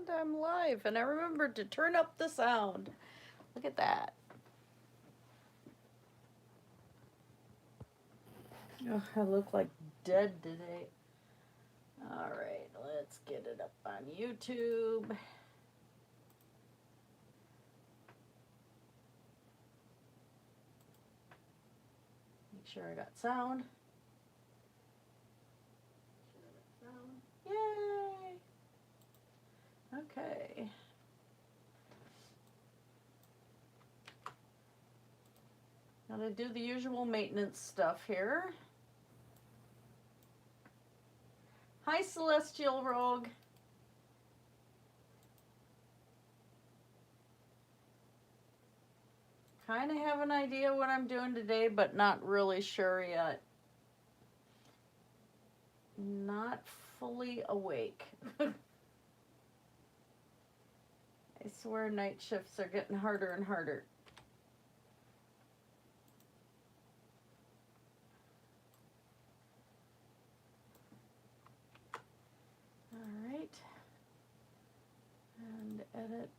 And I'm live, and I remembered to turn up the sound. Look at that. Oh, I look like dead today. All right, let's get it up on YouTube. Make sure I got sound. Yay! Okay. Gotta do the usual maintenance stuff here. Hi, Celestial Rogue. Kind of have an idea what I'm doing today, but not really sure yet. Not fully awake. I swear night shifts are getting harder and harder. All right. And edit.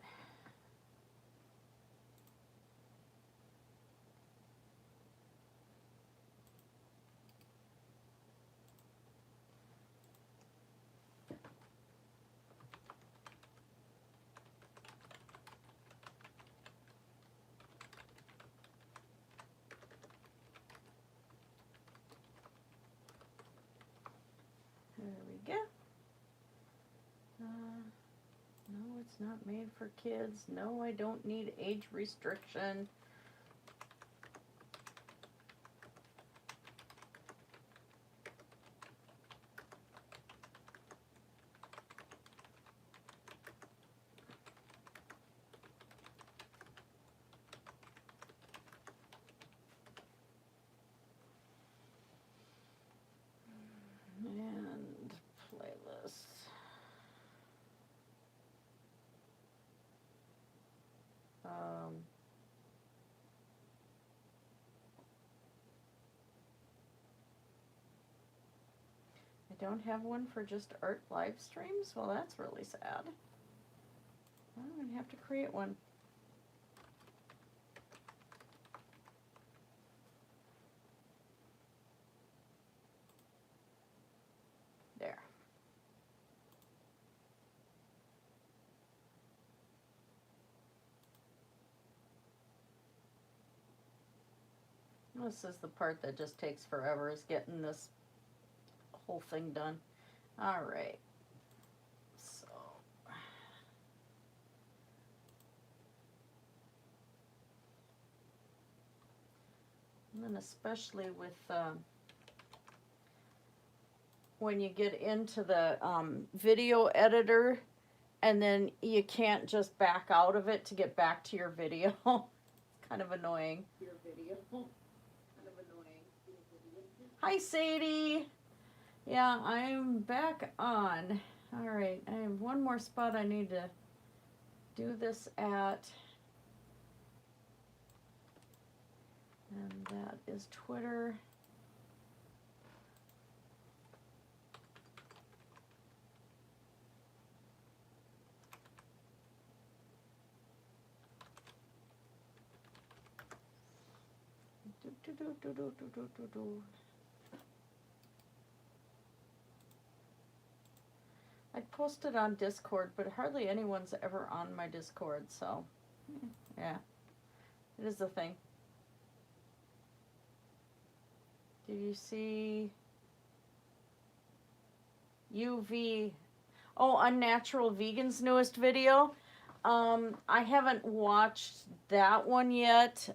There we go. No, it's not made for kids. No, I don't need age restriction. And playlist. I don't have one for just art live streams? Well, that's really sad. I'm going to have to create one. There. This is the part that just takes forever, is getting this whole thing done. All right. So. And then especially with when you get into the video editor and then you can't just back out of it to get back to your video. It's kind of annoying. Your video. Kind of annoying. Hi, Sadie. Yeah, I'm back on. All right, I have one more spot I need to do this at. And that is Twitter. I posted on Discord, but hardly anyone's ever on my Discord, so yeah, it is a thing. Did you see UV? Oh, Unnatural Vegan's newest video. I haven't watched that one yet.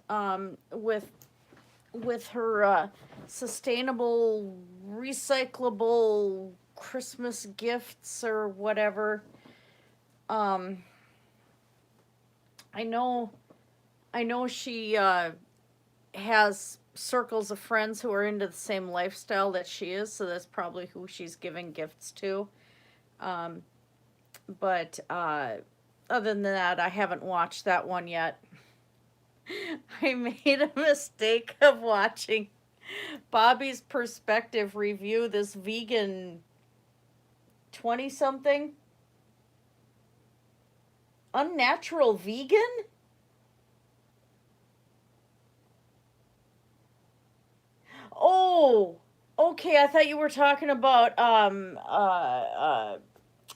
With her sustainable, recyclable Christmas gifts or whatever. I know she has circles of friends who are into the same lifestyle that she is, so that's probably who she's giving gifts to. But other than that, I haven't watched that one yet. I made a mistake of watching Bobby's Perspective review this vegan 20-something. Unnatural vegan? Oh, okay. I thought you were talking about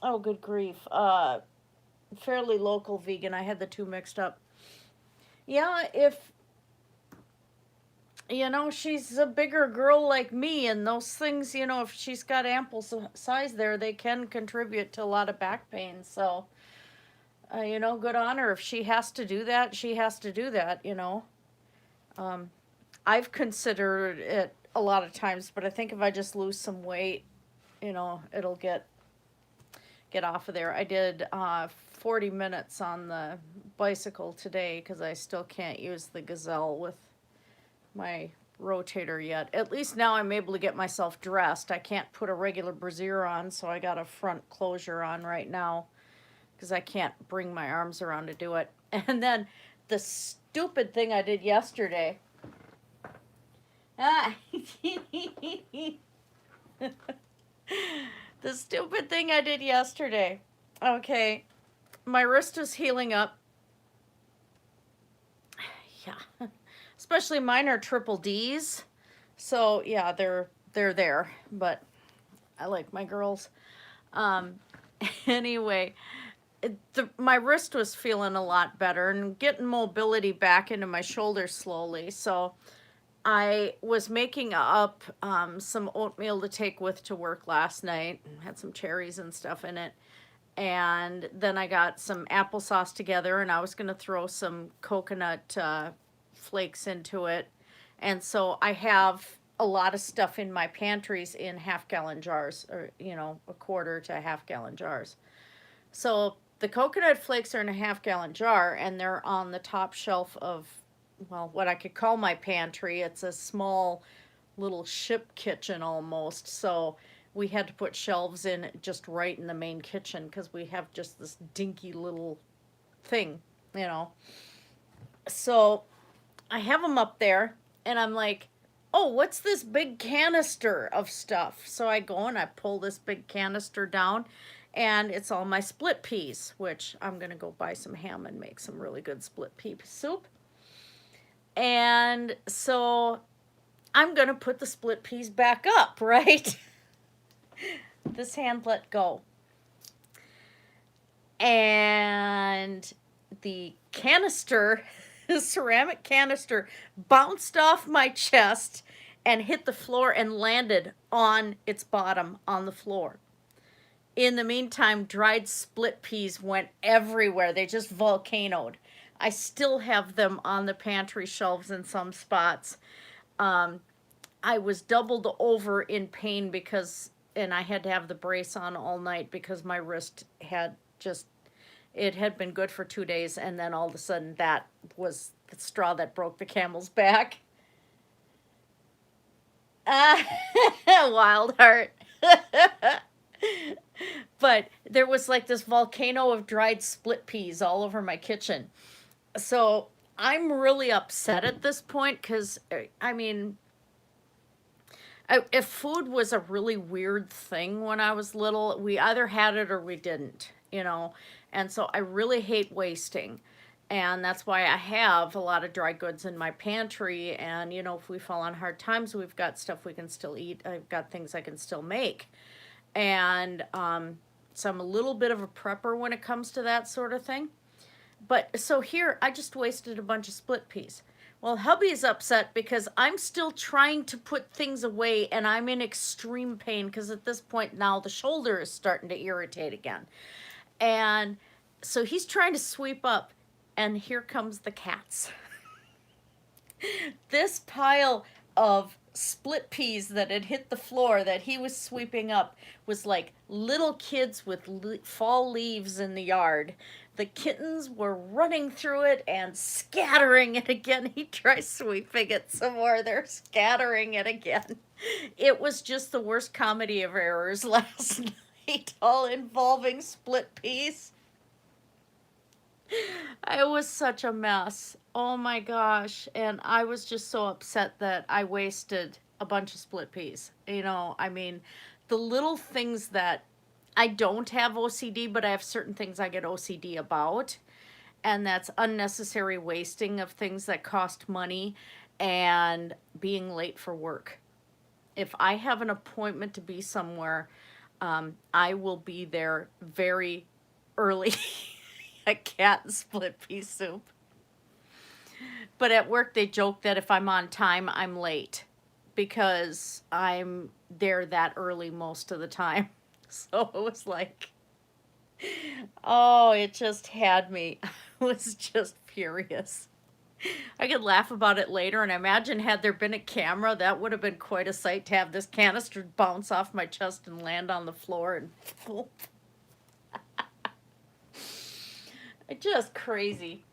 oh, good grief. Fairly local vegan. I had the two mixed up. Yeah, if she's a bigger girl like me, and those things, if she's got ample size there, they can contribute to a lot of back pain. So, good on her. If she has to do that, she has to do that. Um, I've considered it a lot of times, but I think if I just lose some weight, it'll get off of there. I did 40 minutes on the bicycle today because I still can't use the Gazelle with my rotator yet. At least now I'm able to get myself dressed. I can't put a regular brassiere on, so I got a front closure on right now because I can't bring my arms around to do it. And then the stupid thing I did yesterday. The stupid thing I did yesterday. Okay, my wrist was healing up. Yeah, especially mine are triple D's. So yeah, they're there, but I like my girls. Anyway, my wrist was feeling a lot better and getting mobility back into my shoulder slowly. So I was making up some oatmeal to take with to work last night. Had some cherries and stuff in it. And then I got some applesauce together, and I was going to throw some coconut flakes into it. And so I have a lot of stuff in my pantries in half-gallon jars, or, a quarter to half-gallon jars. So the coconut flakes are in a half-gallon jar, and they're on the top shelf of, well, what I could call my pantry. It's a small little ship kitchen almost. So we had to put shelves in just right in the main kitchen because we have just this dinky little thing, So I have them up there, and I'm like, oh, what's this big canister of stuff? So I go and I pull this big canister down, and it's all my split peas, which I'm going to go buy some ham and make some really good split pea soup. And so I'm going to put the split peas back up, right? This hand let go. And the canister, the ceramic canister, bounced off my chest and hit the floor and landed on its bottom on the floor. In the meantime, dried split peas went everywhere. They just volcanoed. I still have them on the pantry shelves in some spots. I was doubled over in pain and I had to have the brace on all night because my wrist it had been good for 2 days, and then all of a sudden that was the straw that broke the camel's back. Wild heart. But there was like this volcano of dried split peas all over my kitchen. So I'm really upset at this point because, if food was a really weird thing when I was little, we either had it or we didn't, and so I really hate wasting. And that's why I have a lot of dry goods in my pantry. And, if we fall on hard times, we've got stuff we can still eat. I've got things I can still make. And so I'm a little bit of a prepper when it comes to that sort of thing. But so here, I just wasted a bunch of split peas. Well, hubby's upset because I'm still trying to put things away, and I'm in extreme pain because at this point now the shoulder is starting to irritate again. And so he's trying to sweep up, and here comes the cats. This pile of split peas that had hit the floor that he was sweeping up was like little kids with fall leaves in the yard. The kittens were running through it and scattering it again. He tries sweeping it some more. They're scattering it again. It was just the worst comedy of errors last night, all involving split peas. It was such a mess. Oh my gosh. And I was just so upset that I wasted a bunch of split peas. The little things that I don't have OCD, but I have certain things I get OCD about. and that's unnecessary wasting of things that cost money and being late for work. If I have an appointment to be somewhere, I will be there very early. I can't split pea soup. But at work, they joke that if I'm on time, I'm late because I'm there that early most of the time. So it was like, oh, it just had me. I was just furious. I could laugh about it later, and imagine had there been a camera, that would have been quite a sight to have this canister bounce off my chest and land on the floor and just crazy.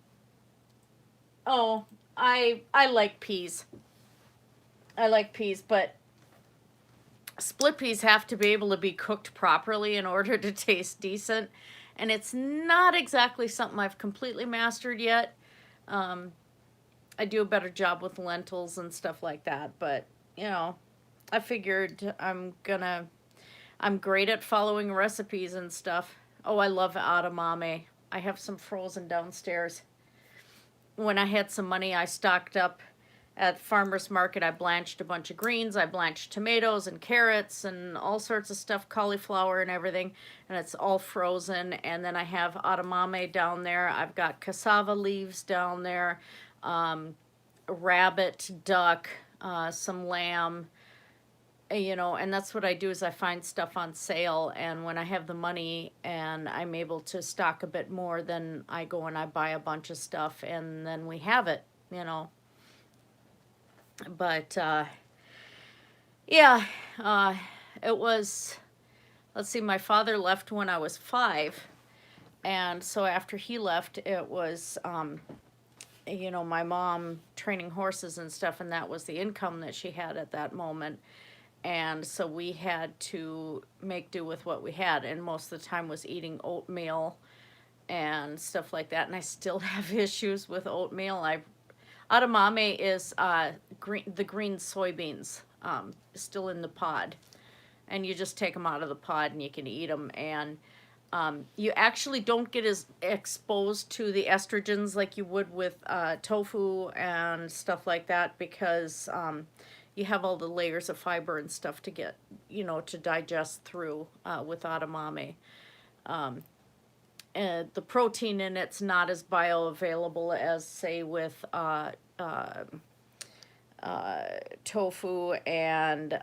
Oh, I like peas. I like peas, but split peas have to be able to be cooked properly in order to taste decent, and it's not exactly something I've completely mastered yet. I do a better job with lentils and stuff like that, but, you know, I figured I'm great at following recipes and stuff. Oh, I love edamame. I have some frozen downstairs. When I had some money, I stocked up at farmer's market. I blanched a bunch of greens. I blanched tomatoes and carrots and all sorts of stuff, cauliflower and everything, and it's all frozen. And then I have edamame down there. I've got cassava leaves down there. Rabbit, duck, some lamb, you know, and that's what I do is I find stuff on sale, and when I have the money and I'm able to stock a bit more, then I go and I buy a bunch of stuff, and then we have it, you know. But, yeah, it was, let's see, my father left when I was 5, and so after he left, it was, you know, my mom training horses and stuff, and that was the income that she had at that moment. And so we had to make do with what we had, and most of the time was eating oatmeal and stuff like that. And I still have issues with oatmeal. Edamame is the green soybeans, still in the pod, and you just take them out of the pod and you can eat them. And you actually don't get as exposed to the estrogens like you would with tofu and stuff like that, because you have all the layers of fiber and stuff to get, you know, to digest through with edamame. And the protein in it's not as bioavailable as, say, with tofu and,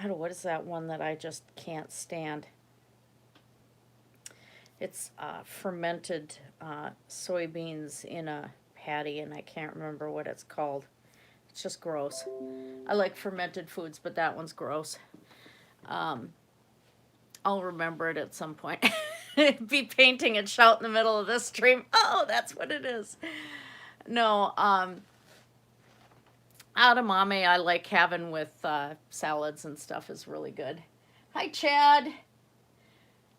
what is that one that I just can't stand? It's fermented soybeans in a patty, and I can't remember what it's called. It's just gross. I like fermented foods, but that one's gross. I'll remember it at some point. Be painting and shout in the middle of this stream. Oh, that's what it is. No, edamame I like having with salads and stuff is really good. Hi, Chad.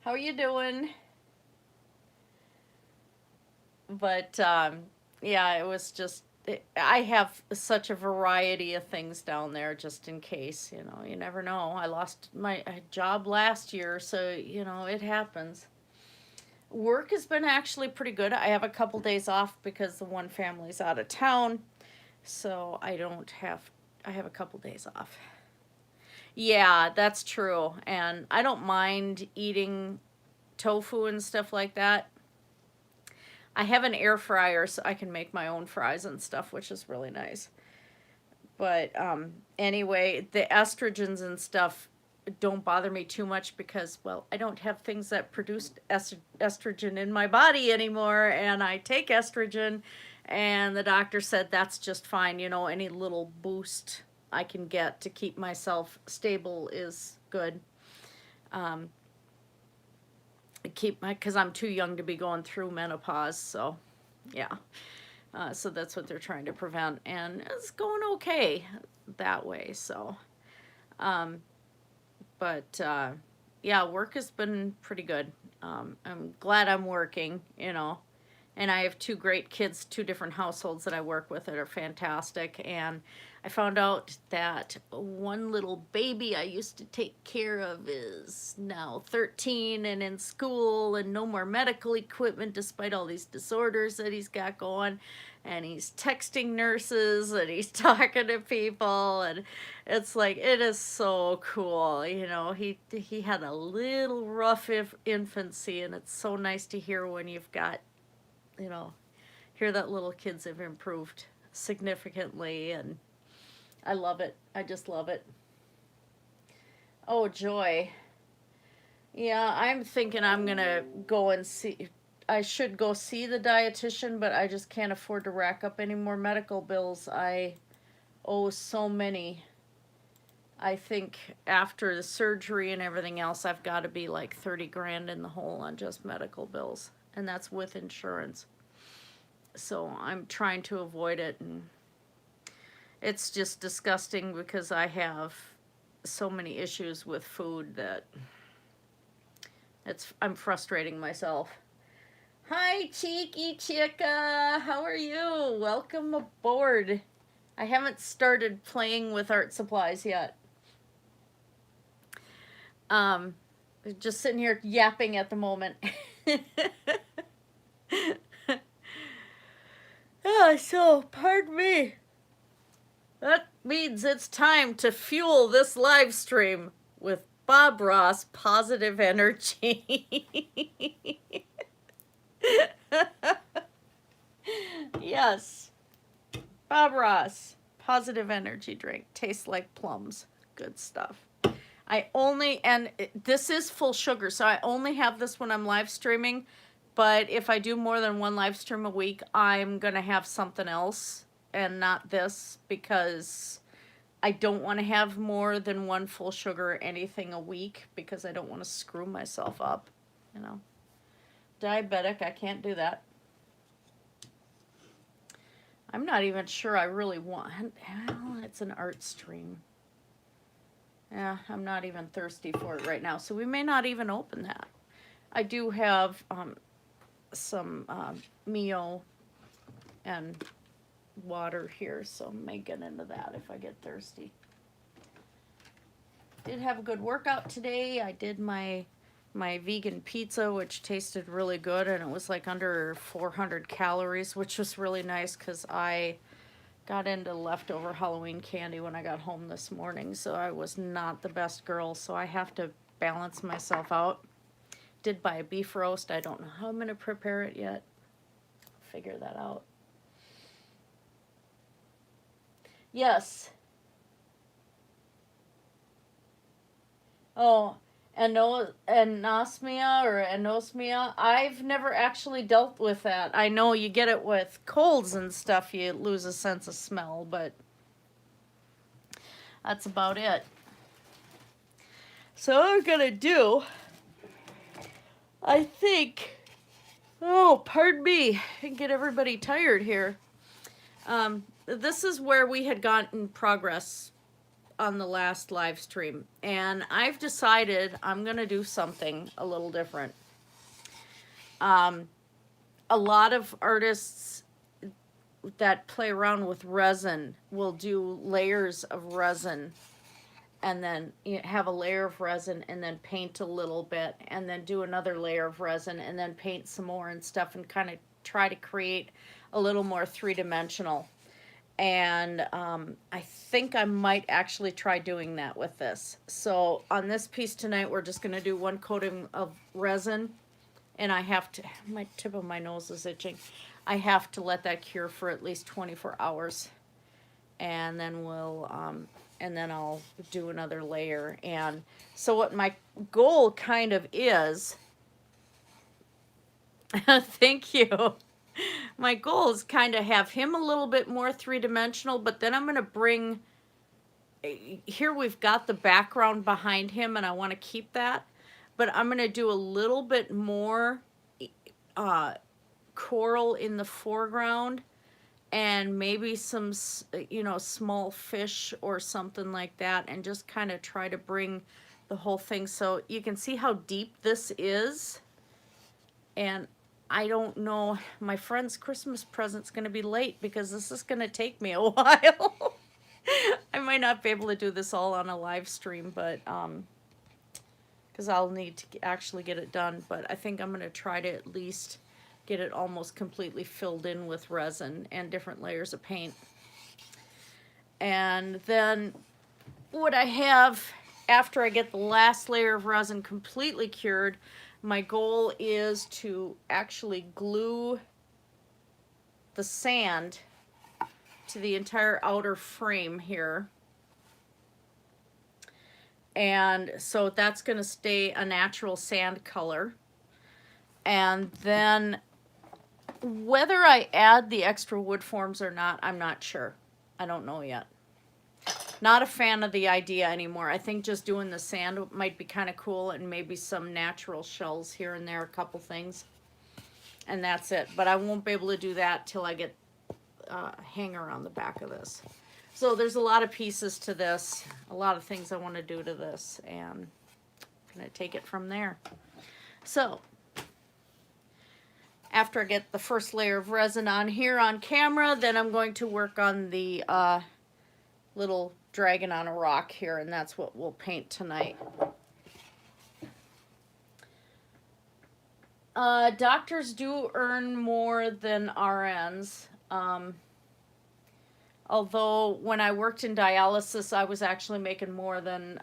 How are you doing? But, yeah, it was just, I have such a variety of things down there just in case, you know, you never know. I lost my job last year, so, you know, it happens. Work has been actually pretty good. I have a couple days off because the one family's out of town, so I have a couple days off. Yeah, that's true. And I don't mind eating tofu and stuff like that. I have an air fryer, so I can make my own fries and stuff, which is really nice. But anyway, the estrogens and stuff don't bother me too much because, well, I don't have things that produce estrogen in my body anymore, and I take estrogen, and the doctor said that's just fine. You know, any little boost I can get to keep myself stable is good. Because I'm too young to be going through menopause, so yeah. So that's what they're trying to prevent, and it's going okay that way, so. But yeah, work has been pretty good. I'm glad I'm working, you know, And I have two great kids, two different households that I work with that are fantastic. And I found out that one little baby I used to take care of is now 13 and in school and no more medical equipment despite all these disorders that he's got going. And he's texting nurses and he's talking to people, and it's like, it is so cool. You know, he had a little rough infancy, and it's so nice to hear when you've got, you know, hear that little kids have improved significantly, and I love it. I just love it. Oh, joy. Yeah, I'm thinking I'm gonna go and see. I should go see the dietitian, but I just can't afford to rack up any more medical bills. I owe so many. I think after the surgery and everything else, I've got to be like 30 grand in the hole on just medical bills, and that's with insurance. So I'm trying to avoid it, and it's just disgusting because I have so many issues with food that I'm frustrating myself. Hi, Cheeky Chicka. How are you? Welcome aboard. I haven't started playing with art supplies yet. Just sitting here yapping at the moment. So, pardon me. That means it's time to fuel this live stream with Bob Ross positive energy. Yes. Bob Ross, positive energy drink. Tastes like plums. Good stuff. This is full sugar, so I only have this when I'm live streaming, but if I do more than one live stream a week, I'm going to have something else and not this, because I don't want to have more than one full sugar anything a week, because I don't want to screw myself up, you know. Diabetic, I can't do that. I'm not even sure I really want, well, it's an art stream. Yeah, I'm not even thirsty for it right now, so we may not even open that. I do have some Mio and water here, so I may get into that if I get thirsty. Did have a good workout today. I did my vegan pizza, which tasted really good, and it was like under 400 calories, which was really nice because I got into leftover Halloween candy when I got home this morning, so I was not the best girl, so I have to balance myself out. Did buy a beef roast. I don't know how I'm going to prepare it yet. Figure that out. Yes. Oh, anosmia or anosmia. I've never actually dealt with that. I know you get it with colds and stuff. You lose a sense of smell, but that's about it. So what I'm gonna do, I think, oh, pardon me, and get everybody tired here. This is where we had gotten progress on the last live stream, and I've decided I'm gonna do something a little different. A lot of artists that play around with resin will do layers of resin, and then have a layer of resin and then paint a little bit, and then do another layer of resin and then paint some more and stuff, and kind of try to create a little more three-dimensional. And I think I might actually try doing that with this. So on this piece tonight, we're just going to do one coating of resin. And I have to, my tip of my nose is itching. I have to let that cure for at least 24 hours. And then and then I'll do another layer. And so what my goal kind of is, thank you. My goal is kind of have him a little bit more three-dimensional, but then I'm going to bring, here we've got the background behind him, and I want to keep that, but I'm going to do a little bit more coral in the foreground, and maybe some, small fish or something like that, and just kind of try to bring the whole thing so you can see how deep this is. And I don't know. My friend's Christmas present's going to be late because this is going to take me a while. I might not be able to do this all on a live stream, but because I'll need to actually get it done. But I think I'm going to try to at least get it almost completely filled in with resin and different layers of paint. And then what I have after I get the last layer of resin completely cured, my goal is to actually glue the sand to the entire outer frame here. And so that's going to stay a natural sand color. And then whether I add the extra wood forms or not, I'm not sure. I don't know yet. Not a fan of the idea anymore. I think just doing the sand might be kind of cool, and maybe some natural shells here and there, a couple things. And that's it. But I won't be able to do that till I get a hanger on the back of this. So there's a lot of pieces to this, a lot of things I want to do to this, and I'm going to take it from there. So after I get the first layer of resin on here on camera, then I'm going to work on the little dragon on a rock here, and that's what we'll paint tonight. Doctors do earn more than RNs. Although when I worked in dialysis, I was actually making more than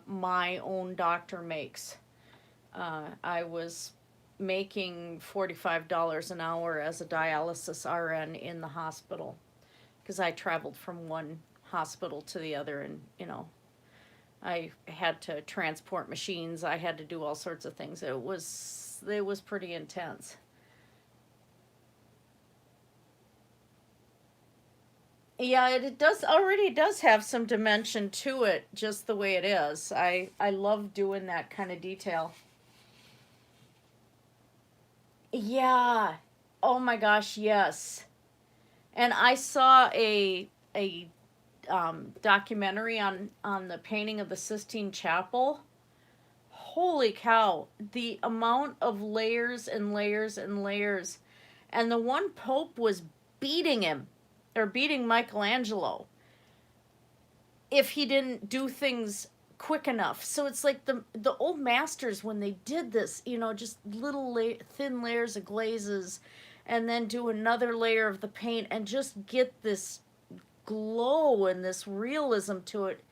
my own doctor makes. I was making $45 an hour as a dialysis RN in the hospital, because I traveled from one hospital to the other, and I had to transport machines, I had to do all sorts of things. It was pretty intense. Yeah, it already does have some dimension to it, just the way it is. I love doing that kind of detail. Yeah. Oh my gosh, yes. And I saw a documentary on the painting of the Sistine Chapel. Holy cow, the amount of layers and layers and layers. And the one pope was beating him, or beating Michelangelo, if he didn't do things quick enough. So it's like the old masters, when they did this, just little thin layers of glazes, and then do another layer of the paint, and just get this glow and this realism to it.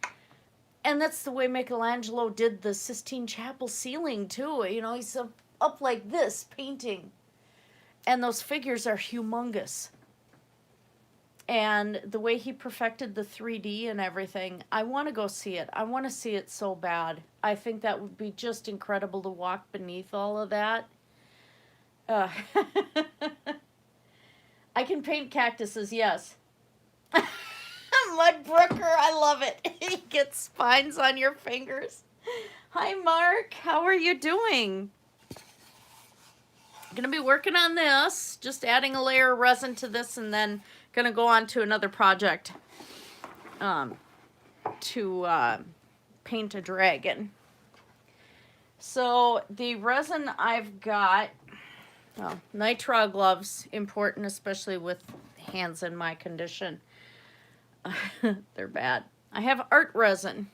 And that's the way Michelangelo did the Sistine Chapel ceiling too. He's up like this painting, and those figures are humongous. And the way he perfected the 3D and everything, I want to go see it. I want to see it so bad. I think that would be just incredible to walk beneath all of that. I can paint cactuses, yes. Mudbrooker, I love it. You get spines on your fingers. Hi, Mark. How are you doing? I'm going to be working on this, just adding a layer of resin to this, and then going to go on to another project to paint a dragon. So the resin I've got, well, nitrile gloves, important, especially with hands in my condition. They're bad. I have art resin.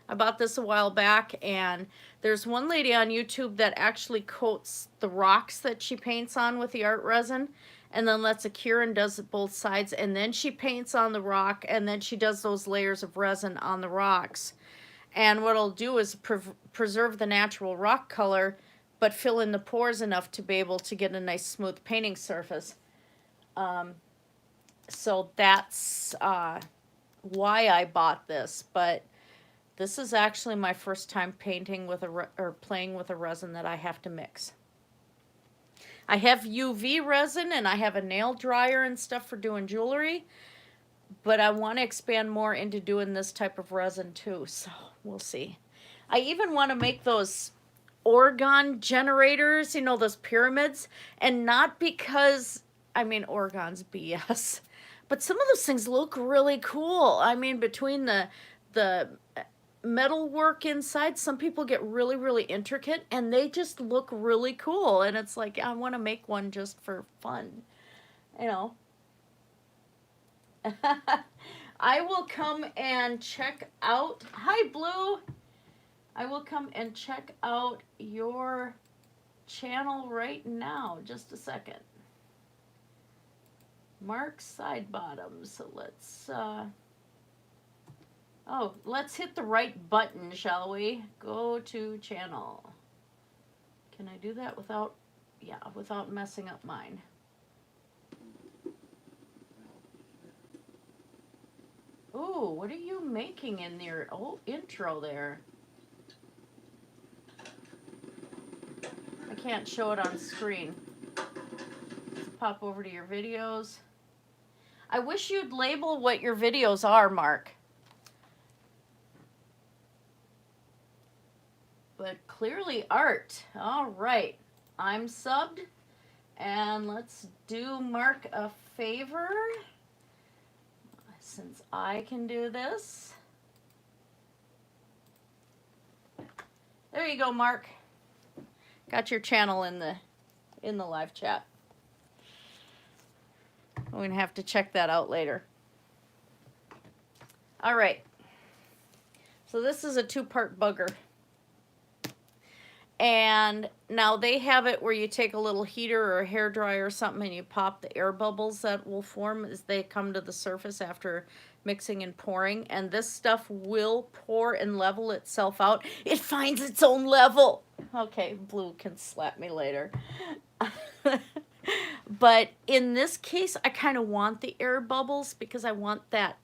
I bought this a while back, and there's one lady on YouTube that actually coats the rocks that she paints on with the art resin, and then lets it cure and does it both sides, and then she paints on the rock, and then she does those layers of resin on the rocks. And what it'll do is preserve the natural rock color, but fill in the pores enough to be able to get a nice smooth painting surface. So that's why I bought this. But this is actually my first time painting with playing with a resin that I have to mix. I have UV resin, and I have a nail dryer and stuff for doing jewelry, but I want to expand more into doing this type of resin too, so we'll see. I even want to make those orgone generators, those pyramids, and not because, orgone's BS, but some of those things look really cool. Between the metal work inside. Some people get really, really intricate, and they just look really cool. And it's like, I want to make one just for fun, you know. I will come and check out, hi Blue, I will come and check out your channel right now. Just a second. Mark side bottoms. So let's hit the right button, shall we? Go to channel. Can I do that without messing up mine? Ooh, what are you making in your intro there? I can't show it on screen. Let's pop over to your videos. I wish you'd label what your videos are, Mark. But clearly art. All right. I'm subbed. And let's do Mark a favor. Since I can do this. There you go, Mark. Got your channel in the live chat. We're going to have to check that out later. All right. So this is a 2-part bugger. And now they have it where you take a little heater or a hairdryer or something and you pop the air bubbles that will form as they come to the surface after mixing and pouring. And this stuff will pour and level itself out. It finds its own level. Okay, Blue can slap me later. But in this case, I kind of want the air bubbles because I want that.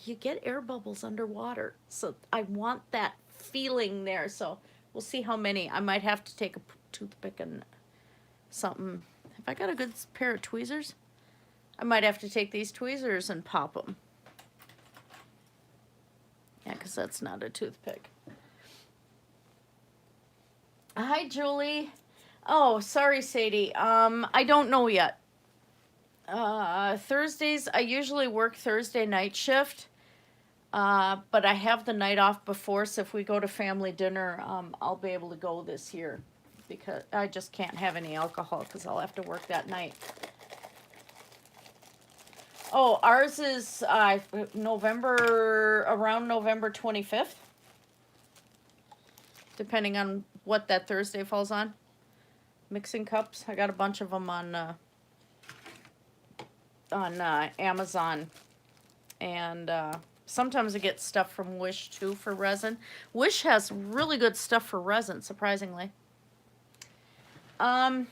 You get air bubbles underwater. So I want that feeling there. So we'll see how many. I might have to take a toothpick and something. Have I got a good pair of tweezers? I might have to take these tweezers and pop them. Yeah, because that's not a toothpick. Hi, Julie. Oh, sorry, Sadie. I don't know yet. Thursdays, I usually work Thursday night shift. But I have the night off before, so if we go to family dinner, I'll be able to go this year because I just can't have any alcohol because I'll have to work that night. Oh, ours is around November 25th, depending on what that Thursday falls on. Mixing cups, I got a bunch of them on Amazon, and sometimes I get stuff from Wish too for resin. Wish has really good stuff for resin, surprisingly. To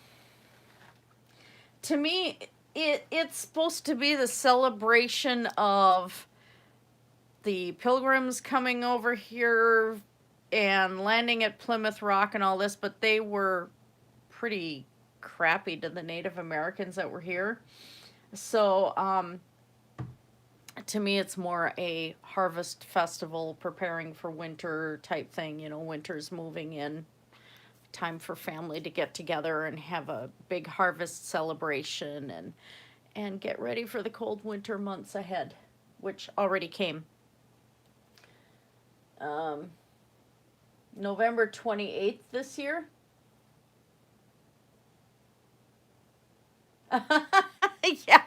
me, it's supposed to be the celebration of the Pilgrims coming over here and landing at Plymouth Rock and all this, but they were pretty crappy to the Native Americans that were here. So, to me, it's more a harvest festival preparing for winter type thing. You know, winter's moving in. Time for family to get together and have a big harvest celebration and get ready for the cold winter months ahead, which already came. November 28th this year. Yeah.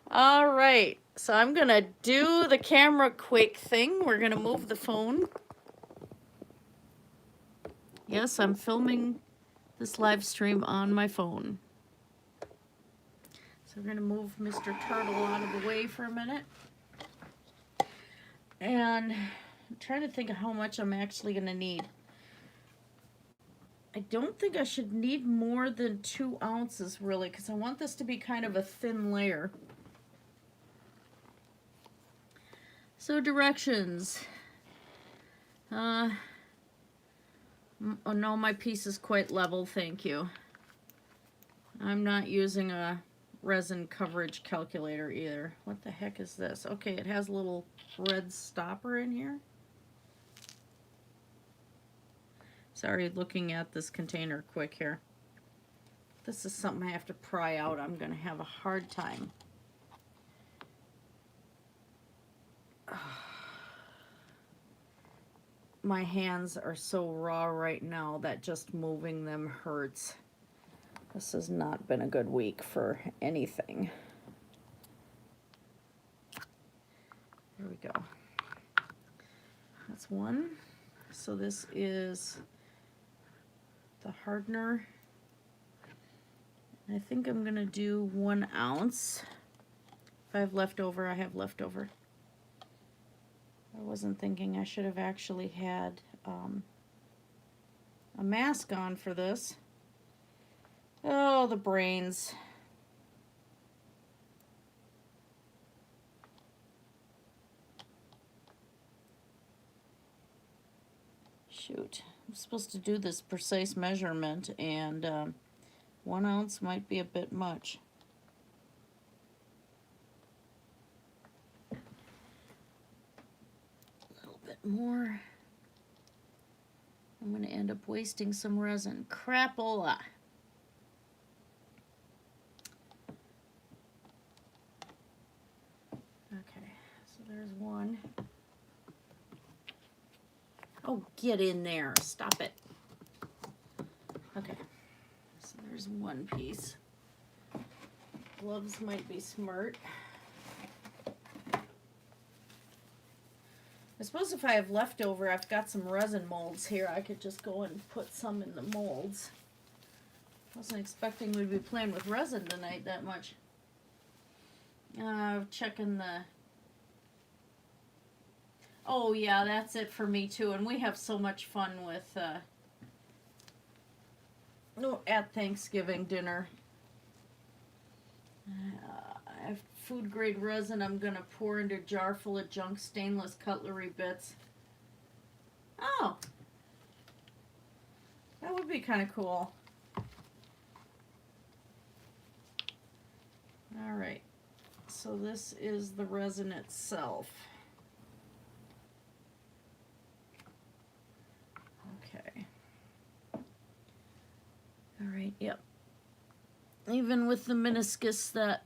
All right. So I'm going to do the camera quake thing. We're going to move the phone. Yes, I'm filming this live stream on my phone. So we're going to move Mr. Turtle out of the way for a minute. And I'm trying to think of how much I'm actually going to need. I don't think I should need more than 2 ounces, really, because I want this to be kind of a thin layer. So directions. Oh, no, my piece is quite level, thank you. I'm not using a resin coverage calculator either. What the heck is this? Okay, it has a little red stopper in here. Sorry, looking at this container quick here. This is something I have to pry out. I'm going to have a hard time. Oh, my hands are so raw right now that just moving them hurts. This has not been a good week for anything. There we go. That's one. So this is the hardener. I think I'm gonna do 1 ounce. If I have leftover, I have leftover. I wasn't thinking I should have actually had a mask on for this. Oh, the brains. Shoot, I'm supposed to do this precise measurement, and 1 ounce might be a bit much. A little bit more. I'm going to end up wasting some resin. Crapola. Okay, so there's one. Oh, get in there. Stop it. Okay, so there's one piece. Gloves might be smart. I suppose if I have leftover, I've got some resin molds here. I could just go and put some in the molds. Wasn't expecting we'd be playing with resin tonight that much. Checking the... Oh yeah, that's it for me too. And we have so much fun with at Thanksgiving dinner. I have food grade resin I'm gonna pour into a jar full of junk stainless cutlery bits. Oh, that would be kind of cool. All right, so this is the resin itself. Okay. All right, yep. Even with the meniscus that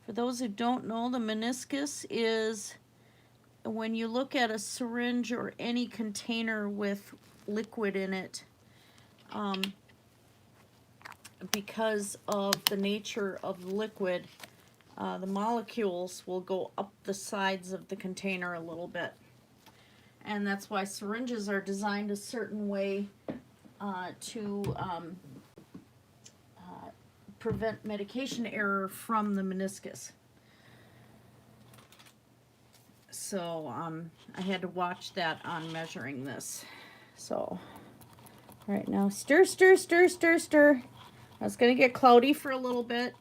for those who don't know, the meniscus is when you look at a syringe or any container with liquid in it, because of the nature of the liquid, the molecules will go up the sides of the container a little bit. And that's why syringes are designed a certain way to prevent medication error from the meniscus. So I had to watch that on measuring this. So, right now, stir, stir, stir, stir, stir. It's going to get cloudy for a little bit.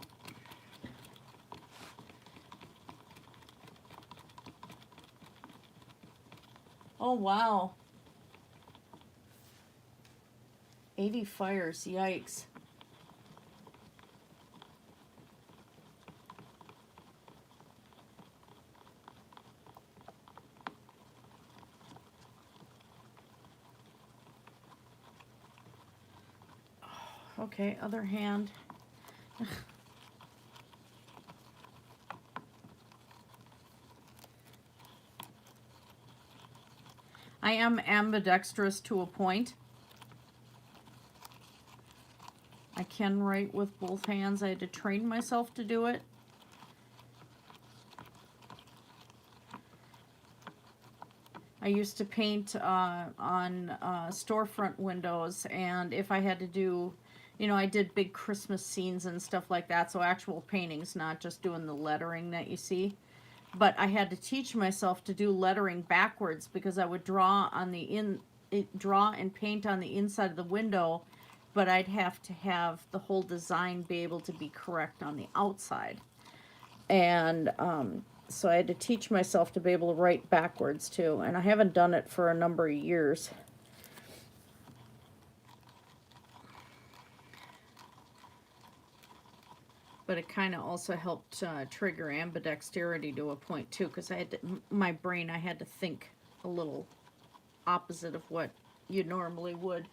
Oh, wow. 80 fires, yikes. Okay, other hand. I am ambidextrous to a point. I can write with both hands. I had to train myself to do it. I used to paint on storefront windows, and if I had to do, you know, I did big Christmas scenes and stuff like that, so actual paintings, not just doing the lettering that you see. But I had to teach myself to do lettering backwards because I would draw on the draw and paint on the inside of the window, but I'd have to have the whole design be able to be correct on the outside. And so I had to teach myself to be able to write backwards too, and I haven't done it for a number of years. But it kind of also helped trigger ambidexterity to a point too, because I had to, my brain, I had to think a little opposite of what you normally would.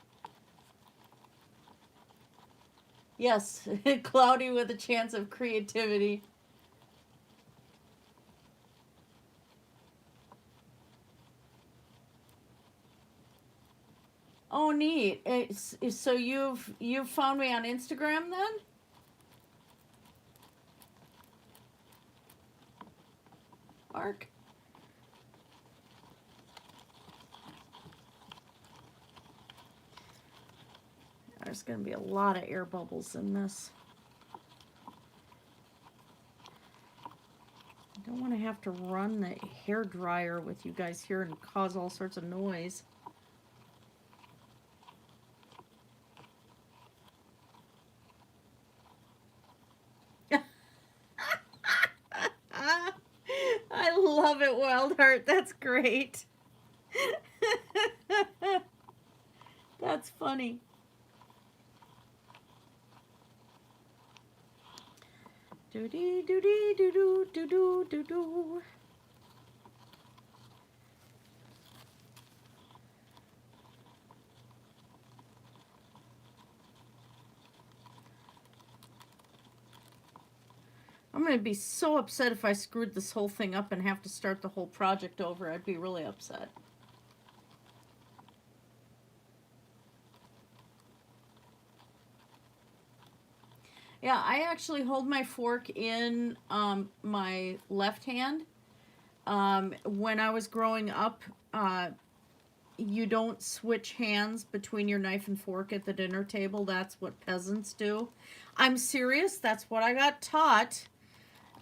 Yes, cloudy with a chance of creativity. Oh, neat. So you've found me on Instagram then? Mark? There's going to be a lot of air bubbles in this. I don't want to have to run the hair dryer with you guys here and cause all sorts of noise. I love it, Wildheart. That's great. That's funny. Doo-dee, doo-dee, doo-doo, doo-doo, doo-doo. I'm going to be so upset if I screwed this whole thing up and have to start the whole project over. I'd be really upset. Yeah, I actually hold my fork in my left hand. When I was growing up, you don't switch hands between your knife and fork at the dinner table. That's what peasants do. I'm serious. That's what I got taught.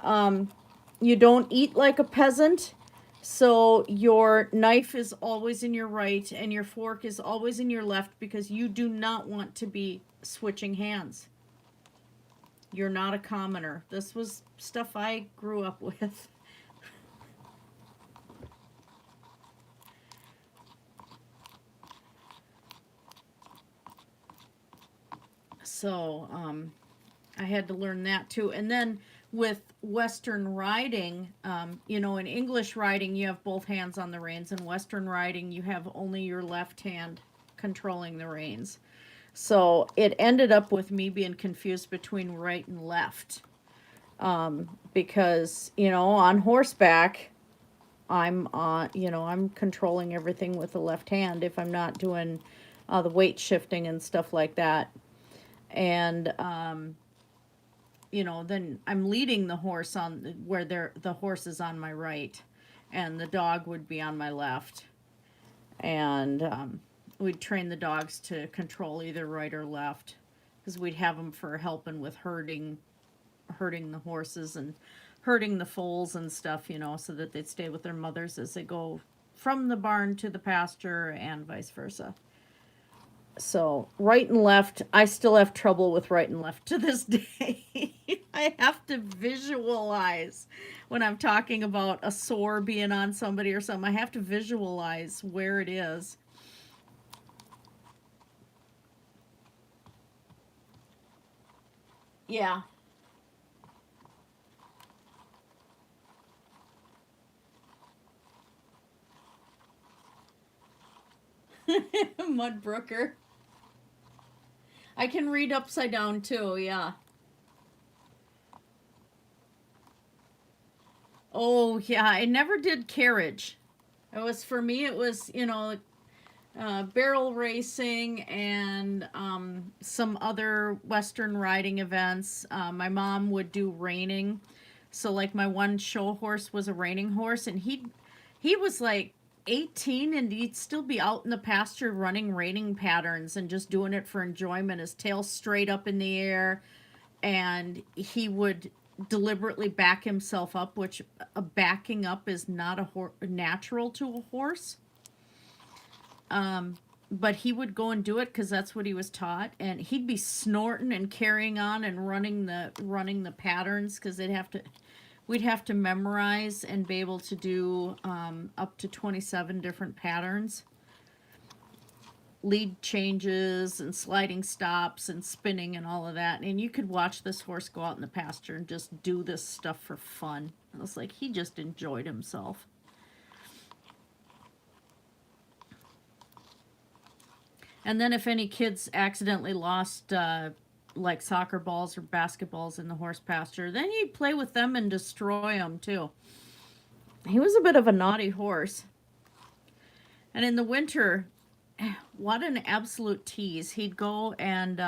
You don't eat like a peasant. So your knife is always in your right and your fork is always in your left because you do not want to be switching hands. You're not a commoner. This was stuff I grew up with. So, I had to learn that too. And then with Western riding, you know, in English riding, you have both hands on the reins. In Western riding, you have only your left hand controlling the reins. So it ended up with me being confused between right and left. Because, you know, on horseback, I'm controlling everything with the left hand if I'm not doing the weight shifting and stuff like that. And, then I'm leading the horse on where the horse is on my right, and the dog would be on my left. And we'd train the dogs to control either right or left, because we'd have them for helping with herding the horses and herding the foals and stuff, so that they'd stay with their mothers as they go from the barn to the pasture and vice versa. So right and left, I still have trouble with right and left to this day. I have to visualize when I'm talking about a sore being on somebody or something. I have to visualize where it is. Yeah. Mudbrooker. I can read upside down too, yeah. Oh, yeah, I never did carriage. For me, it was, barrel racing and some other Western riding events. My mom would do reining. So, like, my one show horse was a reining horse, and he was like 18 and he'd still be out in the pasture running reining patterns and just doing it for enjoyment, his tail straight up in the air, and he would deliberately back himself up, which a backing up is not natural to a horse. But he would go and do it because that's what he was taught, and he'd be snorting and carrying on and running the patterns, because we'd have to memorize and be able to do up to 27 different patterns, lead changes and sliding stops and spinning and all of that. And you could watch this horse go out in the pasture and just do this stuff for fun. It was like he just enjoyed himself. And then if any kids accidentally lost like soccer balls or basketballs in the horse pasture. Then he'd play with them and destroy them too. He was a bit of a naughty horse. And in the winter, what an absolute tease. He'd go and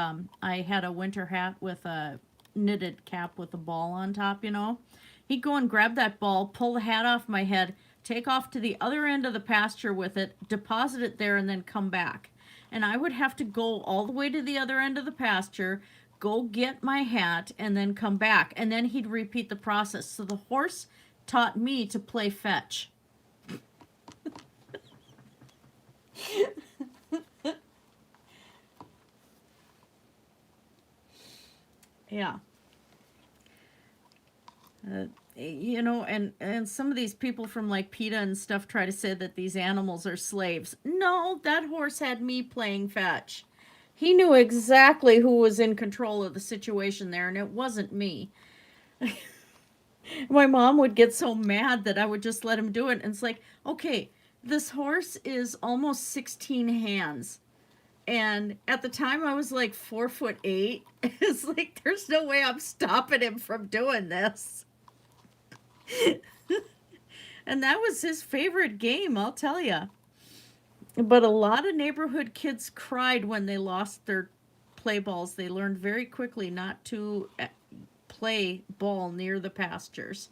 I had a winter hat with a knitted cap with a ball on top, you know. He'd go and grab that ball, pull the hat off my head, take off to the other end of the pasture with it, deposit it there, and then come back. And I would have to go all the way to the other end of the pasture, go get my hat, and then come back. And then he'd repeat the process. So the horse taught me to play fetch. Yeah. You know, and some of these people from like PETA and stuff try to say that these animals are slaves. No, that horse had me playing fetch. He knew exactly who was in control of the situation there, and it wasn't me. My mom would get so mad that I would just let him do it. And it's like, okay, this horse is almost 16 hands. And at the time I was like 4'8". It's like, there's no way I'm stopping him from doing this. And that was his favorite game, I'll tell you. But a lot of neighborhood kids cried when they lost their play balls. They learned very quickly not to play ball near the pastures,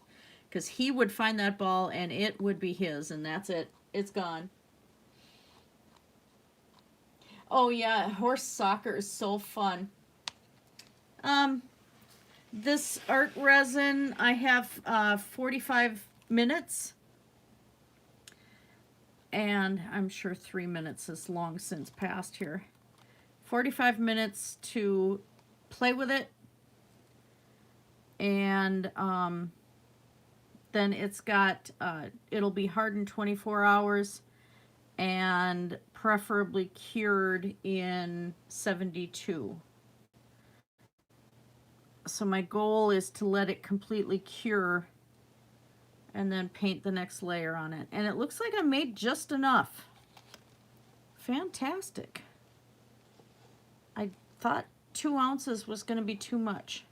because he would find that ball and it would be his, and that's it. It's gone. Oh yeah, horse soccer is so fun. This art resin, I have 45 minutes. And I'm sure 3 minutes is long since passed here. 45 minutes to play with it. And then it's got, it'll be hardened 24 hours and preferably cured in 72. So my goal is to let it completely cure and then paint the next layer on it. And it looks like I made just enough. Fantastic. I thought 2 ounces was going to be too much.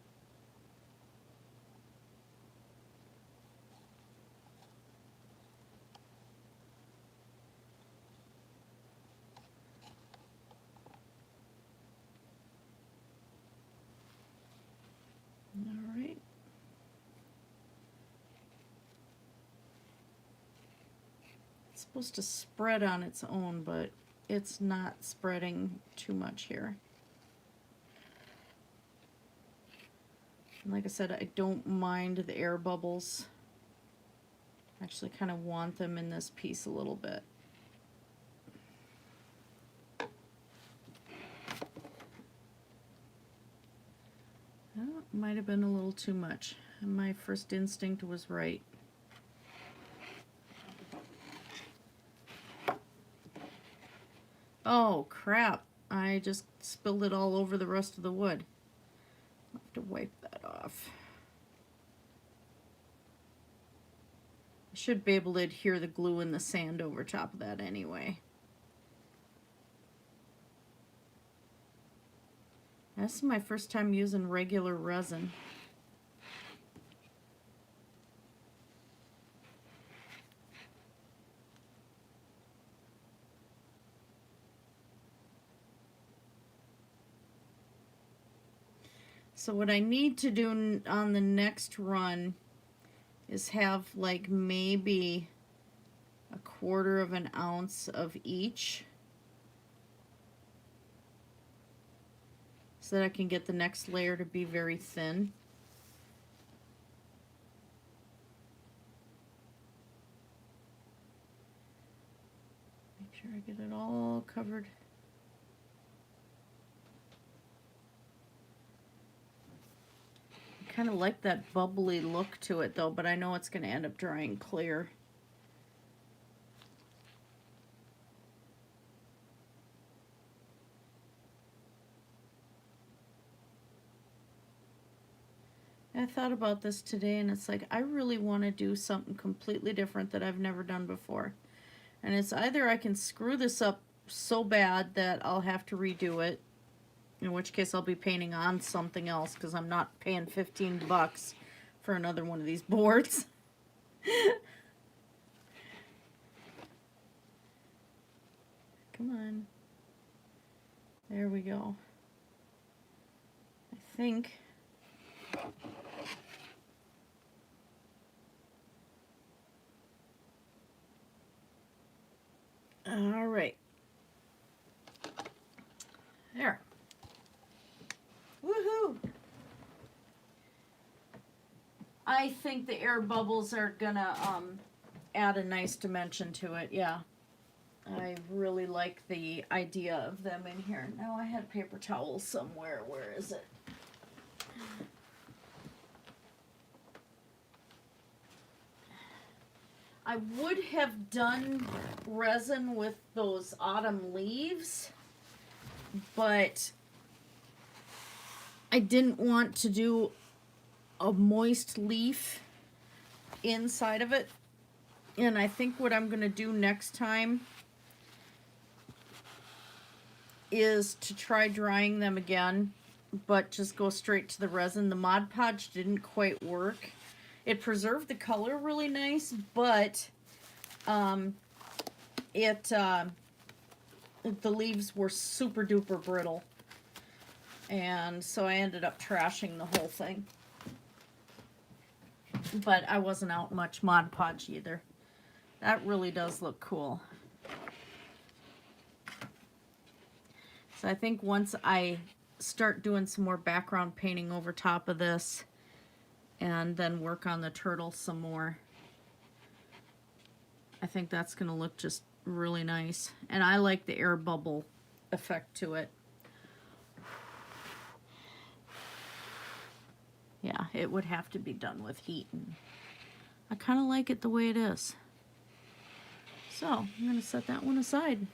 All right. It's supposed to spread on its own, but it's not spreading too much here. And like I said, I don't mind the air bubbles. I actually kind of want them in this piece a little bit. Oh, might have been a little too much. My first instinct was right. Oh crap, I just spilled it all over the rest of the wood. I'll have to wipe that off. I should be able to adhere the glue and the sand over top of that anyway. This is my first time using regular resin. So what I need to do on the next run is have like maybe 1/4 of an ounce of each, so that I can get the next layer to be very thin. Make sure I get it all covered. I kind of like that bubbly look to it though, but I know it's going to end up drying clear. I thought about this today, and it's like, I really want to do something completely different that I've never done before. And it's either I can screw this up so bad that I'll have to redo it, In which case I'll be painting on something else because I'm not paying $15 for another one of these boards. Come on. There we go. I think. All right. There. Woohoo! I think the air bubbles are gonna add a nice dimension to it. Yeah. I really like the idea of them in here. Now I had paper towels somewhere. Where is it? I would have done resin with those autumn leaves, but I didn't want to do a moist leaf inside of it. And I think what I'm going to do next time is to try drying them again, but just go straight to the resin. The Mod Podge didn't quite work. It preserved the color really nice, but the leaves were super duper brittle. And so I ended up trashing the whole thing. But I wasn't out much Mod Podge either. That really does look cool. So I think once I start doing some more background painting over top of this and then work on the turtle some more, I think that's going to look just really nice. And I like the air bubble effect to it. Yeah, it would have to be done with heat. And I kind of like it the way it is. So I'm going to set that one aside.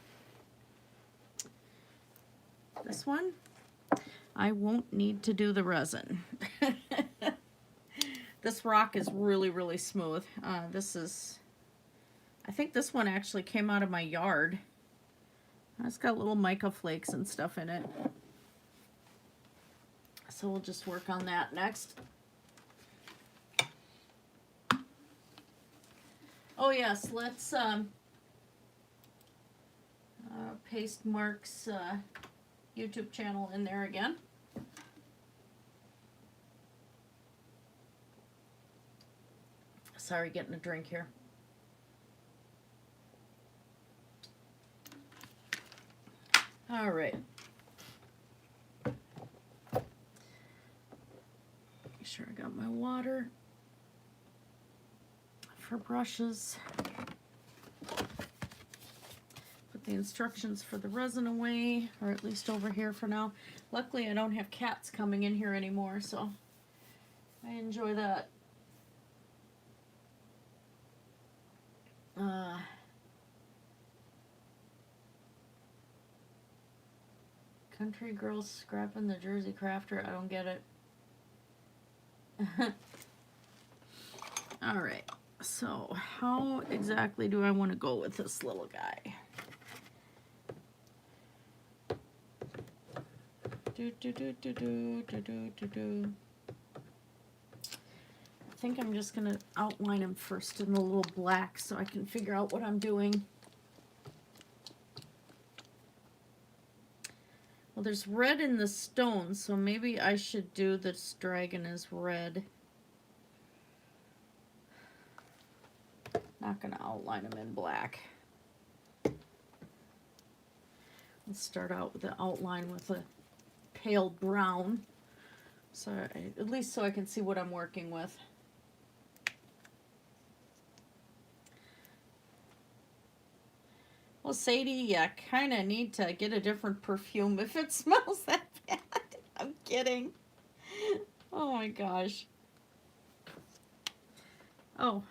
This one, I won't need to do the resin. This rock is really, really smooth. I think this one actually came out of my yard. It's got little mica flakes and stuff in it. So we'll just work on that next. Oh yes, let's paste Mark's YouTube channel in there again. Sorry, getting a drink here. All right. Make sure I got my water for brushes. Put the instructions for the resin away, or at least over here for now. Luckily, I don't have cats coming in here anymore, so I enjoy that. Country girls scrapping the Jersey crafter. I don't get it. All right. So how exactly do I want to go with this little guy? I think I'm just going to outline him first in a little black so I can figure out what I'm doing. Well, there's red in the stone, so maybe I should do this dragon as red. Not going to outline him in black. Let's start out with the outline with a pale brown, so at least so I can see what I'm working with. Well, Sadie, you kind of need to get a different perfume if it smells that bad. I'm kidding. Oh my gosh. Oh,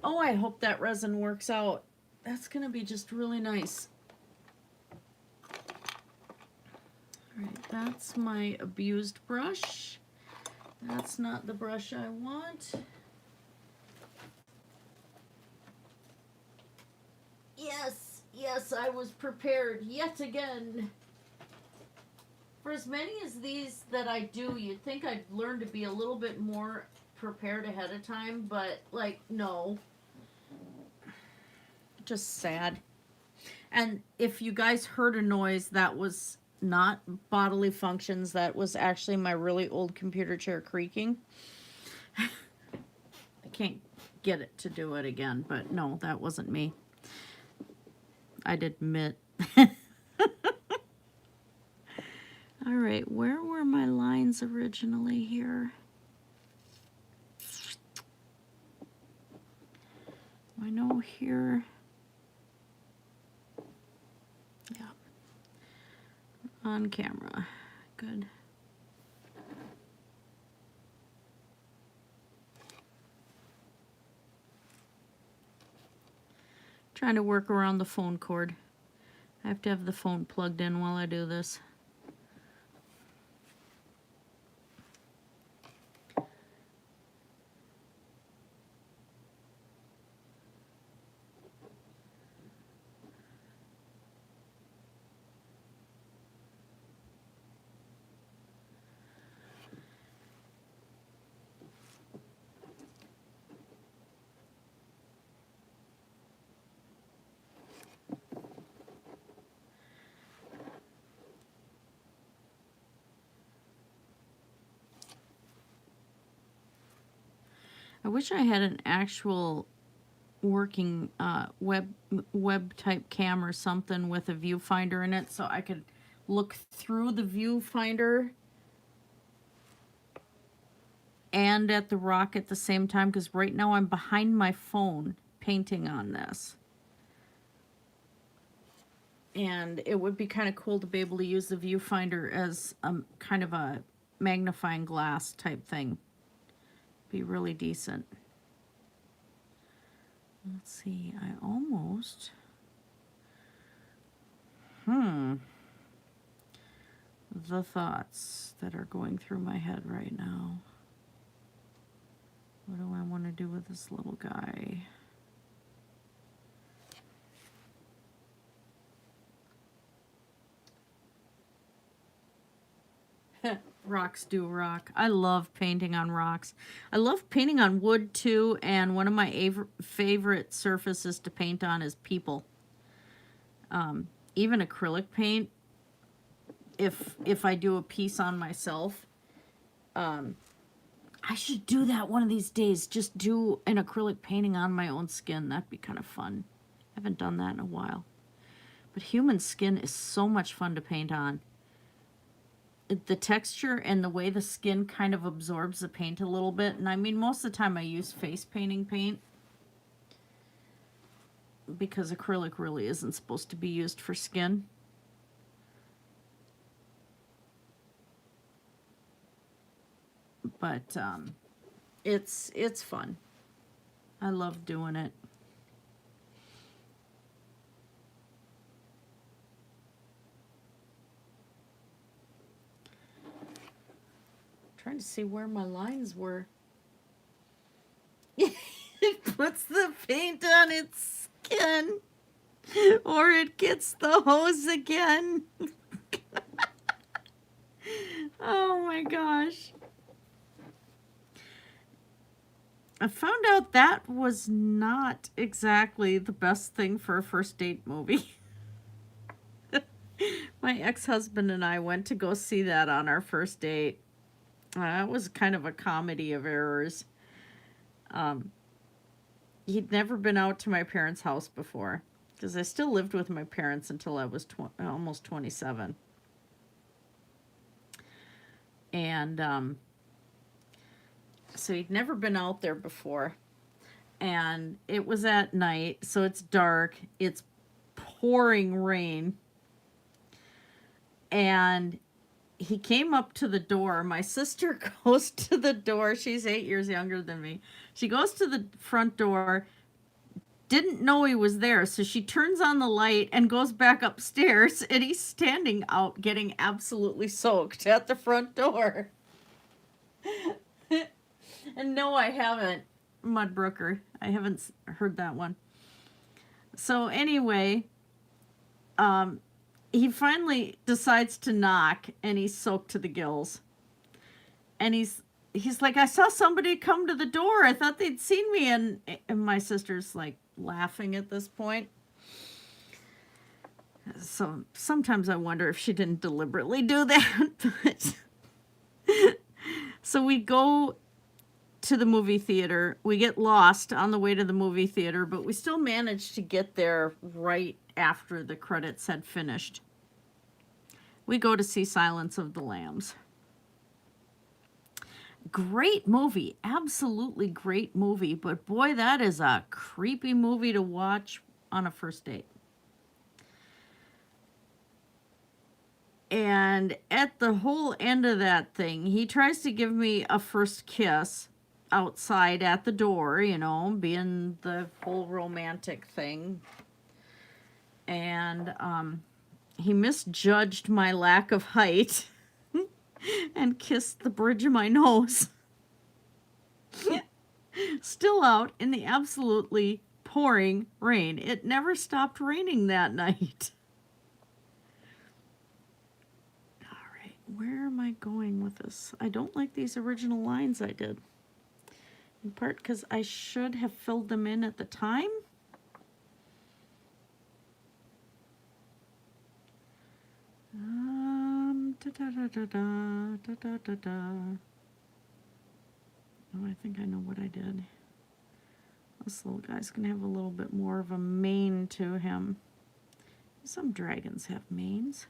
I hope that resin works out. That's gonna be just really nice. All right, that's my abused brush. That's not the brush I want. Yes, I was prepared yet again. For as many as these that I do, you'd think I'd learn to be a little bit more prepared ahead of time, but, like, no. Just sad. And if you guys heard a noise, that was not bodily functions. That was actually my really old computer chair creaking. I can't get it to do it again, but no, that wasn't me. I'd admit. All right, where were my lines originally here? I know here. Yeah. On camera. Good. Trying to work around the phone cord. I have to have the phone plugged in while I do this. I wish I had an actual working web type cam or something with a viewfinder in it, so I could look through the viewfinder and at the rock at the same time, because right now I'm behind my phone painting on this. And it would be kind of cool to be able to use the viewfinder as kind of a magnifying glass type thing. Be really decent. Let's see, I almost... The thoughts that are going through my head right now. What do I want to do with this little guy? Rocks do rock. I love painting on rocks. I love painting on wood too, and one of my favorite surfaces to paint on is people. Even acrylic paint, if I do a piece on myself, I should do that one of these days. Just do an acrylic painting on my own skin. That'd be kind of fun. I haven't done that in a while. But human skin is so much fun to paint on. The texture and the way the skin kind of absorbs the paint a little bit. And I mean, most of the time I use face painting paint because acrylic really isn't supposed to be used for skin. But it's fun. I love doing it. Trying to see where my lines were. It puts the paint on its skin, or it gets the hose again. Oh my gosh. I found out that was not exactly the best thing for a first date movie. My ex-husband and I went to go see that on our first date. It was kind of a comedy of errors. He'd never been out to my parents' house before, because I still lived with my parents until I was almost 27. And so he'd never been out there before. And it was at night, so it's dark. It's pouring rain. And he came up to the door. My sister goes to the door. She's 8 years younger than me. She goes to the front door, didn't know he was there, so she turns on the light and goes back upstairs, and he's standing out getting absolutely soaked at the front door. And no, I haven't, Mudbrooker. I haven't heard that one. So anyway, he finally decides to knock, and he's soaked to the gills. And he's like, I saw somebody come to the door. I thought they'd seen me. And my sister's like laughing at this point. So sometimes I wonder if she didn't deliberately do that. But so we go to the movie theater. We get lost on the way to the movie theater, but we still managed to get there right after the credits had finished. We go to see Silence of the Lambs. Great movie, absolutely great movie, but boy, that is a creepy movie to watch on a first date. And at the whole end of that thing, he tries to give me a first kiss outside at the door, you know, being the whole romantic thing. And he misjudged my lack of height and kissed the bridge of my nose. Still out in the absolutely pouring rain. It never stopped raining that night. All right, where am I going with this? I don't like these original lines I did. In part because I should have filled them in at the time. Oh, I think I know what I did. This little guy's gonna have a little bit more of a mane to him. Some dragons have manes.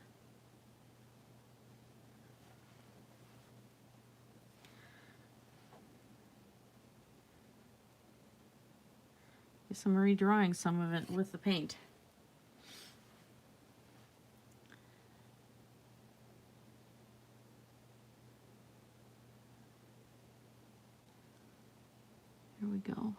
Guess I'm redrawing some of it with the paint. Here we go.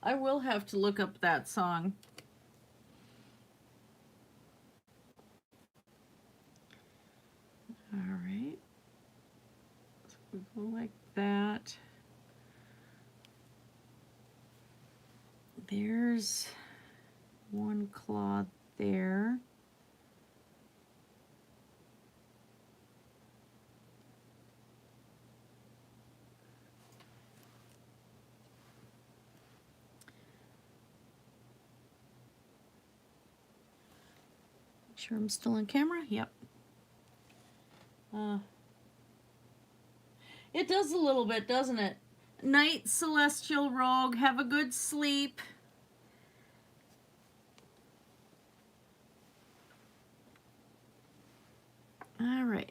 I will have to look up that song. All right. So we go like that. There's one claw there. Make sure I'm still on camera. Yep. It does a little bit, doesn't it? Night, Celestial Rogue. Have a good sleep. All right.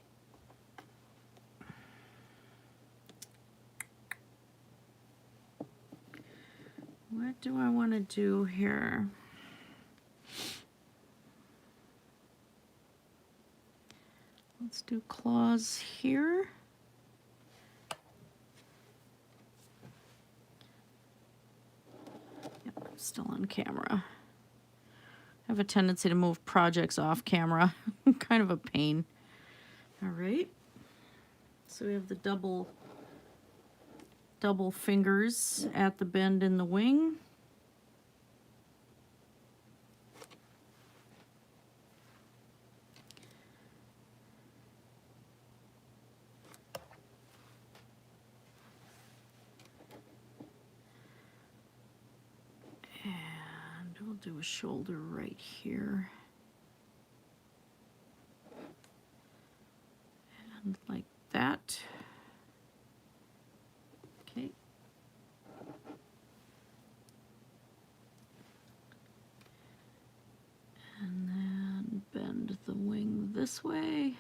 What do I want to do here? Let's do claws here. Yep, I'm still on camera. I have a tendency to move projects off camera. Kind of a pain. All right. So we have the double fingers at the bend in the wing. And we'll do a shoulder right here. And like that. Okay. And then bend the wing this way.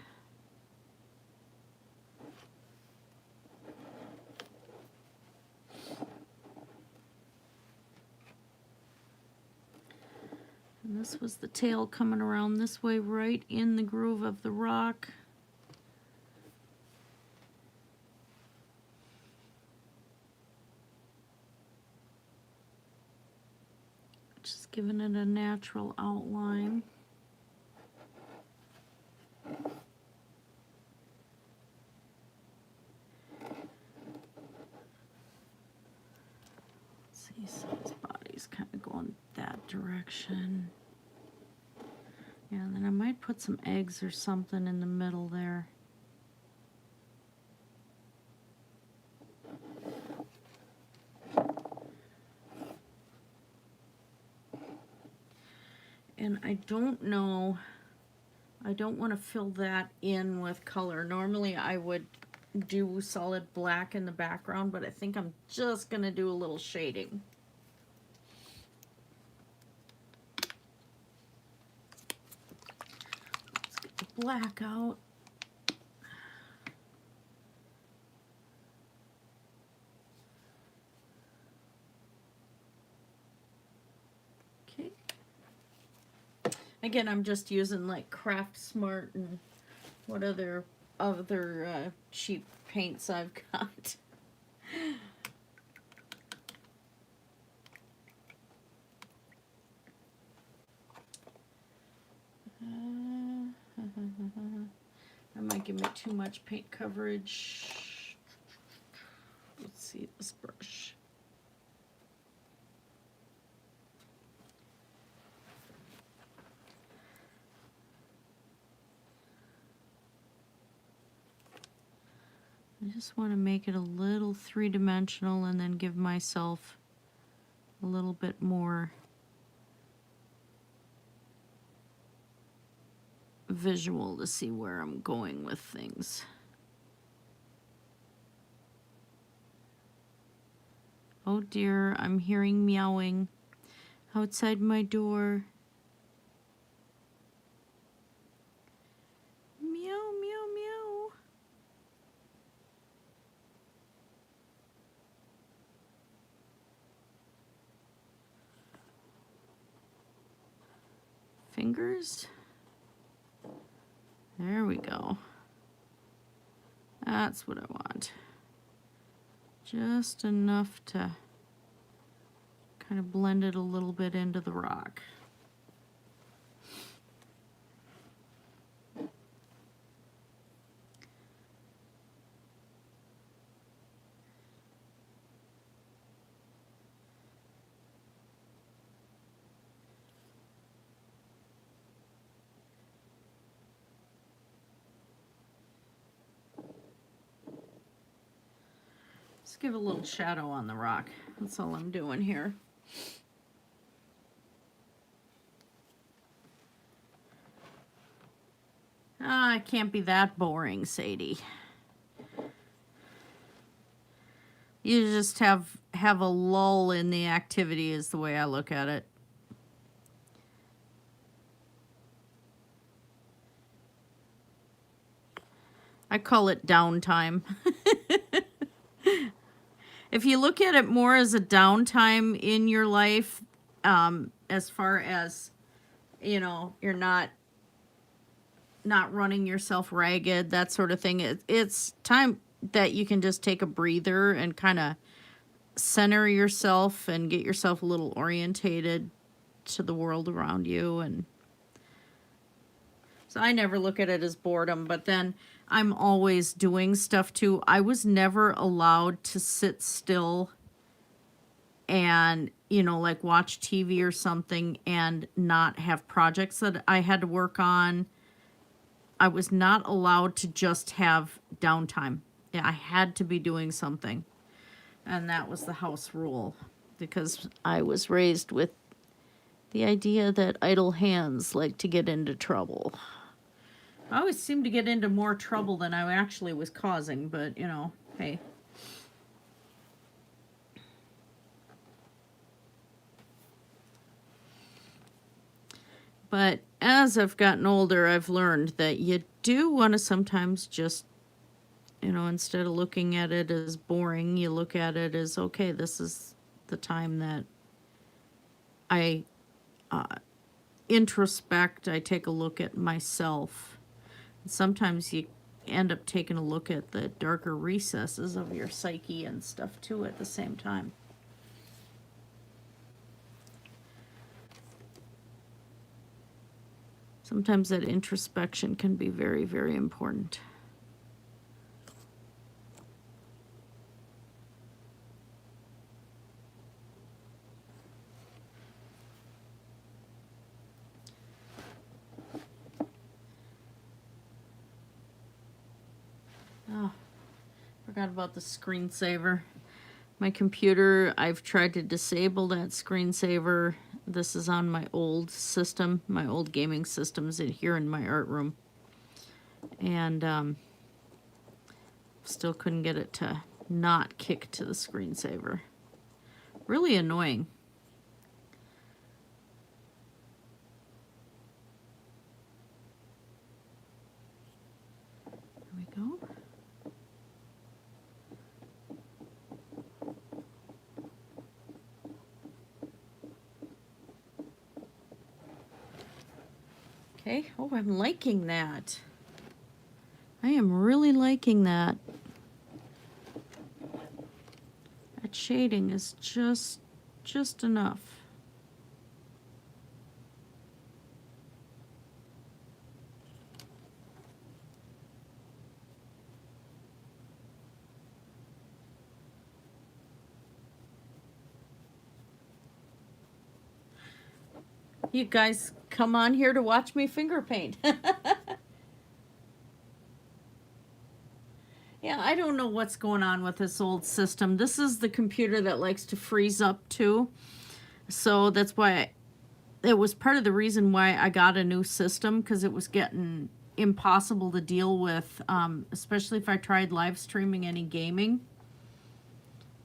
And this was the tail coming around this way, right in the groove of the rock. Just giving it a natural outline. See, so his body's kind of going that direction. Yeah, and then I might put some eggs or something in the middle there. And I don't know, I don't want to fill that in with color. Normally I would do solid black in the background, but I think I'm just going to do a little shading. Let's get the black out. Okay. Again, I'm just using like Craft Smart and what other cheap paints I've got. I might give me too much paint coverage. Let's see this brush. I just want to make it a little three-dimensional and then give myself a little bit more visual to see where I'm going with things. Oh dear, I'm hearing meowing outside my door. Meow, meow, meow. Fingers. There we go. That's what I want. Just enough to kind of blend it a little bit into the rock. Just give a little shadow on the rock. That's all I'm doing here. Ah, it can't be that boring, Sadie. You just have a lull in the activity is the way I look at it. I call it downtime. If you look at it more as a downtime in your life, as far as, you know, you're not running yourself ragged, that sort of thing. It's time that you can just take a breather and kind of center yourself and get yourself a little orientated to the world around you. And so I never look at it as boredom, but then I'm always doing stuff too. I was never allowed to sit still and, you know, like watch TV or something and not have projects that I had to work on. I was not allowed to just have downtime. Yeah, I had to be doing something. And that was the house rule, because I was raised with the idea that idle hands like to get into trouble. I always seemed to get into more trouble than I actually was causing, but, you know, hey. But as I've gotten older, I've learned that you do want to sometimes just, you know, instead of looking at it as boring, you look at it as, okay, this is the time that I introspect, I take a look at myself. Sometimes you end up taking a look at the darker recesses of your psyche and stuff too at the same time. Sometimes that introspection can be very, very important. Forgot about the screensaver. My computer, I've tried to disable that screensaver. This is on my old system, my old gaming systems in here in my art room. And still couldn't get it to not kick to the screensaver. Really annoying. There we go. Okay, oh, I'm liking that. I am really liking that. That shading is just enough. You guys come on here to watch me finger paint. Yeah, I don't know what's going on with this old system. This is the computer that likes to freeze up too. So that's why it was part of the reason why I got a new system, because it was getting impossible to deal with, especially if I tried live streaming any gaming.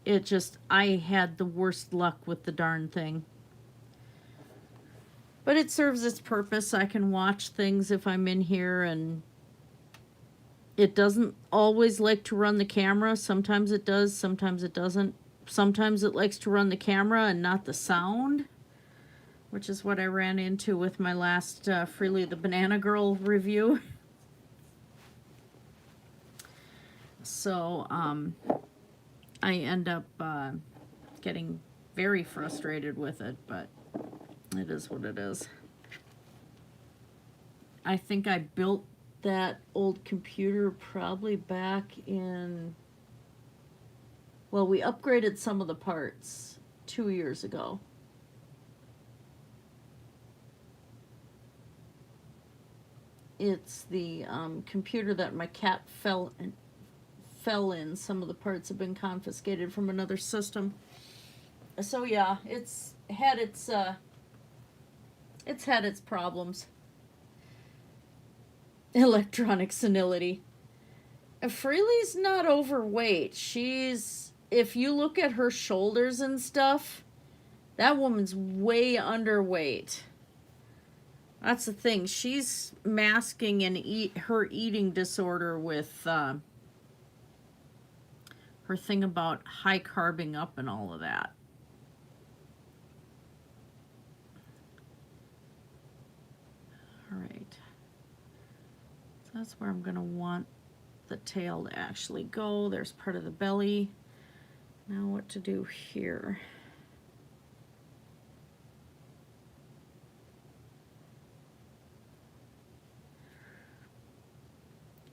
It just, I had the worst luck with the darn thing. But it serves its purpose. I can watch things if I'm in here, and it doesn't always like to run the camera. Sometimes it does, sometimes it doesn't. Sometimes it likes to run the camera and not the sound, which is what I ran into with my last Freely the Banana Girl review. So I end up getting very frustrated with it, but it is what it is. I think I built that old computer probably back in, well, we upgraded some of the parts 2 years ago. It's the computer that my cat fell in. Some of the parts have been confiscated from another system. So yeah, it's had its problems. Electronic senility. Freely's not overweight. She's, if you look at her shoulders and stuff, that woman's way underweight. That's the thing. She's masking her eating disorder with her thing about high carbing up and all of that. All right. So that's where I'm going to want the tail to actually go. There's part of the belly. Now what to do here?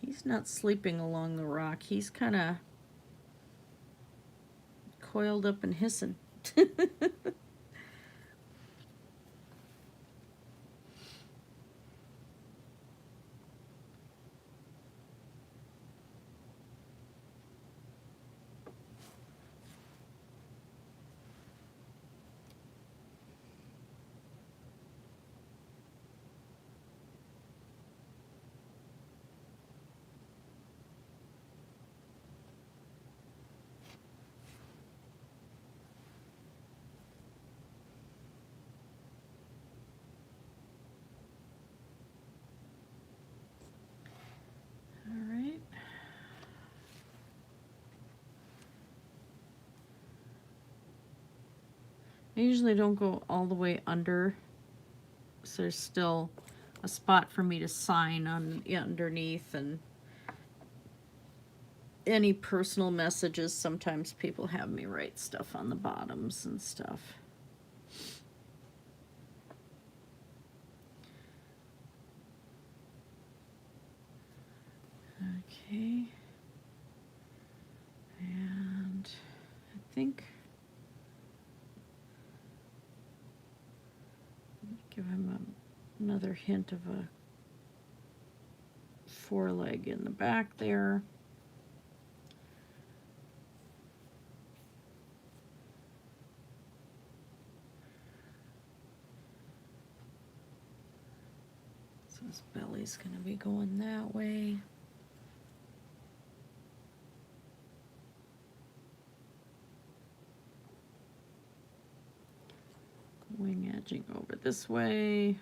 He's not sleeping along the rock. He's kind of coiled up and hissing. I usually don't go all the way under, so there's still a spot for me to sign on underneath, and any personal messages, sometimes people have me write stuff on the bottoms and stuff. Okay. And I think give him another hint of a foreleg in the back there. This belly's gonna be going that way. Wing edging over this way.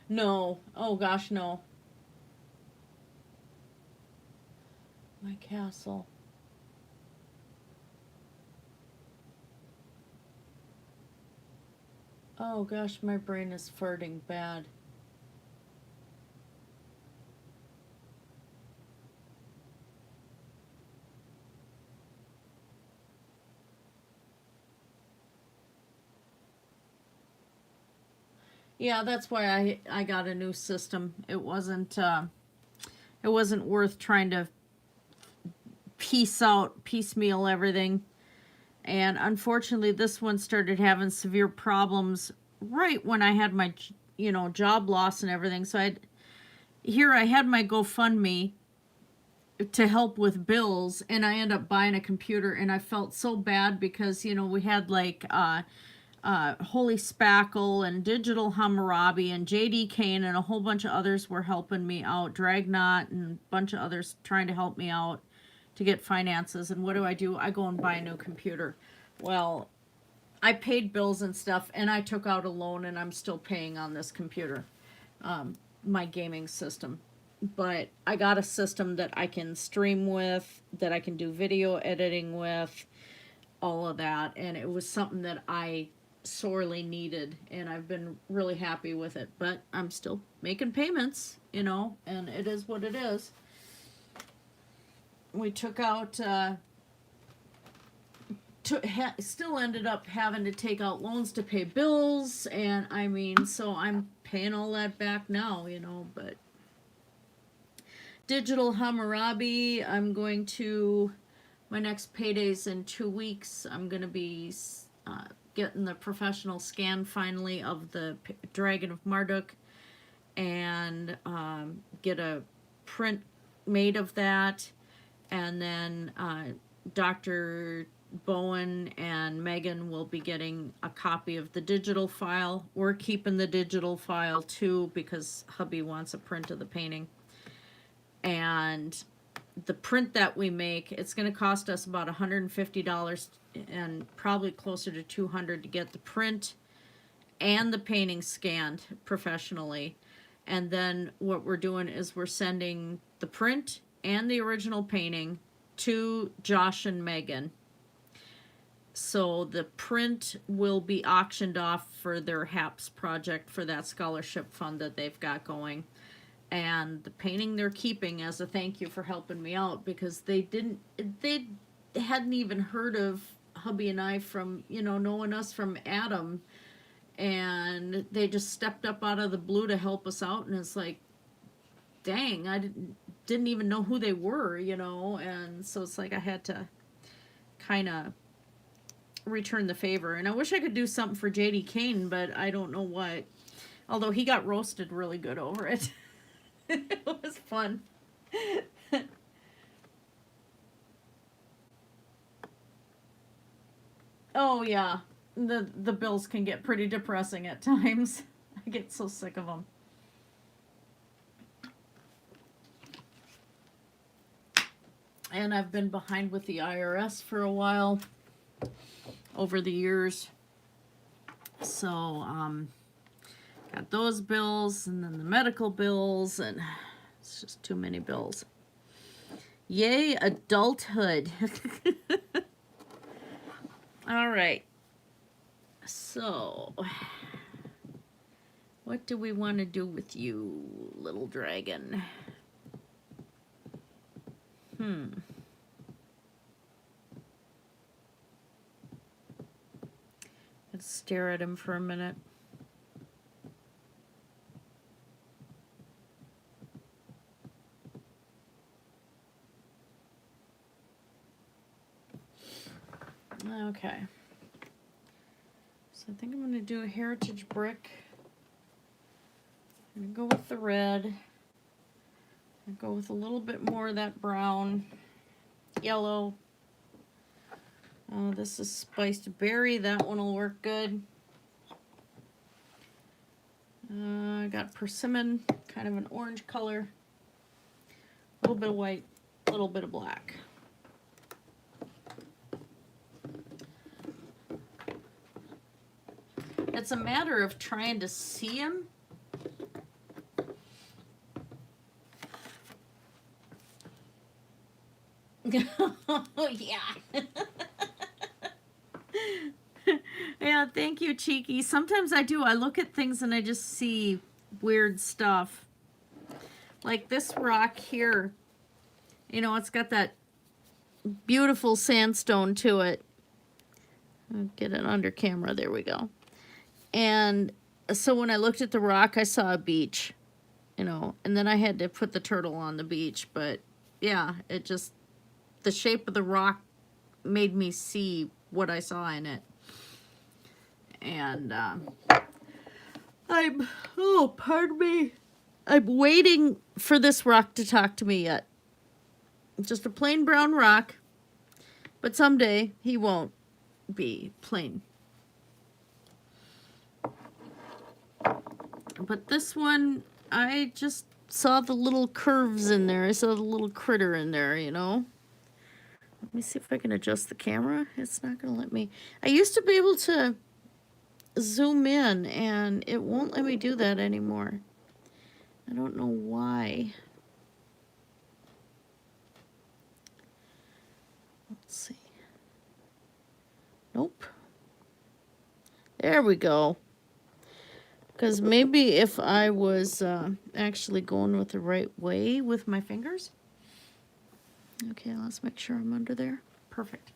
No. Oh gosh, no. My castle. Oh gosh, my brain is farting bad. Yeah, that's why I got a new system. It wasn't worth trying to piecemeal everything. And unfortunately, this one started having severe problems right when I had my, job loss and everything. So I had my GoFundMe to help with bills, and I ended up buying a computer, and I felt so bad because, we had like Holy Spackle and Digital Hammurabi and JD Kane and a whole bunch of others were helping me out. Dragnot and a bunch of others trying to help me out to get finances. And what do? I go and buy a new computer. Well, I paid bills and stuff, and I took out a loan, and I'm still paying on this computer, my gaming system. But I got a system that I can stream with, that I can do video editing with, all of that. And it was something that I sorely needed, and I've been really happy with it. But I'm still making payments, and it is what it is. We took out, still ended up having to take out loans to pay bills, and so I'm paying all that back now, but Digital Hammurabi, my next payday's in 2 weeks. I'm going to be getting the professional scan finally of the Dragon of Marduk, and get a print made of that. And then Dr. Bowen and Megan will be getting a copy of the digital file. We're keeping the digital file too because hubby wants a print of the painting. And the print that we make, it's going to cost us about $150 and probably closer to $200 to get the print and the painting scanned professionally. And then what we're doing is we're sending the print and the original painting to Josh and Megan. So the print will be auctioned off for their HAPS project for that scholarship fund that they've got going. And the painting they're keeping as a thank you for helping me out, because they hadn't even heard of hubby and I from, knowing us from Adam. And they just stepped up out of the blue to help us out. And it's like, dang, I didn't even know who they were, and so it's like I had to kind of return the favor. And I wish I could do something for JD Kane, but I don't know what. Although he got roasted really good over it. It was fun. Oh yeah, the bills can get pretty depressing at times. I get so sick of them. And I've been behind with the IRS for a while over the years. So, got those bills, and then the medical bills, and it's just too many bills. Yay, adulthood. All right. So, what do we want to do with you, little dragon? Let's stare at him for a minute. Okay. So I think I'm going to do a heritage brick. I'm gonna go with the red. I'll go with a little bit more of that brown, yellow. This is spiced berry. That one will work good. I got persimmon, kind of an orange color. A little bit of white, a little bit of black. It's a matter of trying to see them. Oh, yeah. Yeah, thank you, Cheeky. Sometimes I do. I look at things and I just see weird stuff. Like this rock here. You know, it's got that beautiful sandstone to it. I'll get it under camera. There we go. And so when I looked at the rock, I saw a beach. You know, and then I had to put the turtle on the beach. But, yeah, it just... The shape of the rock made me see what I saw in it. And pardon me. I'm waiting for this rock to talk to me yet. It's just a plain brown rock. But someday he won't be plain. But this one, I just saw the little curves in there. I saw the little critter in there, you know. Let me see if I can adjust the camera. It's not going to let me. I used to be able to zoom in, and it won't let me do that anymore. I don't know why. Let's see. Nope. There we go. Because maybe if I was actually going with the right way with my fingers. Okay, let's make sure I'm under there. Perfect.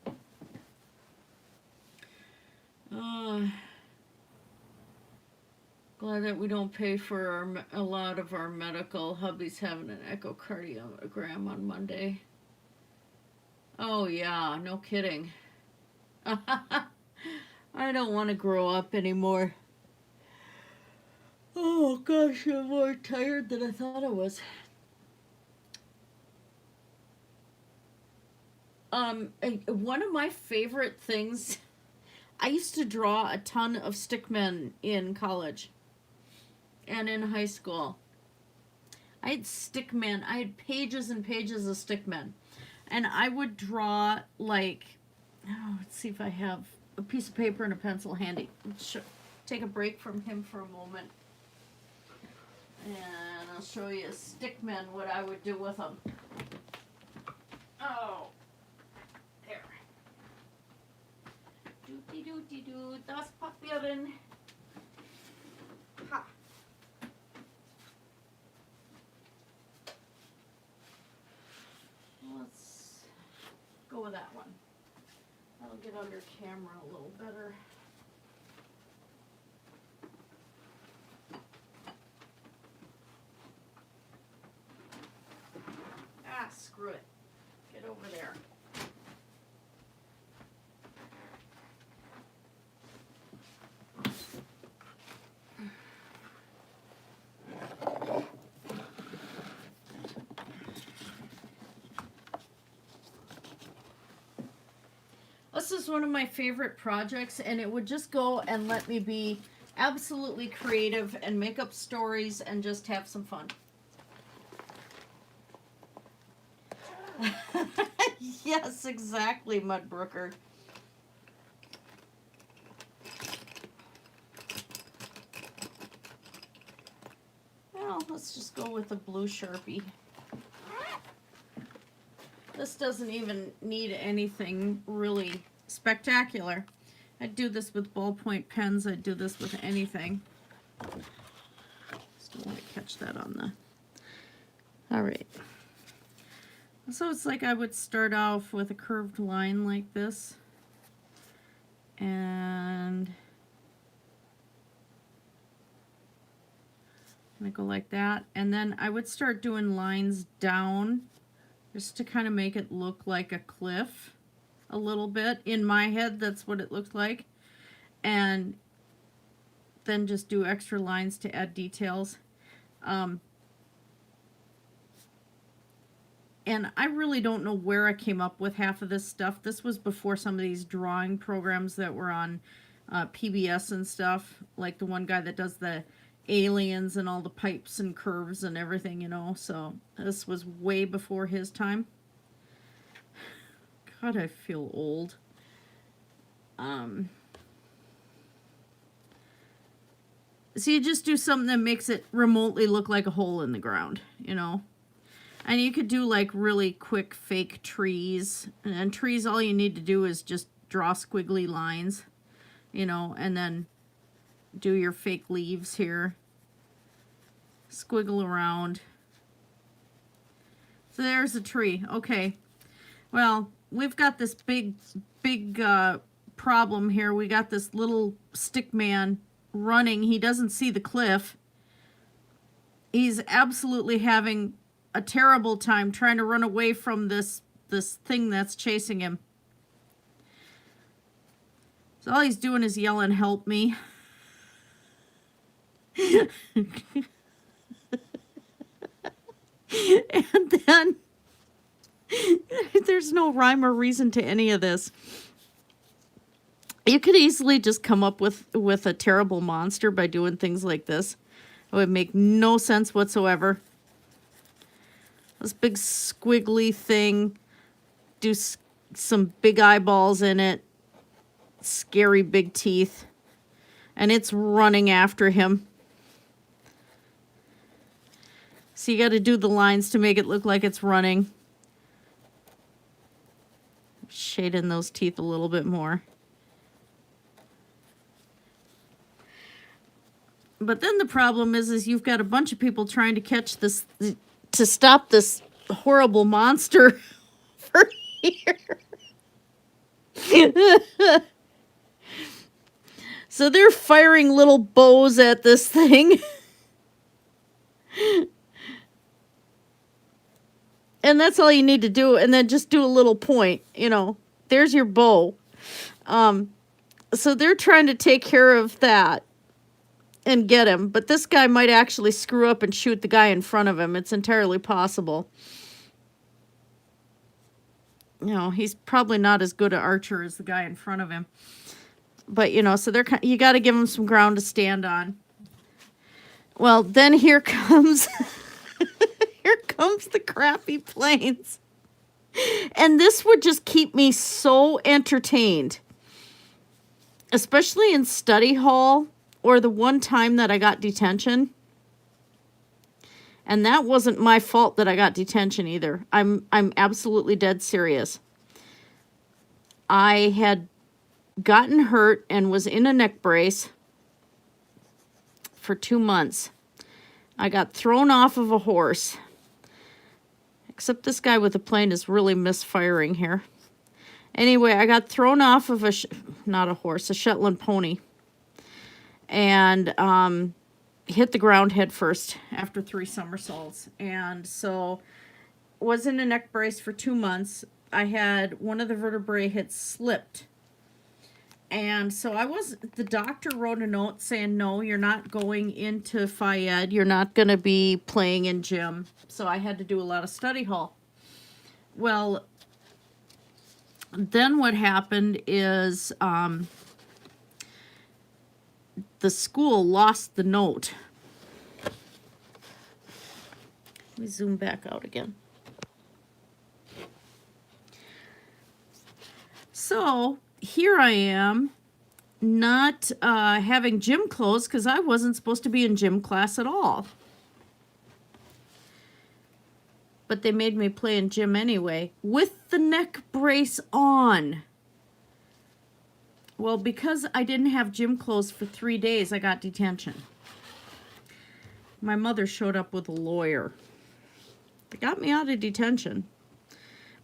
Glad that we don't pay for a lot of our medical. Hubby's having an echocardiogram on Monday. Oh, yeah, no kidding. I don't want to grow up anymore. Oh, gosh, I'm more tired than I thought I was. One of my favorite things, I used to draw a ton of stickmen in college and in high school. I had stickmen. I had pages and pages of stickmen. And I would draw, like, let's see if I have a piece of paper and a pencil handy. Take a break from him for a moment. And I'll show you stickmen, what I would do with them. Oh. There. Doody-doody-doo, das Papieren. Ha. Let's go with that one. That'll get under camera a little better. Ah, screw it. Get over there. This is one of my favorite projects, and it would just go and let me be absolutely creative and make up stories and just have some fun. Yes, exactly, Mudbrooker. Well, let's just go with the blue Sharpie. This doesn't even need anything really spectacular. I'd do this with ballpoint pens. I'd do this with anything. Just don't want to catch that on the... All right. So it's like I would start off with a curved line like this. And I'm gonna go like that. And then I would start doing lines down just to kind of make it look like a cliff a little bit. In my head, that's what it looks like. And then just do extra lines to add details. And I really don't know where I came up with half of this stuff. This was before some of these drawing programs that were on PBS and stuff, like the one guy that does the aliens and all the pipes and curves and everything, you know. So this was way before his time. God, I feel old. So you just do something that makes it remotely look like a hole in the ground, you know. And you could do like really quick fake trees. And trees, all you need to do is just draw squiggly lines, you know, and then do your fake leaves here. Squiggle around. So there's a tree. Okay. Well, we've got this big problem here. We got this little stick man running. He doesn't see the cliff. He's absolutely having a terrible time trying to run away from this thing that's chasing him. So all he's doing is yelling, "Help me." And then there's no rhyme or reason to any of this. You could easily just come up with a terrible monster by doing things like this. It would make no sense whatsoever. This big squiggly thing, do some big eyeballs in it, scary big teeth, and it's running after him. So you got to do the lines to make it look like it's running. Shade in those teeth a little bit more. But then the problem is you've got a bunch of people trying to catch this, to stop this horrible monster over here. So they're firing little bows at this thing. And that's all you need to do. And then just do a little point, you know, there's your bow. So they're trying to take care of that and get him. But this guy might actually screw up and shoot the guy in front of him. It's entirely possible. You know, he's probably not as good an archer as the guy in front of him. But, you know, so you got to give him some ground to stand on. Well, then here comes... Here comes the crappy planes. And this would just keep me so entertained. Especially in study hall, or the one time that I got detention. And that wasn't my fault that I got detention either. I'm absolutely dead serious. I had gotten hurt and was in a neck brace for 2 months. I got thrown off of a horse. Except this guy with the plane is really misfiring here. Anyway, I got thrown off of not a horse, a Shetland pony. And hit the ground head first after 3 somersaults. And so was in a neck brace for 2 months. I had one of the vertebrae had slipped. And so the doctor wrote a note saying, no, you're not going into Phi-Ed. You're not going to be playing in gym. So I had to do a lot of study hall. Well, then what happened is the school lost the note. Let me zoom back out again. So here I am, not having gym clothes because I wasn't supposed to be in gym class at all. But they made me play in gym anyway, with the neck brace on. Well, because I didn't have gym clothes for 3 days, I got detention. My mother showed up with a lawyer. They got me out of detention.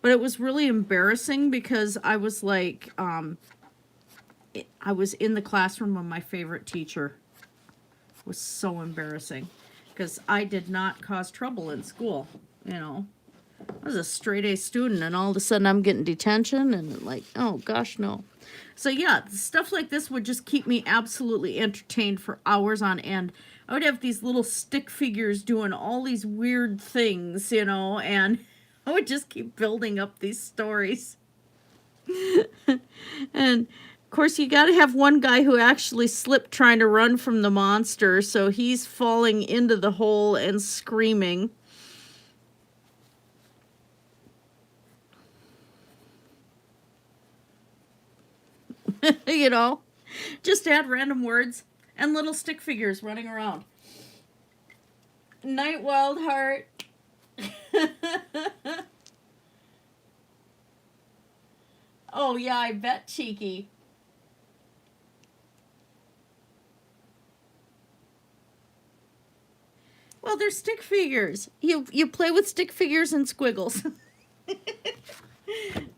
But it was really embarrassing because I was like, I was in the classroom of my favorite teacher. It was so embarrassing because I did not cause trouble in school, you know. I was a straight A student, and all of a sudden I'm getting detention, and like, oh gosh, no. So yeah, stuff like this would just keep me absolutely entertained for hours on end. I would have these little stick figures doing all these weird things, you know, and I would just keep building up these stories. And of course, you got to have one guy who actually slipped trying to run from the monster, so he's falling into the hole and screaming. You know, just add random words and little stick figures running around. Night Wild Heart. Oh yeah, I bet, Cheeky. Well, they're stick figures. You play with stick figures and squiggles.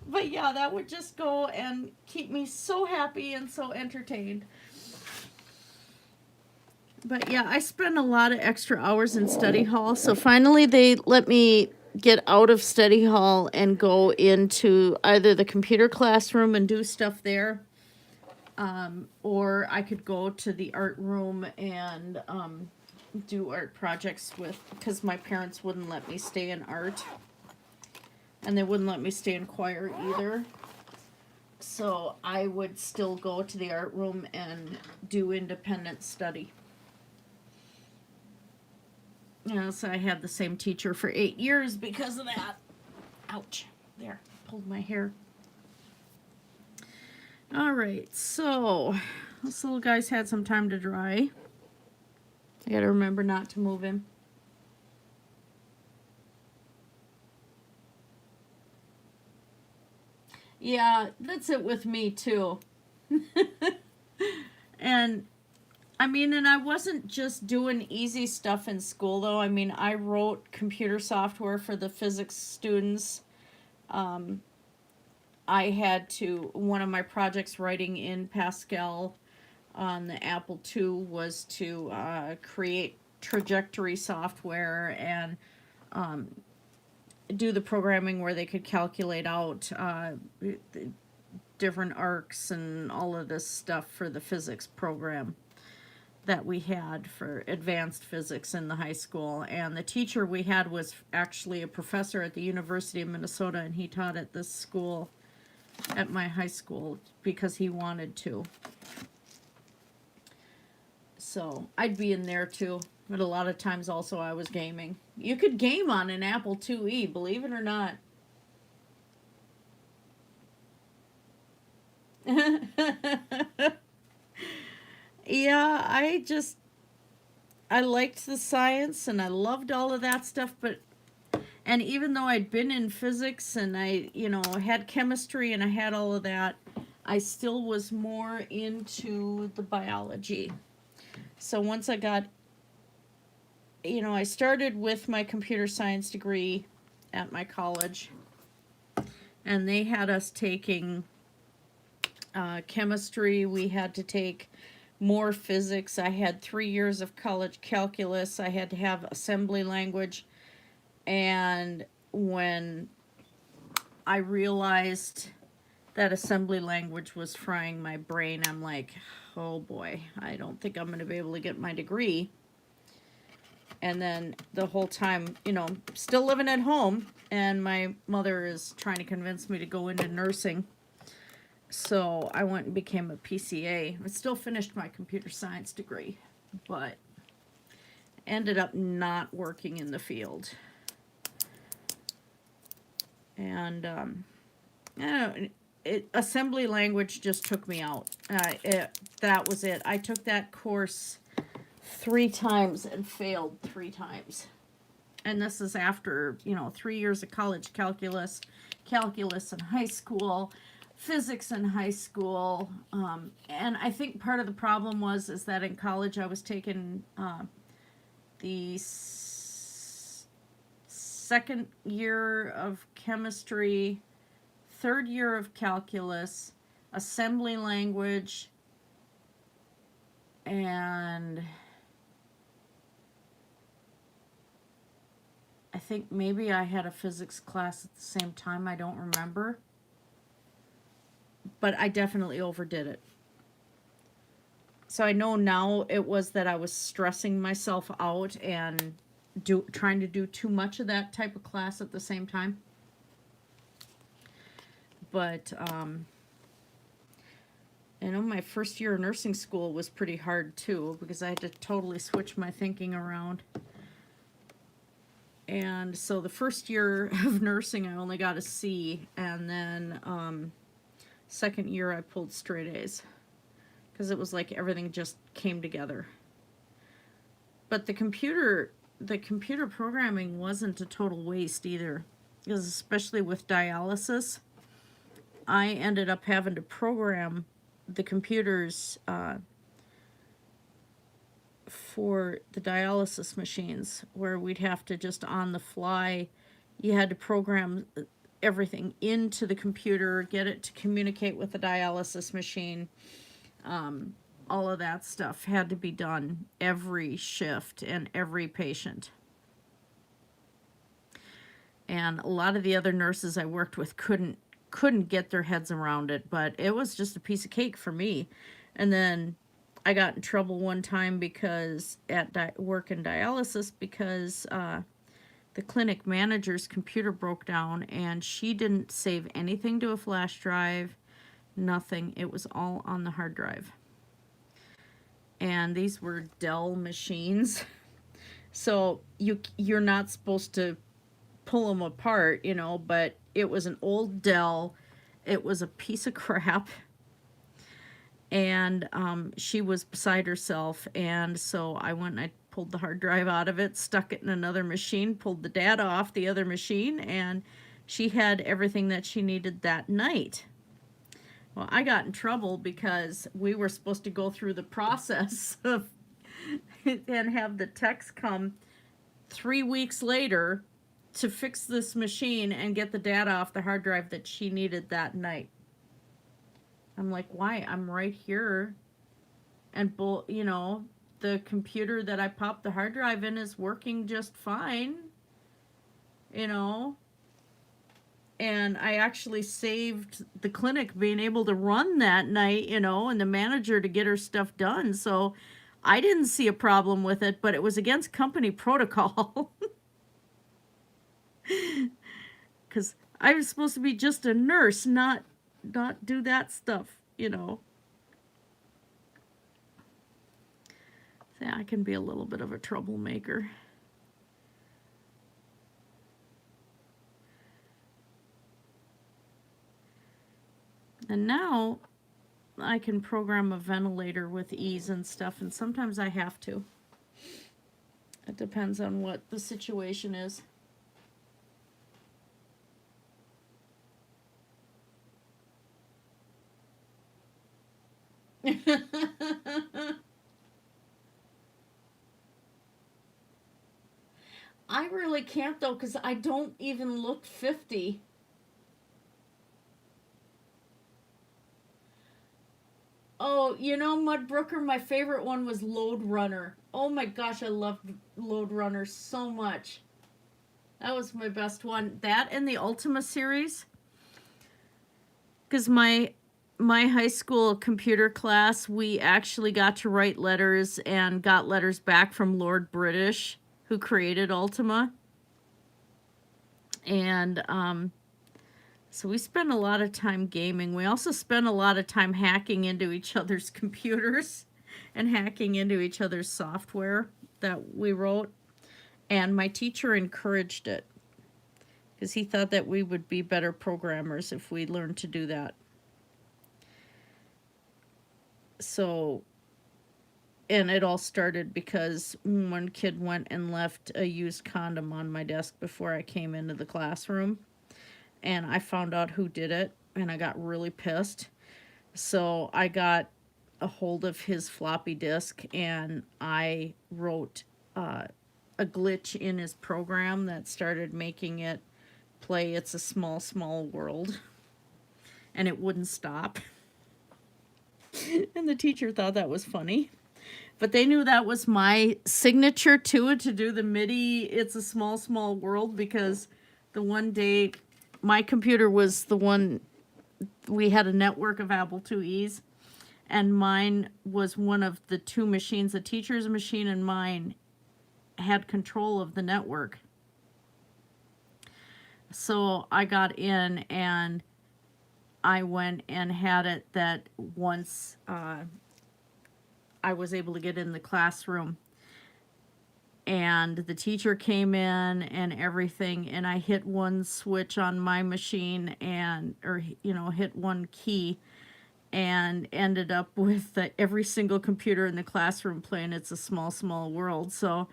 But yeah, that would just go and keep me so happy and so entertained. But yeah, I spent a lot of extra hours in study hall. So finally they let me get out of study hall and go into either the computer classroom and do stuff there. Or I could go to the art room and do art projects with, because my parents wouldn't let me stay in art. And they wouldn't let me stay in choir either. So I would still go to the art room and do independent study. You know, so I had the same teacher for 8 years because of that. Ouch. There. Pulled my hair. Alright, so this little guy's had some time to dry. I gotta remember not to move him. Yeah, that's it with me too. And I mean, and I wasn't just doing easy stuff in school though. I mean, I wrote computer software for the physics students. I had to, one of my projects writing in Pascal on the Apple II was to create trajectory software and do the programming where they could calculate out different arcs and all of this stuff for the physics program that we had for advanced physics in the high school. And the teacher we had was actually a professor at the University of Minnesota, and he taught at this school at my high school because he wanted to. So I'd be in there too, but a lot of times also I was gaming. You could game on an Apple IIe, believe it or not. Yeah, I liked the science and I loved all of that stuff, and even though I'd been in physics and I, you know, had chemistry and I had all of that, I still was more into the biology. So once I got, you know, I started with my computer science degree at my college, and they had us taking chemistry. We had to take more physics. I had 3 years of college calculus. I had to have assembly language. And when I realized that assembly language was frying my brain, I'm like, oh boy, I don't think I'm going to be able to get my degree. And then the whole time, you know, still living at home, and my mother is trying to convince me to go into nursing. So I went and became a PCA. I still finished my computer science degree, but ended up not working in the field. And assembly language just took me out. That was it. I took that course 3 times and failed 3 times. And this is after, you know, 3 years of college calculus in high school, physics in high school. And I think part of the problem is that in college I was taking the second year of chemistry, 3rd year of calculus, assembly language, and I think maybe I had a physics class at the same time. I don't remember. But I definitely overdid it. So I know now it was that I was stressing myself out and trying to do too much of that type of class at the same time. But, you know, my first year of nursing school was pretty hard too, because I had to totally switch my thinking around. And so the first year of nursing, I only got a C, and then second year I pulled straight A's, because it was like everything just came together. But the computer programming wasn't a total waste either, because especially with dialysis, I ended up having to program the computers for the dialysis machines, where we'd have to just on the fly, you had to program everything into the computer, get it to communicate with the dialysis machine. All of that stuff had to be done every shift and every patient. And a lot of the other nurses I worked with couldn't get their heads around it, but it was just a piece of cake for me. And then I got in trouble one time because at work in dialysis, because the clinic manager's computer broke down and she didn't save anything to a flash drive, nothing. It was all on the hard drive. And these were Dell machines. So you're not supposed to pull them apart, you know, but it was an old Dell. It was a piece of crap. And she was beside herself, and so I went and I pulled the hard drive out of it, stuck it in another machine, pulled the data off the other machine, and she had everything that she needed that night. Well, I got in trouble because we were supposed to go through the process of and have the techs come 3 weeks later to fix this machine and get the data off the hard drive that she needed that night. I'm like, why? I'm right here. And, you know, the computer that I popped the hard drive in is working just fine. You know. And I actually saved the clinic being able to run that night, you know, and the manager to get her stuff done. So I didn't see a problem with it, but it was against company protocol. Because I was supposed to be just a nurse, not do that stuff, you know. So I can be a little bit of a troublemaker. And now I can program a ventilator with ease and stuff, and sometimes I have to. It depends on what the situation is. I really can't though, because I don't even look 50. Oh, you know, Mudbrooker, my favorite one was Load Runner. Oh my gosh, I loved Load Runner so much. That was my best one. That and the Ultima series. Because my high school computer class, we actually got to write letters and got letters back from Lord British, who created Ultima. And so we spent a lot of time gaming. We also spent a lot of time hacking into each other's computers and hacking into each other's software that we wrote. And my teacher encouraged it, because he thought that we would be better programmers if we learned to do that. So, and it all started because one kid went and left a used condom on my desk before I came into the classroom. And I found out who did it, and I got really pissed. So I got a hold of his floppy disk, and I wrote a glitch in his program that started making it play It's a Small, Small World. And it wouldn't stop. And the teacher thought that was funny. But they knew that was my signature to it, to do the MIDI It's a Small, Small World, because the one day my computer was the one, we had a network of Apple IIe's, and mine was one of the two machines, the teacher's machine and mine had control of the network. So I got in and I went and had it that once I was able to get in the classroom and the teacher came in and everything, and I hit one switch on my machine and, or, you know, hit one key and ended up with every single computer in the classroom playing It's a Small, Small World. So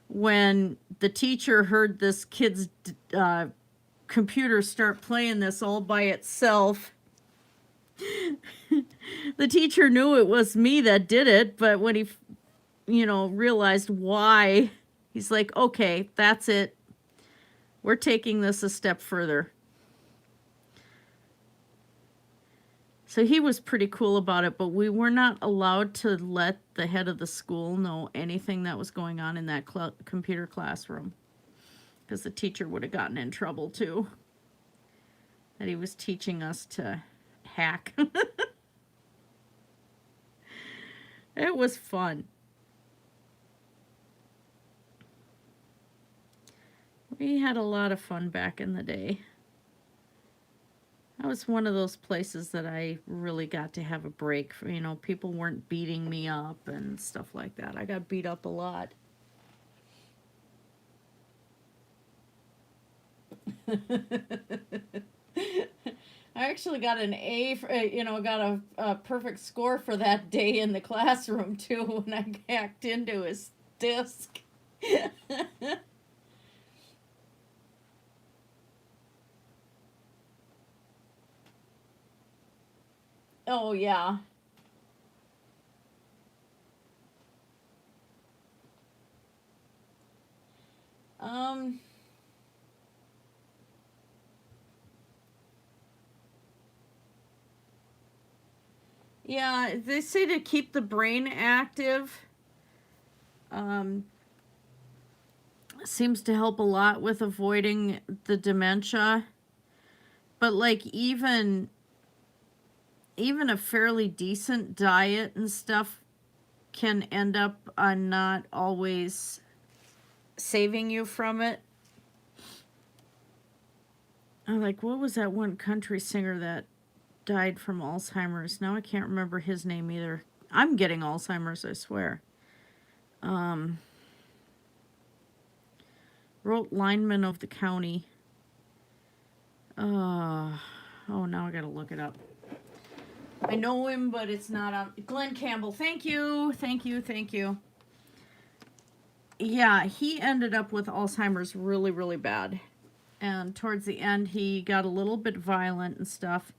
when the teacher heard this kid's computer start playing this all by itself, the teacher knew it was me that did it, but when he, you know, realized why, he's like, okay, that's it. We're taking this a step further. So he was pretty cool about it, but we were not allowed to let the head of the school know anything that was going on in that computer classroom, because the teacher would have gotten in trouble too, that he was teaching us to hack. It was fun. We had a lot of fun back in the day. That was one of those places that I really got to have a break. You know, people weren't beating me up and stuff like that. I got beat up a lot. I actually got an A, for, you know, got a perfect score for that day in the classroom, too, when I hacked into his disk. Oh, yeah. Yeah, they say to keep the brain active. Seems to help a lot with avoiding the dementia. But like even a fairly decent diet and stuff can end up on not always saving you from it. I'm like, what was that one country singer that died from Alzheimer's? Now I can't remember his name either. I'm getting Alzheimer's, I swear. Wrote lineman of the county. Oh, now I gotta look it up. I know him, but it's not on. Glenn Campbell. Thank you. Thank you. Thank you. Yeah, he ended up with Alzheimer's really, really bad. And towards the end, he got a little bit violent and stuff.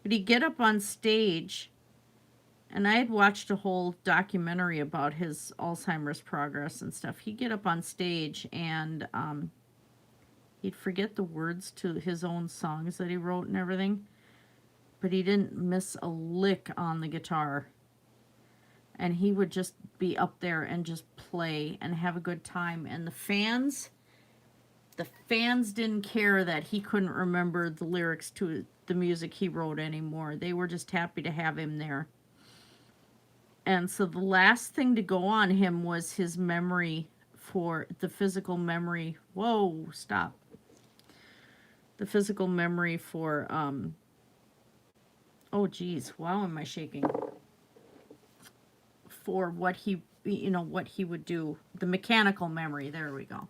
But he'd get up on stage, and I had watched a whole documentary about his Alzheimer's progress and stuff. He'd get up on stage, and he'd forget the words to his own songs that he wrote and everything. But he didn't miss a lick on the guitar. And he would just be up there and just play and have a good time. And the fans didn't care that he couldn't remember the lyrics to the music he wrote anymore. They were just happy to have him there. And so the last thing to go on him was his memory for the physical memory. Whoa, stop. The physical memory for, oh geez, wow, am I shaking? For what he, you know, what he would do. The mechanical memory, there we go.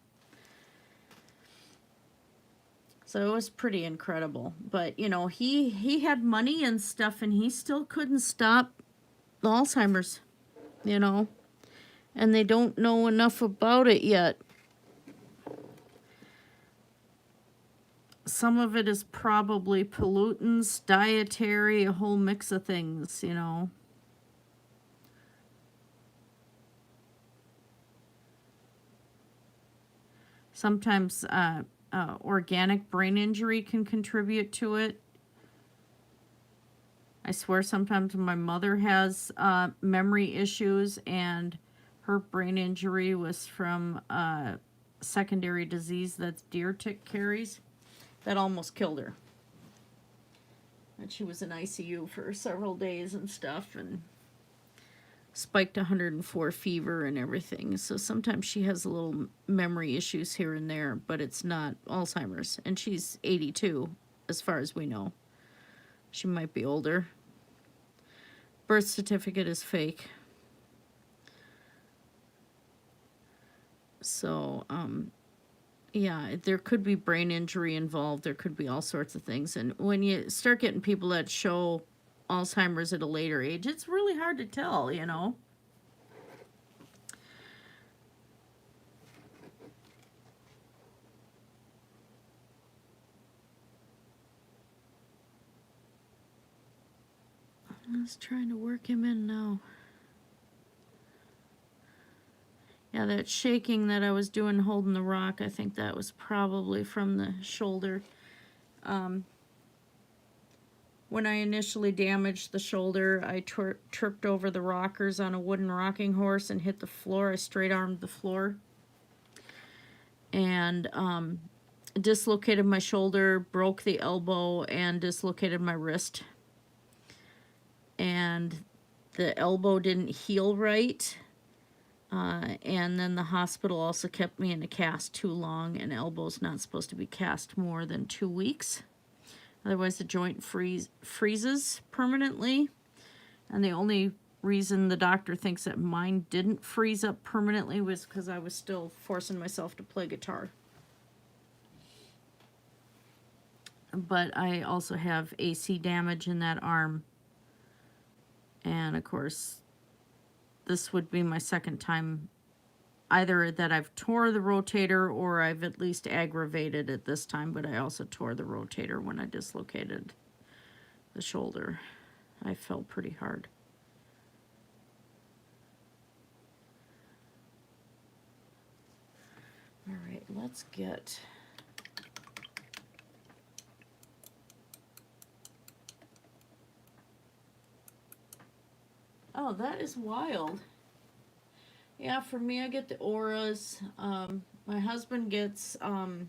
So it was pretty incredible. But, you know, he had money and stuff, and he still couldn't stop the Alzheimer's, you know. And they don't know enough about it yet. Some of it is probably pollutants, dietary, a whole mix of things, you know. Sometimes organic brain injury can contribute to it. I swear sometimes my mother has memory issues, and Her brain injury was from a secondary disease that deer tick carries that almost killed her. And she was in ICU for several days and stuff, and spiked 104 fever and everything. So sometimes she has a little memory issues here and there, but it's not Alzheimer's. And she's 82, as far as we know. She might be older. Birth certificate is fake. So, yeah, there could be brain injury involved. There could be all sorts of things. And when you start getting people that show Alzheimer's at a later age, it's really hard to tell, you know. I was trying to work him in now. Yeah, that shaking that I was doing holding the rock, I think that was probably from the shoulder. When I initially damaged the shoulder, I tripped over the rockers on a wooden rocking horse and hit the floor. I straight armed the floor. And dislocated my shoulder, broke the elbow, and dislocated my wrist. And the elbow didn't heal right. And then the hospital also kept me in a cast too long, and elbow's not supposed to be cast more than 2 weeks. Otherwise the joint freezes permanently. And the only reason the doctor thinks that mine didn't freeze up permanently was because I was still forcing myself to play guitar. But I also have AC damage in that arm. And of course, this would be my second time either that I've tore the rotator or I've at least aggravated it this time, but I also tore the rotator when I dislocated the shoulder. I fell pretty hard. All right, let's get... Oh, that is wild. Yeah, for me, I get the auras. My husband gets, what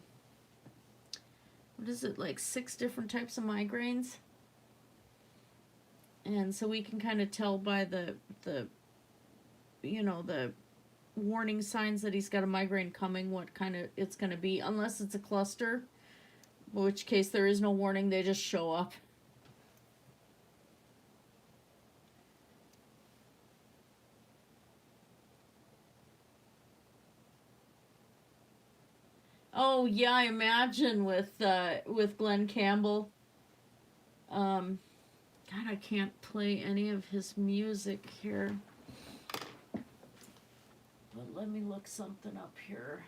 is it, like 6 different types of migraines? And so we can kind of tell by the you know, the warning signs that he's got a migraine coming, what kind of it's going to be, unless it's a cluster, in which case there is no warning, they just show up. Oh yeah, I imagine with Glenn Campbell. God, I can't play any of his music here. But let me look something up here.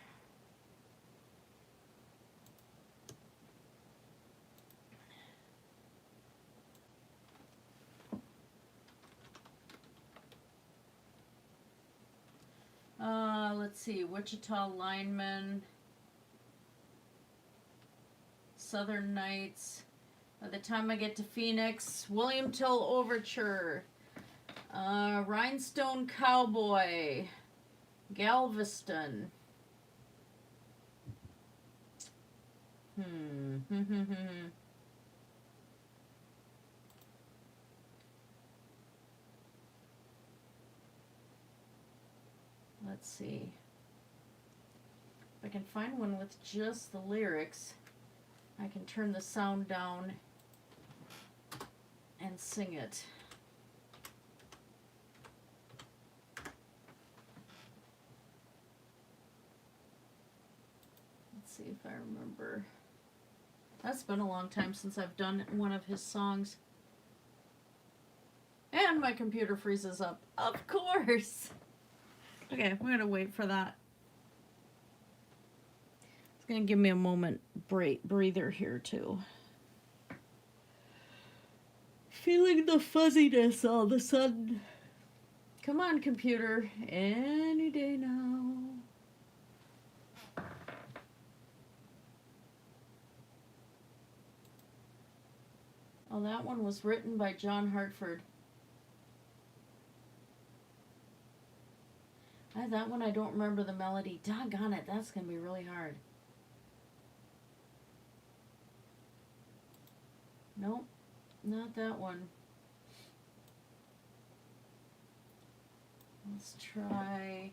Let's see, Wichita Lineman, Southern Nights. By the time I get to Phoenix, William Tell Overture, Rhinestone Cowboy, Galveston. Let's see. If I can find one with just the lyrics, I can turn the sound down and sing it. Let's see if I remember. That's been a long time since I've done one of his songs. And my computer freezes up. Of course! Okay, I'm going to wait for that. It's going to give me a moment breather here, too. Feeling the fuzziness all of a sudden. Come on, computer. Any day now. Oh, that one was written by John Hartford. That one I don't remember the melody. Doggone it, that's going to be really hard. Nope, not that one. Let's try...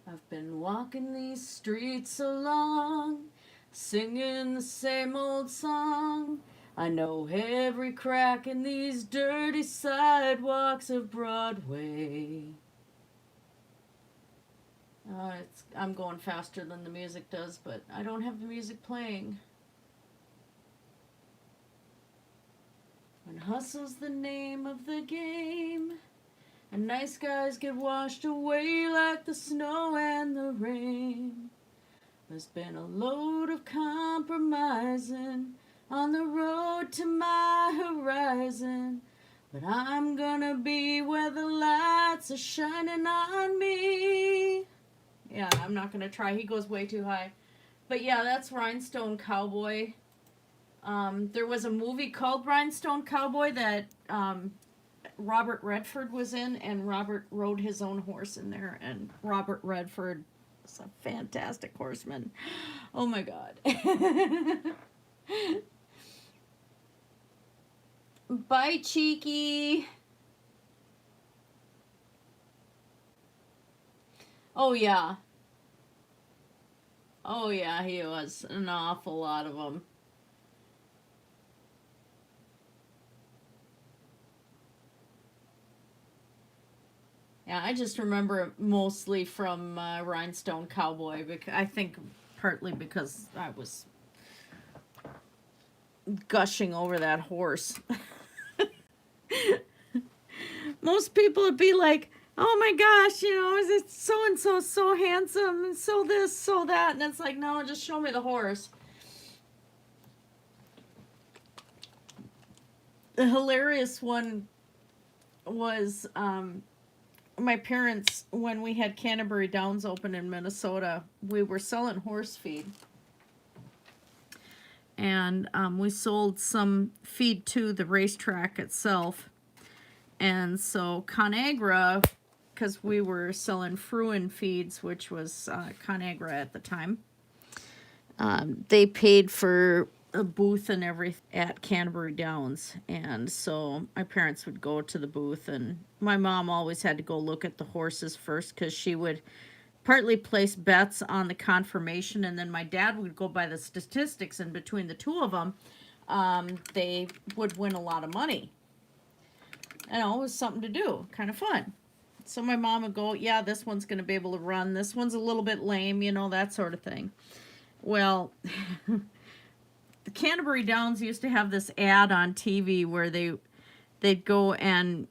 I've been walking these streets along, singing the same old song. I know every crack in these dirty sidewalks of Broadway. I'm going faster than the music does, but I don't have the music playing. When hustle's the name of the game, and nice guys get washed away like the snow and the rain. There's been a load of compromising on the road to my horizon, but I'm gonna be where the lights are shining on me. Yeah, I'm not gonna try. He goes way too high. But yeah, that's Rhinestone Cowboy. There was a movie called Rhinestone Cowboy that Robert Redford was in, and Robert rode his own horse in there, and Robert Redford is a fantastic horseman. Oh my god. Bye, Cheeky. Oh yeah. Oh yeah, he was an awful lot of them. Yeah, I just remember it mostly from Rhinestone Cowboy. I think partly because I was gushing over that horse. Most people would be like, oh my gosh, you know, is so-and-so so handsome, and so this, so that, and it's like, no, just show me the horse. The hilarious one was my parents, when we had Canterbury Downs open in Minnesota, we were selling horse feed. And we sold some feed to the racetrack itself. And so Conagra, because we were selling Fruin feeds, which was Conagra at the time, they paid for a booth and everything at Canterbury Downs. And so my parents would go to the booth, and my mom always had to go look at the horses first, because she would partly place bets on the conformation, and then my dad would go by the statistics, and between the two of them, they would win a lot of money. You know, it was something to do, kind of fun. So my mom would go, yeah, this one's going to be able to run, this one's a little bit lame, you know, that sort of thing. Well, the Canterbury Downs used to have this ad on TV where they'd go and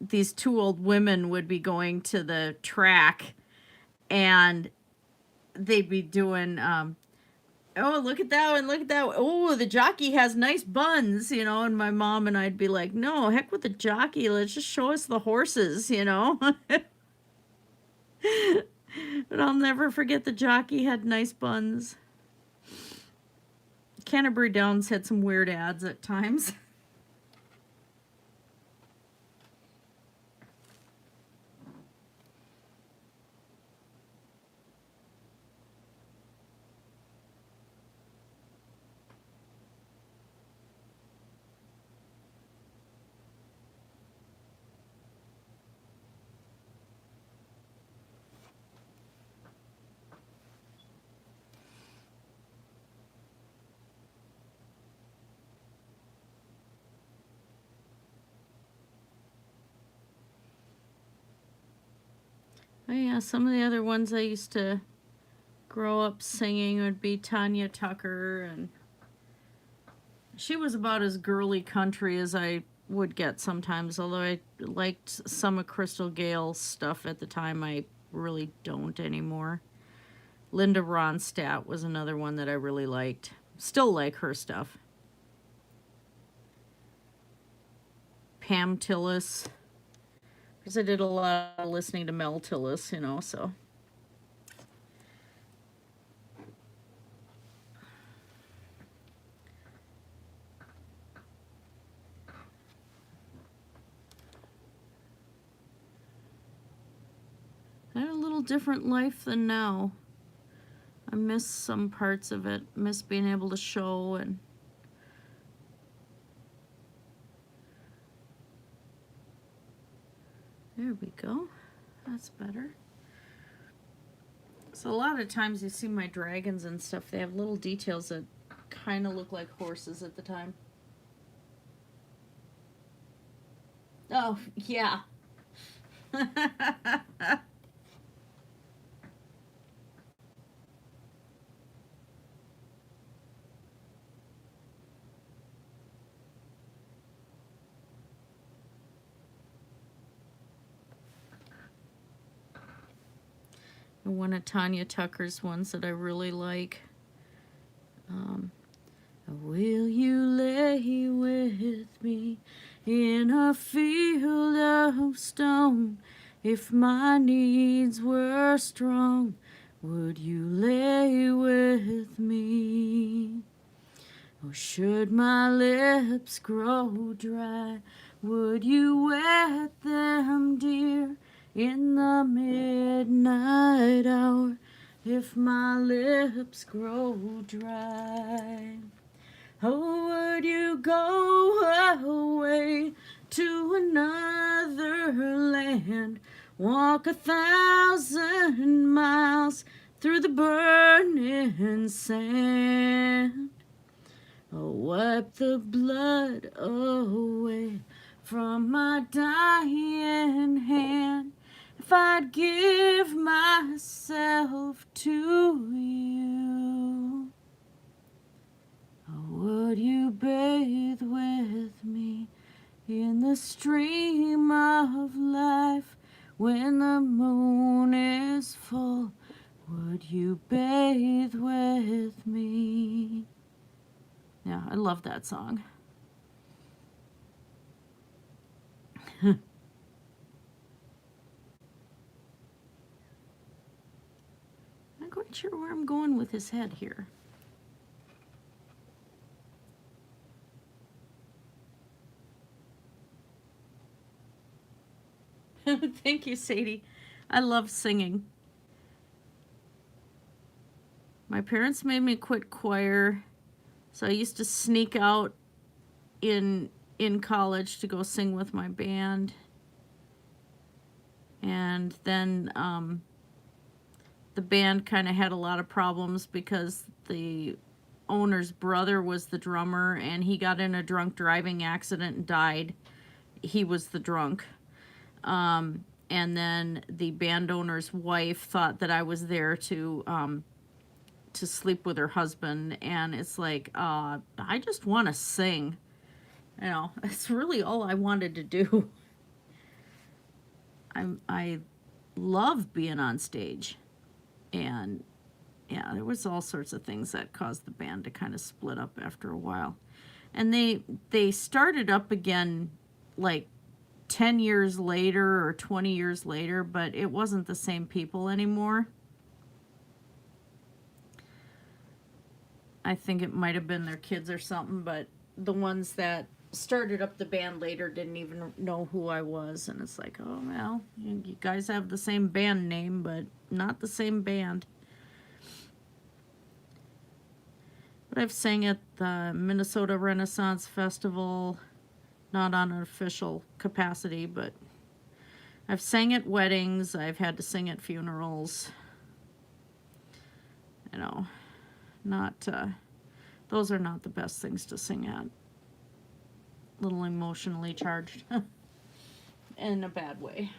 these two old women would be going to the track, and they'd be doing, oh, look at that one, look at that one. Oh, the jockey has nice buns, you know, and my mom and I'd be like, no, heck with the jockey, let's just show us the horses, you know. But I'll never forget the jockey had nice buns. Canterbury Downs had some weird ads at times. Oh yeah, some of the other ones I used to grow up singing would be Tanya Tucker, and she was about as girly country as I would get sometimes, although I liked some of Crystal Gale's stuff at the time. I really don't anymore. Linda Ronstadt was another one that I really liked. Still like her stuff. Pam Tillis. Because I did a lot of listening to Mel Tillis, you know, so. I had a little different life than now. I miss some parts of it, miss being able to show and there we go. That's better. So a lot of times you see my dragons and stuff, they have little details that kind of look like horses at the time. Oh, yeah. One of Tanya Tucker's ones that I really like. Will you lay with me in a field of stone? If my needs were strong, would you lay with me? Or should my lips grow dry, would you wet them, dear? In the midnight hour, if my lips grow dry. Oh, would you go away to another land, walk 1,000 miles through the burning sand? Oh, wipe the blood away from my dying hand. If I'd give myself to you, oh, would you bathe with me in the stream of life when the moon is full? Would you bathe with me? Yeah, I love that song. I'm not quite sure where I'm going with his head here. Thank you, Sadie. I love singing. My parents made me quit choir, so I used to sneak out in college to go sing with my band. And then the band kind of had a lot of problems because the owner's brother was the drummer and he got in a drunk driving accident and died. He was the drunk. And then the band owner's wife thought that I was there to sleep with her husband, and it's like, I just want to sing. You know, it's really all I wanted to do. I love being on stage, and yeah, there was all sorts of things that caused the band to kind of split up after a while. And they started up again like 10 years later or 20 years later, but it wasn't the same people anymore. I think it might have been their kids or something, but the ones that started up the band later didn't even know who I was. And it's like, oh, well, you guys have the same band name, but not the same band. But I've sang at the Minnesota Renaissance Festival, not on an official capacity, but I've sang at weddings. I've had to sing at funerals. You know, not, those are not the best things to sing at. A little emotionally charged in a bad way.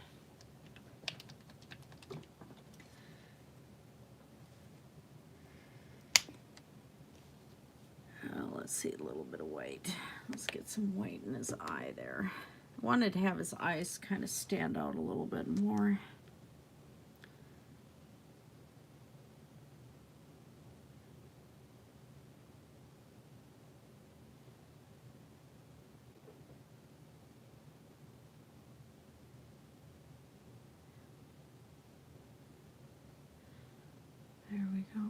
Let's see, a little bit of white. Let's get some white in his eye there. I wanted to have his eyes kind of stand out a little bit more. we go.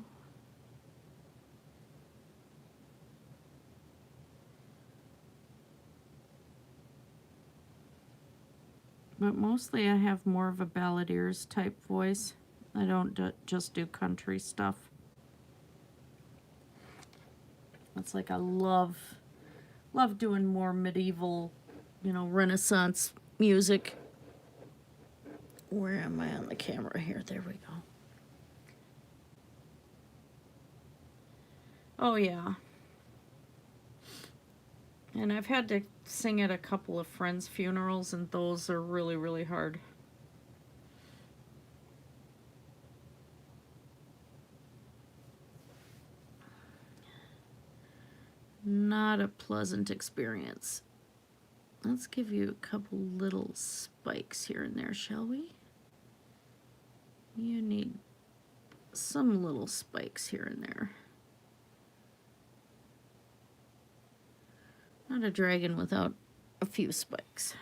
But mostly I have more of a balladeers type voice. I don't just do country stuff. It's like I love doing more medieval, you know, Renaissance music. Where am I on the camera here? There we go. Oh yeah. And I've had to sing at a couple of friends' funerals, and those are really, really hard. Not a pleasant experience. Let's give you a couple little spikes here and there, shall we? You need some little spikes here and there. Not a dragon without a few spikes.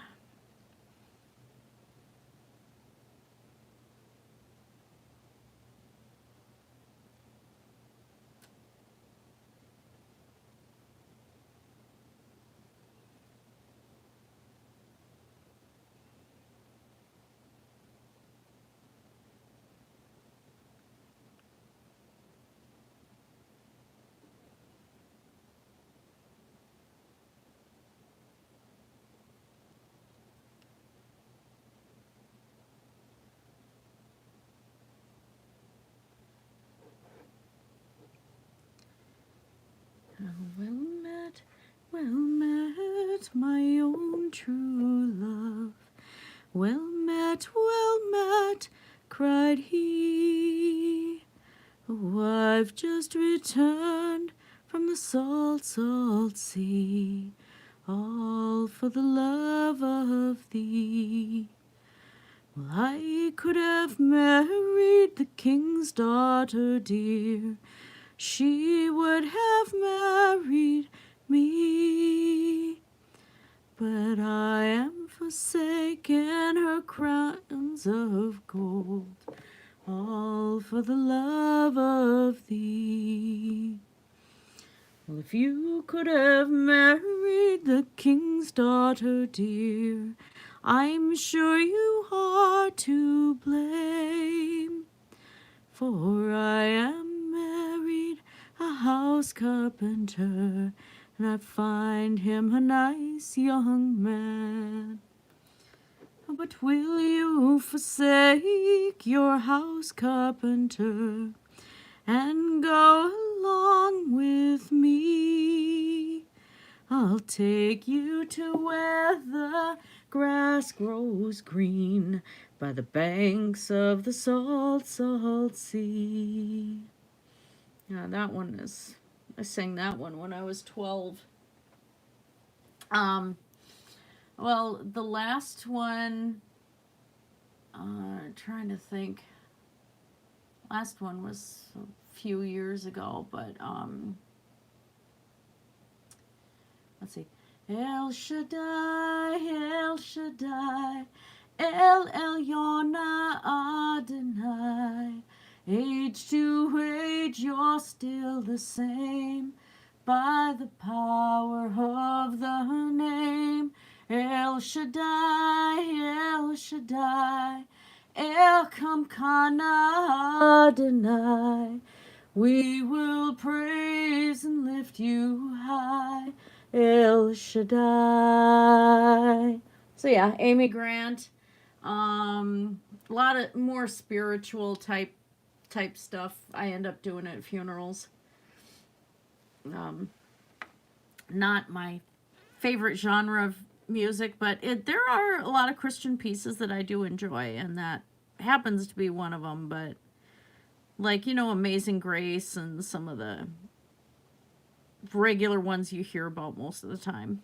Well met, my own true love. Well met, cried he. Oh, I've just returned from the salt, salt sea, all for the love of thee. Well, I could have married the king's daughter dear, she would have married me, but I am forsaken her crowns of gold, all for the love of thee. Well, if you could have married the king's daughter dear, I'm sure you are to blame, for I am married a house carpenter, and I find him a nice young man. But will you forsake your house carpenter and go along with me? I'll take you to where the grass grows green by the banks of the salt, salt sea. Yeah, that one is, I sang that one when I was 12. Well, the last one, trying to think, last one was a few years ago, but, let's see. El Shaddai, El Shaddai, El Elyon Adonai. Age to age, you're still the same, by the power of the name. El Shaddai, El Shaddai, El Kamkana Adonai. We will praise and lift you high, El Shaddai. So yeah, Amy Grant. A lot of more spiritual type stuff. I end up doing at funerals. Not my favorite genre of music, but there are a lot of Christian pieces that I do enjoy, and that happens to be one of them. But like, you know, Amazing Grace and some of the regular ones you hear about most of the time.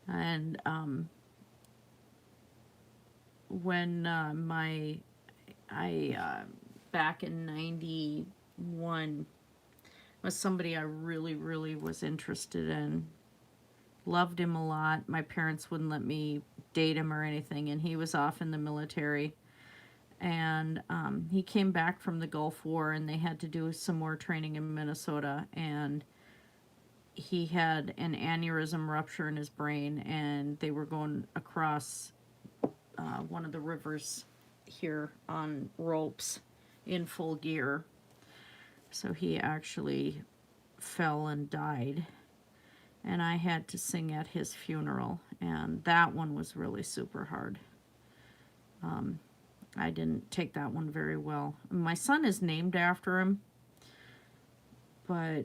And when back in 91 was somebody I really was interested in, loved him a lot. My parents wouldn't let me date him or anything, and he was off in the military. And he came back from the Gulf War, and they had to do some more training in Minnesota, and he had an aneurysm rupture in his brain, and they were going across one of the rivers here on ropes in full gear. So he actually fell and died, and I had to sing at his funeral, and that one was really super hard. I didn't take that one very well. My son is named after him, but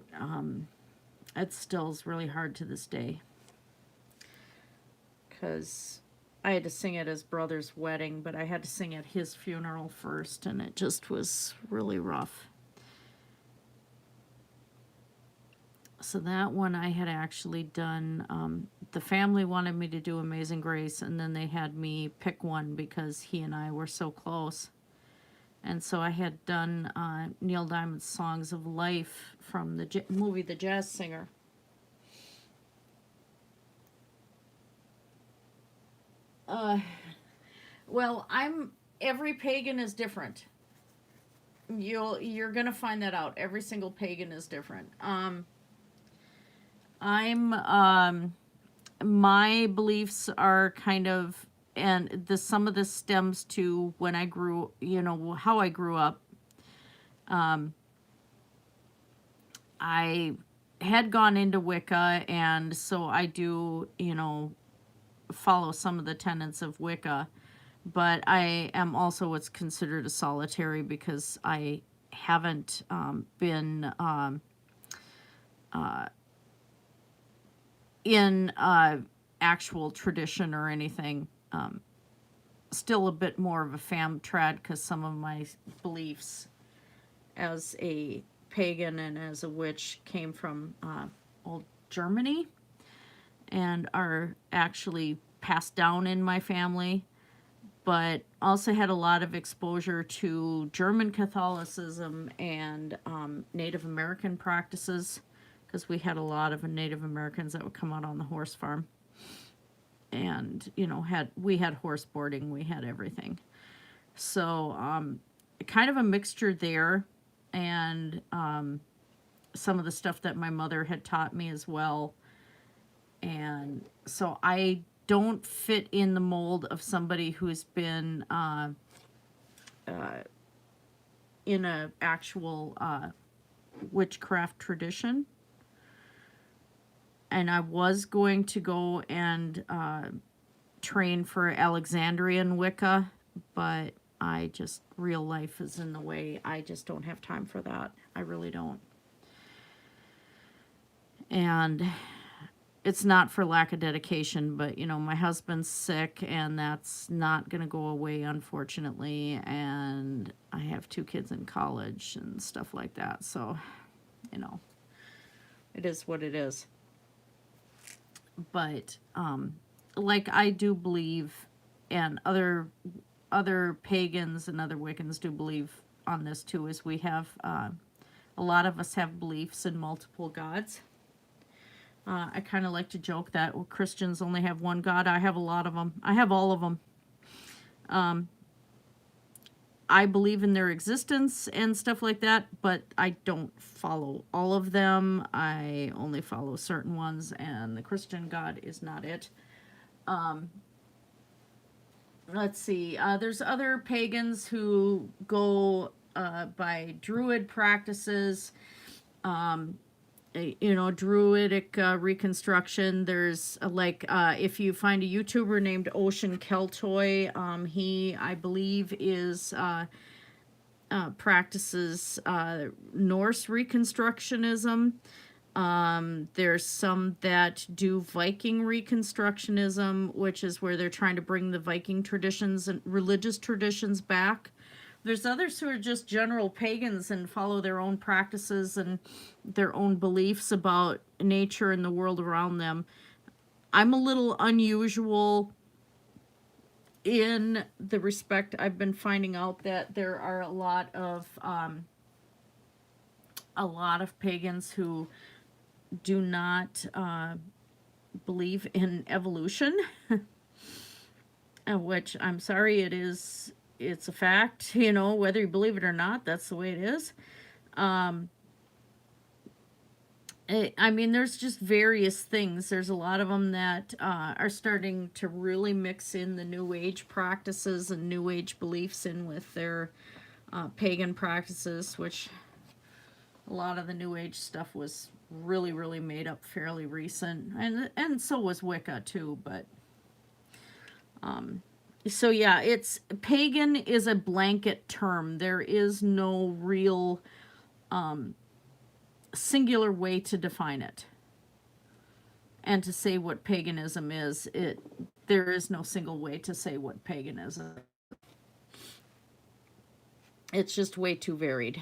it still is really hard to this day, because I had to sing at his brother's wedding, but I had to sing at his funeral first, and it just was really rough. So that one I had actually done, the family wanted me to do Amazing Grace, and then they had me pick one because he and I were so close. And so I had done Neil Diamond's Songs of Life from the movie The Jazz Singer. Well, every pagan is different. You're gonna find that out. Every single pagan is different. My beliefs are kind of, and some of this stems to when I grew, how I grew up. I had gone into Wicca, and so I do, follow some of the tenets of Wicca, but I am also what's considered a solitary because I haven't been in actual tradition or anything. Still a bit more of a fam trad because some of my beliefs as a pagan and as a witch came from old Germany and are actually passed down in my family, but also had a lot of exposure to German Catholicism and Native American practices, because we had a lot of Native Americans that would come out on the horse farm, and we had horse boarding, we had everything. So kind of a mixture there, and some of the stuff that my mother had taught me as well. And so I don't fit in the mold of somebody who's been in a actual witchcraft tradition. And I was going to go and train for Alexandrian Wicca, but real life is in the way. I just don't have time for that. I really don't. And it's not for lack of dedication, but, my husband's sick, and that's not going to go away, unfortunately, and I have 2 kids in college and stuff like that, so, it is what it is. But, I do believe, and other pagans and other Wiccans do believe on this, too, is we have, a lot of us have beliefs in multiple gods. I kind of like to joke that Christians only have one God. I have a lot of them. I have all of them. I believe in their existence and stuff like that, but I don't follow all of them. I only follow certain ones, and the Christian God is not it. Let's see. There's other pagans who go by druid practices. Druidic reconstruction. There's if you find a YouTuber named Ocean Keltoy, he, I believe, is practices Norse reconstructionism. There's some that do Viking reconstructionism, which is where they're trying to bring the Viking traditions and religious traditions back. There's others who are just general pagans and follow their own practices and their own beliefs about nature and the world around them. I'm a little unusual in the respect I've been finding out that there are a lot of pagans who do not believe in evolution, which I'm sorry, it's a fact, you know, whether you believe it or not, that's the way it is. I mean, there's just various things. There's a lot of them that are starting to really mix in the New Age practices and New Age beliefs in with their pagan practices, which a lot of the New Age stuff was really, really made up fairly recent. And so was Wicca, too, but... so, yeah, pagan is a blanket term. There is no real... singular way to define it and to say what paganism is. There is no single way to say what paganism is. It's just way too varied.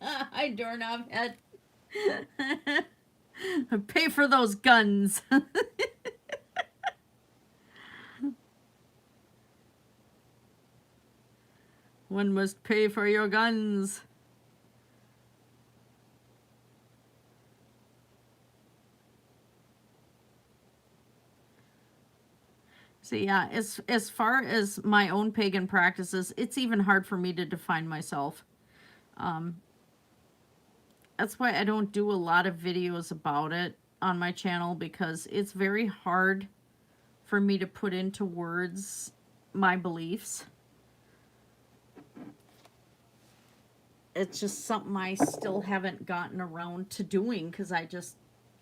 Hi, doorknob head. Pay for those guns. One must pay for your guns. So yeah, as far as my own pagan practices, it's even hard for me to define myself. That's why I don't do a lot of videos about it on my channel, because it's very hard for me to put into words my beliefs. It's just something I still haven't gotten around to doing, because I just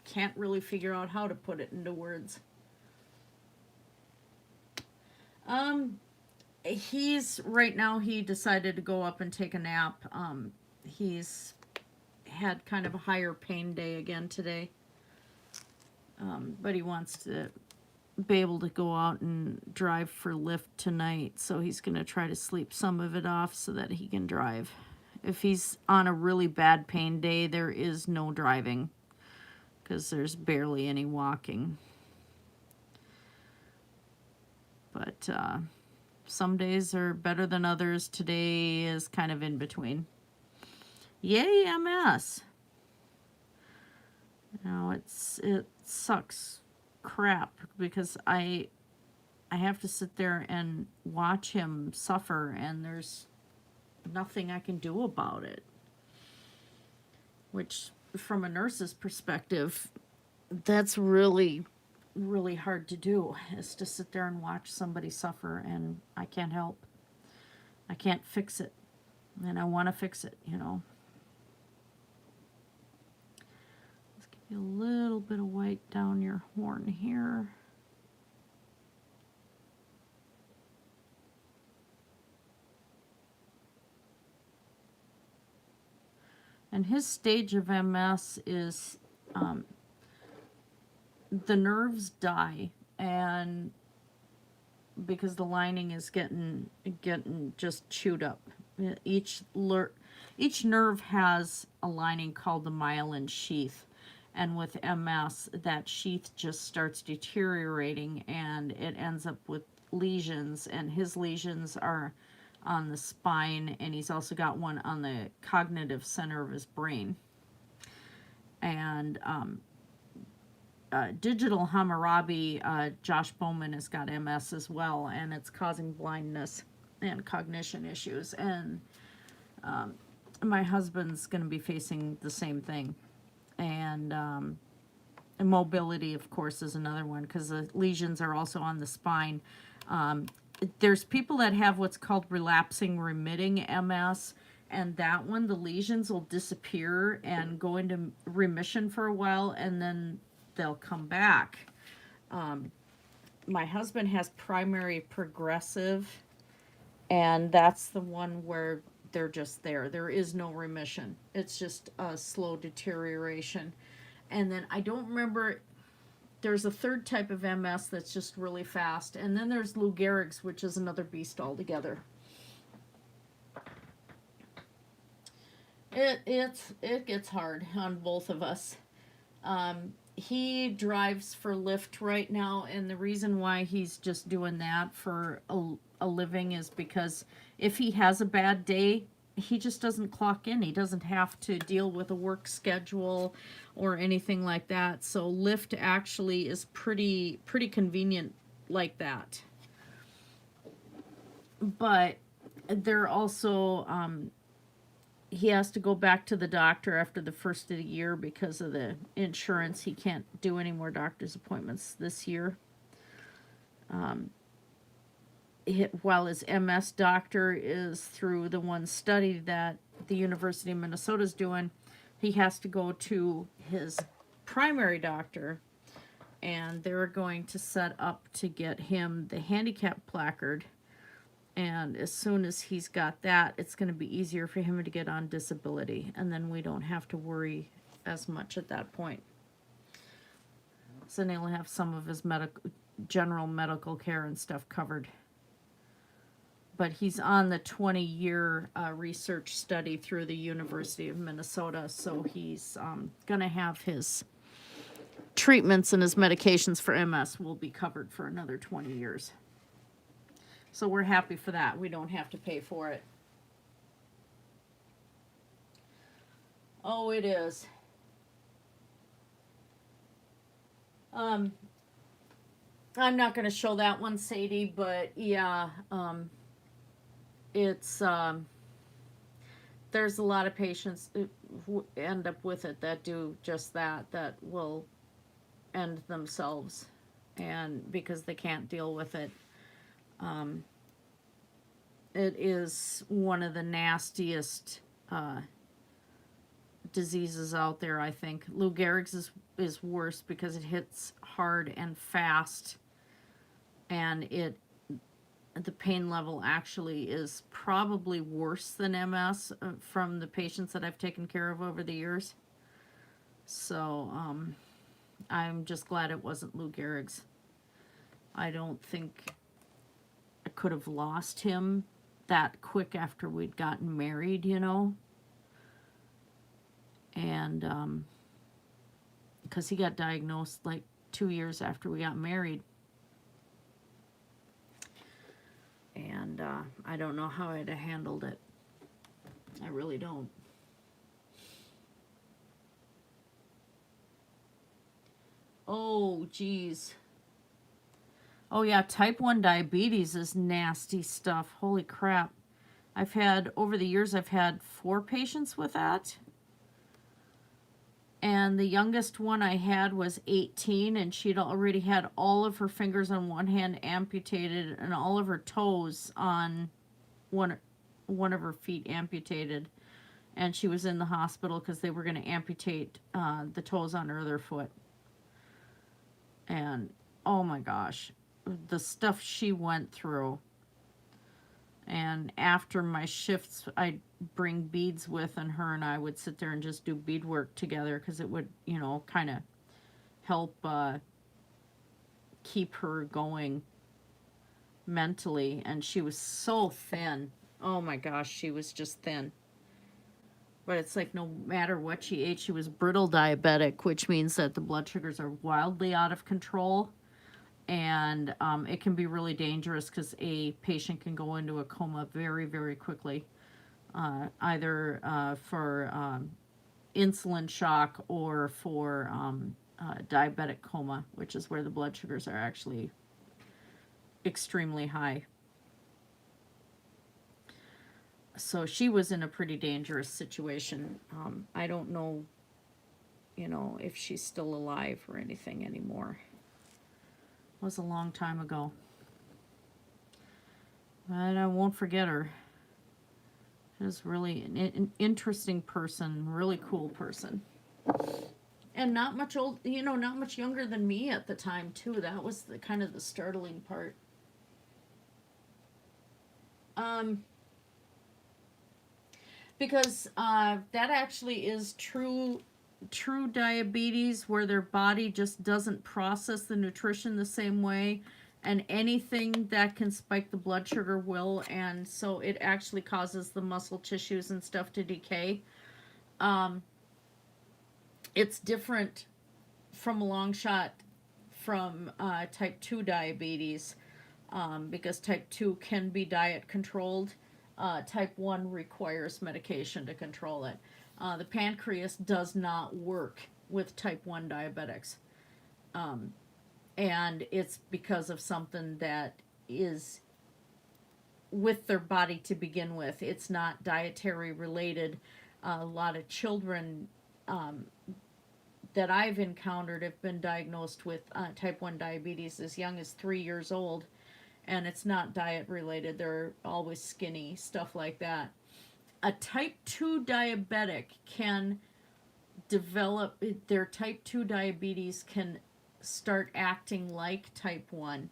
can't really figure out how to put it into words. Right now, he decided to go up and take a nap. He's had kind of a higher pain day again today. But he wants to be able to go out and drive for Lyft tonight, so he's going to try to sleep some of it off so that he can drive. If he's on a really bad pain day, there is no driving, because there's barely any walking. But some days are better than others. Today is kind of in between. Yay, MS! You know, it sucks crap, because I have to sit there and watch him suffer, and there's nothing I can do about it. Which, from a nurse's perspective, that's really, really hard to do, is to sit there and watch somebody suffer, and I can't help. I can't fix it, and I want to fix it, you know. Let's give you a little bit of white down your horn here. And his stage of MS is the nerves die, and because the lining is getting just chewed up. Each nerve has a lining called the myelin sheath, and with MS, that sheath just starts deteriorating, and it ends up with lesions, and his lesions are on the spine, and he's also got one on the cognitive center of his brain. And Digital Hammurabi, Josh Bowman has got MS as well, and it's causing blindness and cognition issues. And my husband's going to be facing the same thing. And mobility, of course, is another one, because the lesions are also on the spine. There's people that have what's called relapsing remitting MS, and that one, the lesions will disappear and go into remission for a while, and then they'll come back. My husband has primary progressive, and that's the one where they're just there. There is no remission. It's just a slow deterioration. And then I don't remember... There's a third type of MS that's just really fast. And then there's Lou Gehrig's, which is another beast altogether. It gets hard on both of us. He drives for Lyft right now, and the reason why he's just doing that for a living is because if he has a bad day, he just doesn't clock in. He doesn't have to deal with a work schedule or anything like that. So Lyft actually is pretty convenient like that. But they're also, he has to go back to the doctor after the first of the year because of the insurance. He can't do any more doctor's appointments this year. While his MS doctor is through the one study that the University of Minnesota is doing, he has to go to his primary doctor, and they're going to set up to get him the handicap placard. And as soon as he's got that, it's going to be easier for him to get on disability, and then we don't have to worry as much at that point. So then he'll have some of his general medical care and stuff covered. But he's on the 20-year research study through the University of Minnesota, so he's going to have his treatments and his medications for MS will be covered for another 20 years. So we're happy for that. We don't have to pay for it. Oh, it is. I'm not going to show that one, Sadie, but yeah, it's, there's a lot of patients who end up with it that do just that will end themselves, and because they can't deal with it. It is one of the nastiest diseases out there, I think. Lou Gehrig's is worse because it hits hard and fast, and the pain level actually is probably worse than MS from the patients that I've taken care of over the years. So I'm just glad it wasn't Lou Gehrig's. I don't think I could have lost him that quick after we'd gotten married, you know. And because he got diagnosed like 2 years after we got married. And I don't know how I'd have handled it. I really don't. Oh, geez. Oh, yeah, type 1 diabetes is nasty stuff. Holy crap. Over the years, I've had 4 patients with that. And the youngest one I had was 18, and she'd already had all of her fingers on one hand amputated and all of her toes on one of her feet amputated. And she was in the hospital because they were going to amputate the toes on her other foot. And, oh my gosh, the stuff she went through. And after my shifts, I'd bring beads with, and her and I would sit there and just do beadwork together because it would, you know, kind of help keep her going mentally. And she was so thin. Oh my gosh, she was just thin. But it's like no matter what she ate, she was brittle diabetic, which means that the blood sugars are wildly out of control. And it can be really dangerous because a patient can go into a coma very, very quickly, either for insulin shock or for diabetic coma, which is where the blood sugars are actually extremely high. So she was in a pretty dangerous situation. I don't know, you know, if she's still alive or anything anymore. It was a long time ago. And I won't forget her. She was really an interesting person, really cool person. And not much old, you know, not much younger than me at the time, too. That was the kind of the startling part. Because that actually is true diabetes, where their body just doesn't process the nutrition the same way, and anything that can spike the blood sugar will, and so it actually causes the muscle tissues and stuff to decay. It's different from a long shot from type 2 diabetes, because type 2 can be diet controlled. Type 1 requires medication to control it. The pancreas does not work with type 1 diabetics. And it's because of something that is with their body to begin with. It's not dietary related. A lot of children that I've encountered have been diagnosed with type 1 diabetes as young as 3 years old, and it's not diet related. They're always skinny, stuff like that. A type 2 diabetic can develop, their type 2 diabetes can start acting like type 1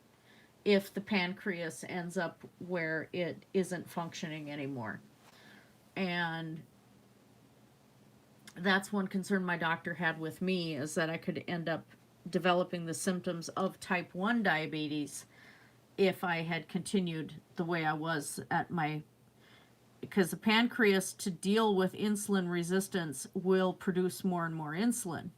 if the pancreas ends up where it isn't functioning anymore. And that's one concern my doctor had with me, is that I could end up developing the symptoms of type 1 diabetes if I had continued the way I was at my, because the pancreas, to deal with insulin resistance, will produce more and more insulin.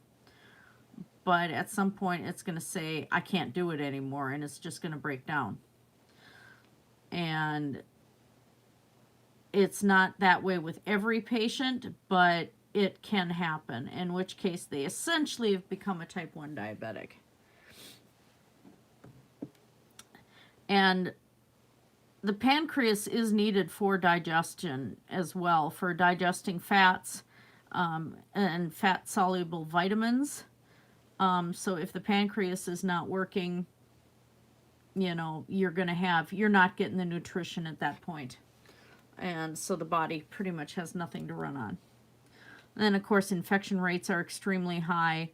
But at some point it's going to say, I can't do it anymore, and it's just going to break down. And it's not that way with every patient, but it can happen, in which case they essentially have become a type 1 diabetic. And the pancreas is needed for digestion as well, for digesting fats and fat-soluble vitamins. So if the pancreas is not working, you know, you're not getting the nutrition at that point. And so the body pretty much has nothing to run on. And then, of course, infection rates are extremely high.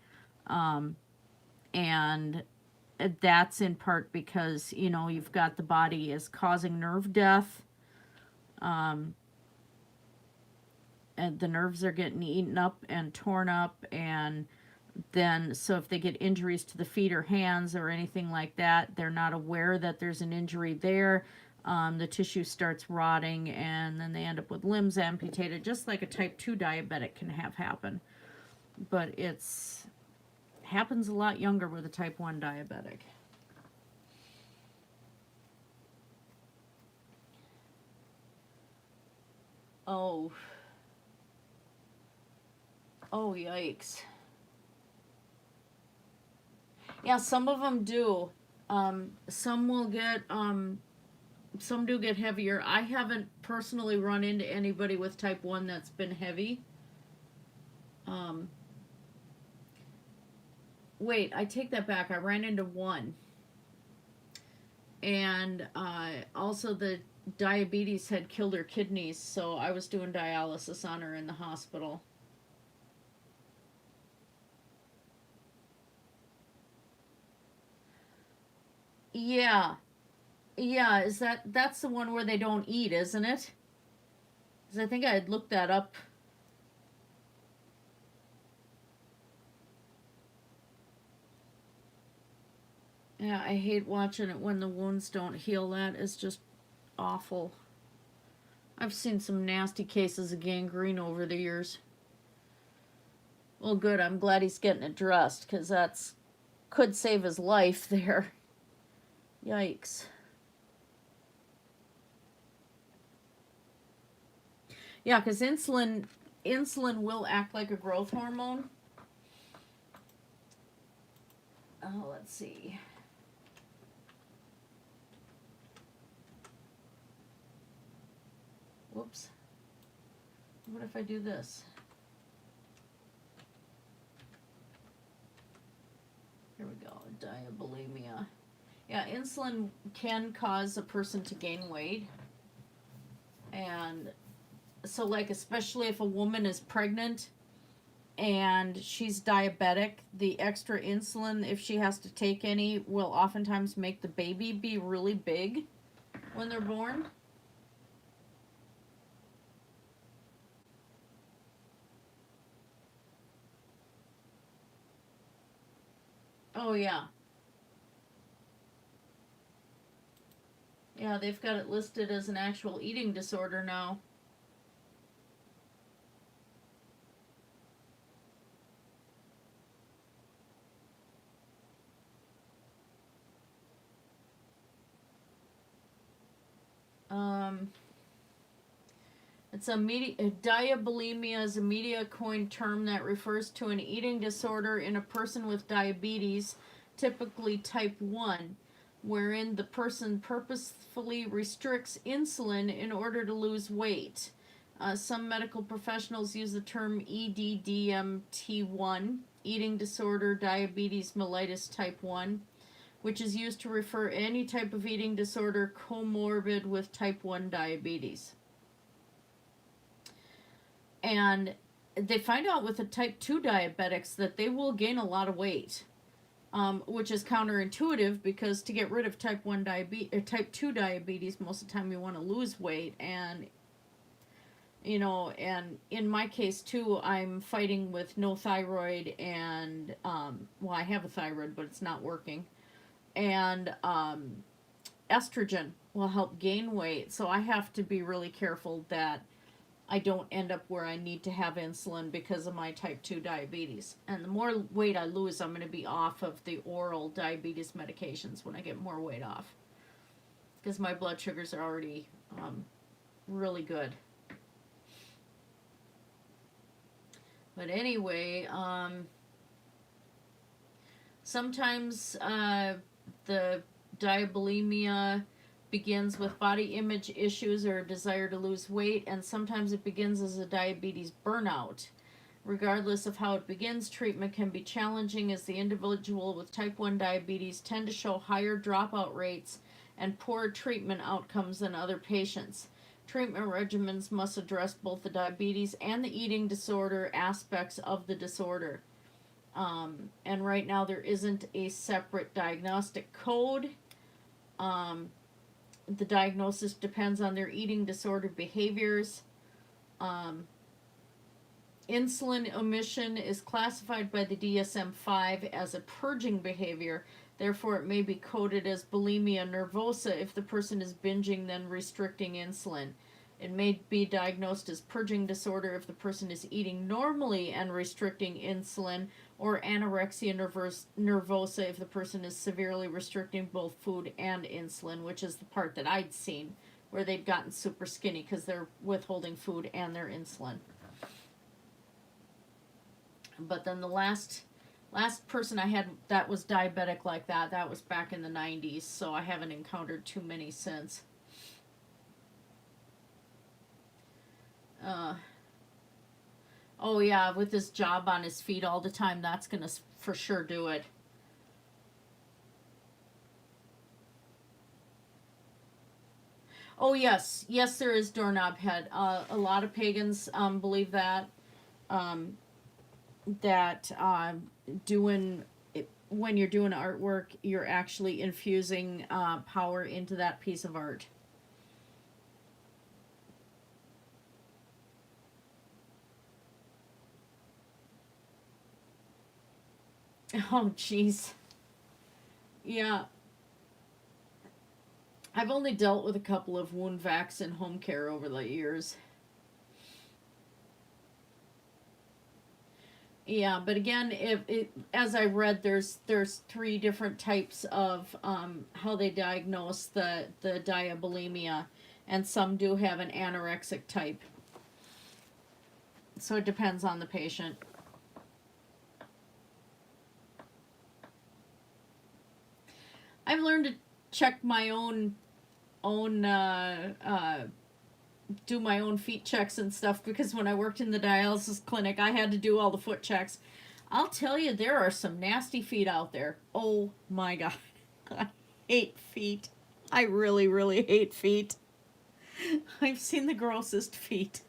And that's in part because, you know, you've got the body is causing nerve death. And the nerves are getting eaten up and torn up, and then, so if they get injuries to the feet or hands or anything like that, they're not aware that there's an injury there. The tissue starts rotting, and then they end up with limbs amputated, just like a type 2 diabetic can have happen. But it's happens a lot younger with a type 1 diabetic. Oh, yikes. Yeah, some of them do. Some will get, some do get heavier. I haven't personally run into anybody with type 1 that's been heavy. Wait, I take that back. I ran into one. And also the diabetes had killed her kidneys, so I was doing dialysis on her in the hospital. Yeah. Yeah, that's the one where they don't eat, isn't it? Because I think I had looked that up. Yeah, I hate watching it when the wounds don't heal. That is just awful. I've seen some nasty cases of gangrene over the years. Well, good. I'm glad he's getting it dressed, because that's could save his life there. Yikes. Yeah, because insulin will act like a growth hormone. Oh, let's see. Whoops. What if I do this? Here we go. Diabulimia. Yeah, insulin can cause a person to gain weight. And so, like, especially if a woman is pregnant and she's diabetic, the extra insulin, if she has to take any, will oftentimes make the baby be really big when they're born. Oh, yeah. Yeah, they've got it listed as an actual eating disorder now. It's a diabulimia is a media coined term that refers to an eating disorder in a person with diabetes, typically type 1, wherein the person purposefully restricts insulin in order to lose weight. Some medical professionals use the term EDDMT1, eating disorder, diabetes mellitus type 1, which is used to refer any type of eating disorder comorbid with type 1 diabetes. And they find out with the type 2 diabetics that they will gain a lot of weight, which is counterintuitive because to get rid of type 2 diabetes, most of the time you want to lose weight. And, you know, and in my case too, I'm fighting with no thyroid and, well, I have a thyroid, but it's not working. And estrogen will help gain weight. So I have to be really careful that I don't end up where I need to have insulin because of my type 2 diabetes. And the more weight I lose, I'm going to be off of the oral diabetes medications when I get more weight off. Because my blood sugars are already really good. But anyway, sometimes the diabulimia begins with body image issues or a desire to lose weight, and sometimes it begins as a diabetes burnout. Regardless of how it begins, treatment can be challenging as the individual with type 1 diabetes tend to show higher dropout rates and poorer treatment outcomes than other patients. Treatment regimens must address both the diabetes and the eating disorder aspects of the disorder. And right now there isn't a separate diagnostic code. The diagnosis depends on their eating disorder behaviors. Insulin omission is classified by the DSM-5 as a purging behavior. Therefore, it may be coded as bulimia nervosa if the person is binging, then restricting insulin. It may be diagnosed as purging disorder if the person is eating normally and restricting insulin, or anorexia nervosa if the person is severely restricting both food and insulin, which is the part that I'd seen, where they'd gotten super skinny because they're withholding food and their insulin. But then the last person I had that was diabetic like that was back in the 90s, so I haven't encountered too many since. Oh yeah, with this job on his feet all the time, that's gonna for sure do it. Oh yes, there is doorknob head. A lot of pagans believe that. When you're doing artwork, you're actually infusing power into that piece of art. Oh, jeez. Yeah. I've only dealt with a couple of wound vacs and home care over the years. Yeah, but again, as I read, there's 3 different types of how they diagnose the diabulimia, and some do have an anorexic type. So it depends on the patient. I've learned to check my own do my own feet checks and stuff, because when I worked in the dialysis clinic, I had to do all the foot checks. I'll tell you, there are some nasty feet out there. Oh my God. I hate feet. I really, really hate feet. I've seen the grossest feet.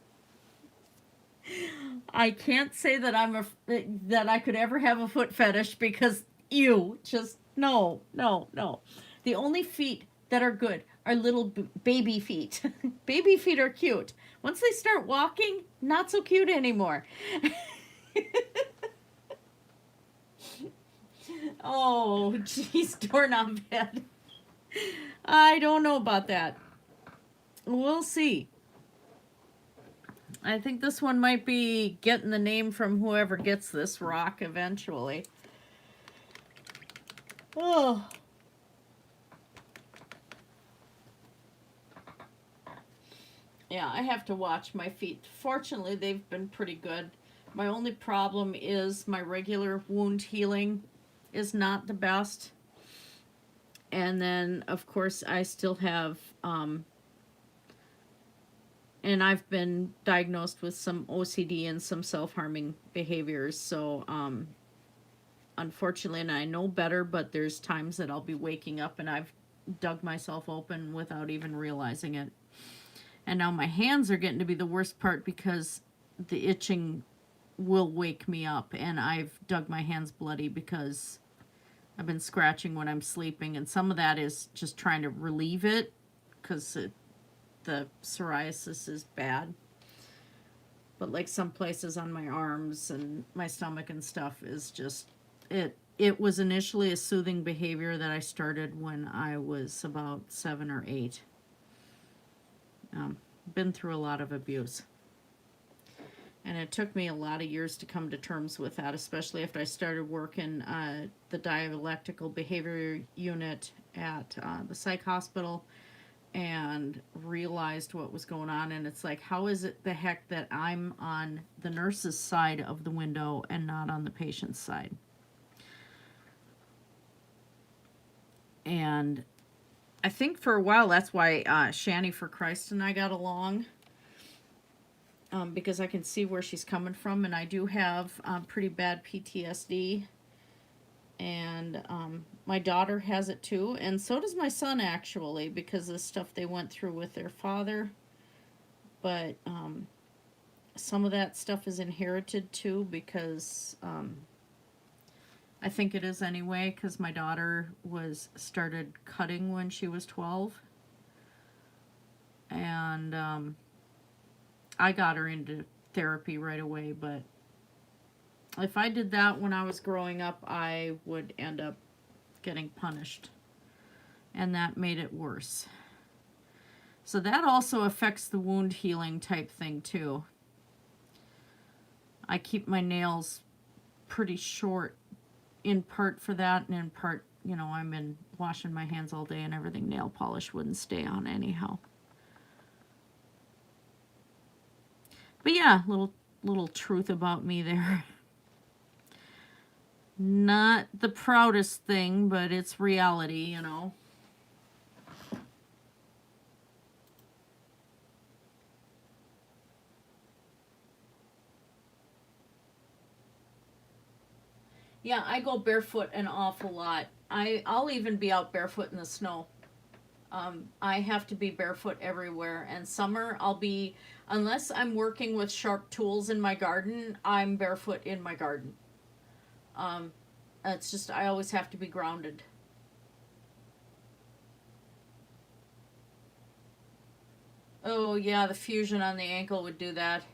I can't say that that I could ever have a foot fetish, because ew, just no. The only feet that are good are little baby feet. Baby feet are cute. Once they start walking, not so cute anymore. Oh, geez, doorknob head. I don't know about that. We'll see. I think this one might be getting the name from whoever gets this rock eventually. Oh. Yeah, I have to watch my feet. Fortunately, they've been pretty good. My only problem is my regular wound healing is not the best. And then, of course, I still have, and I've been diagnosed with some OCD and some self-harming behaviors. So, unfortunately, and I know better, but there's times that I'll be waking up and I've dug myself open without even realizing it. And now my hands are getting to be the worst part because the itching will wake me up, and I've dug my hands bloody because I've been scratching when I'm sleeping, and some of that is just trying to relieve it because the psoriasis is bad. But like some places on my arms and my stomach and stuff is just, it was initially a soothing behavior that I started when I was about 7 or 8. Been through a lot of abuse. And it took me a lot of years to come to terms with that, especially after I started working the dialectical behavior unit at the psych hospital and realized what was going on. And it's like, how is it the heck that I'm on the nurse's side of the window and not on the patient's side? And I think for a while that's why Shanny for Christ and I got along. Because I can see where she's coming from, and I do have pretty bad PTSD, and my daughter has it too, and so does my son actually, because of the stuff they went through with their father. But some of that stuff is inherited too, because I think it is anyway, because my daughter started cutting when she was 12, and I got her into therapy right away, but if I did that when I was growing up, I would end up getting punished, and that made it worse. So that also affects the wound healing type thing too. I keep my nails pretty short, in part for that, and in part, you know, I'm in washing my hands all day and everything, nail polish wouldn't stay on anyhow. But yeah, little truth about me there. Not the proudest thing, but it's reality, you know. Yeah, I go barefoot an awful lot. I'll even be out barefoot in the snow. I have to be barefoot everywhere. And summer, I'll be, unless I'm working with sharp tools in my garden, I'm barefoot in my garden. It's just, I always have to be grounded. Oh, yeah, the fusion on the ankle would do that.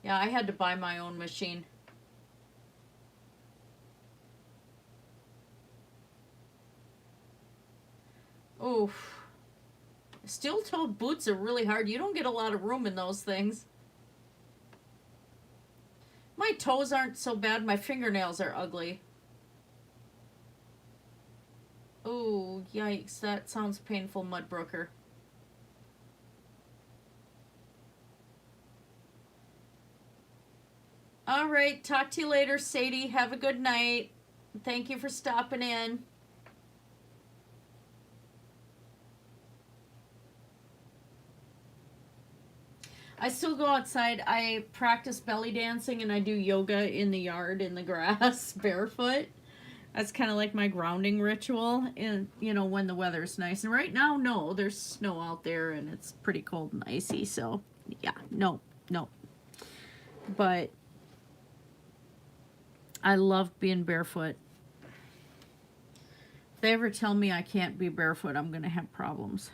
Yeah, I had to buy my own machine. Oof. Steel-toed boots are really hard. You don't get a lot of room in those things. My toes aren't so bad. My fingernails are ugly. Oh, yikes. That sounds painful, Mudbrooker. All right. Talk to you later, Sadie. Have a good night. Thank you for stopping in. I still go outside. I practice belly dancing and I do yoga in the yard in the grass barefoot. That's kind of like my grounding ritual, and you know, when the weather's nice. And right now, no, there's snow out there and it's pretty cold and icy, so yeah, no. But I love being barefoot. If they ever tell me I can't be barefoot, I'm gonna have problems.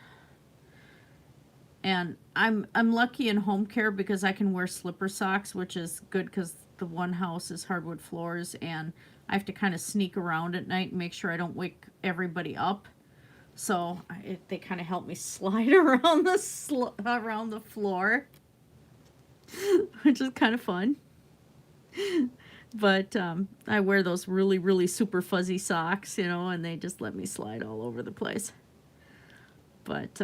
And I'm lucky in home care because I can wear slipper socks, which is good because the one house is hardwood floors, and I have to kind of sneak around at night and make sure I don't wake everybody up. So they kind of help me slide around around the floor, which is kind of fun. But I wear those really super fuzzy socks, you know, and they just let me slide all over the place. But,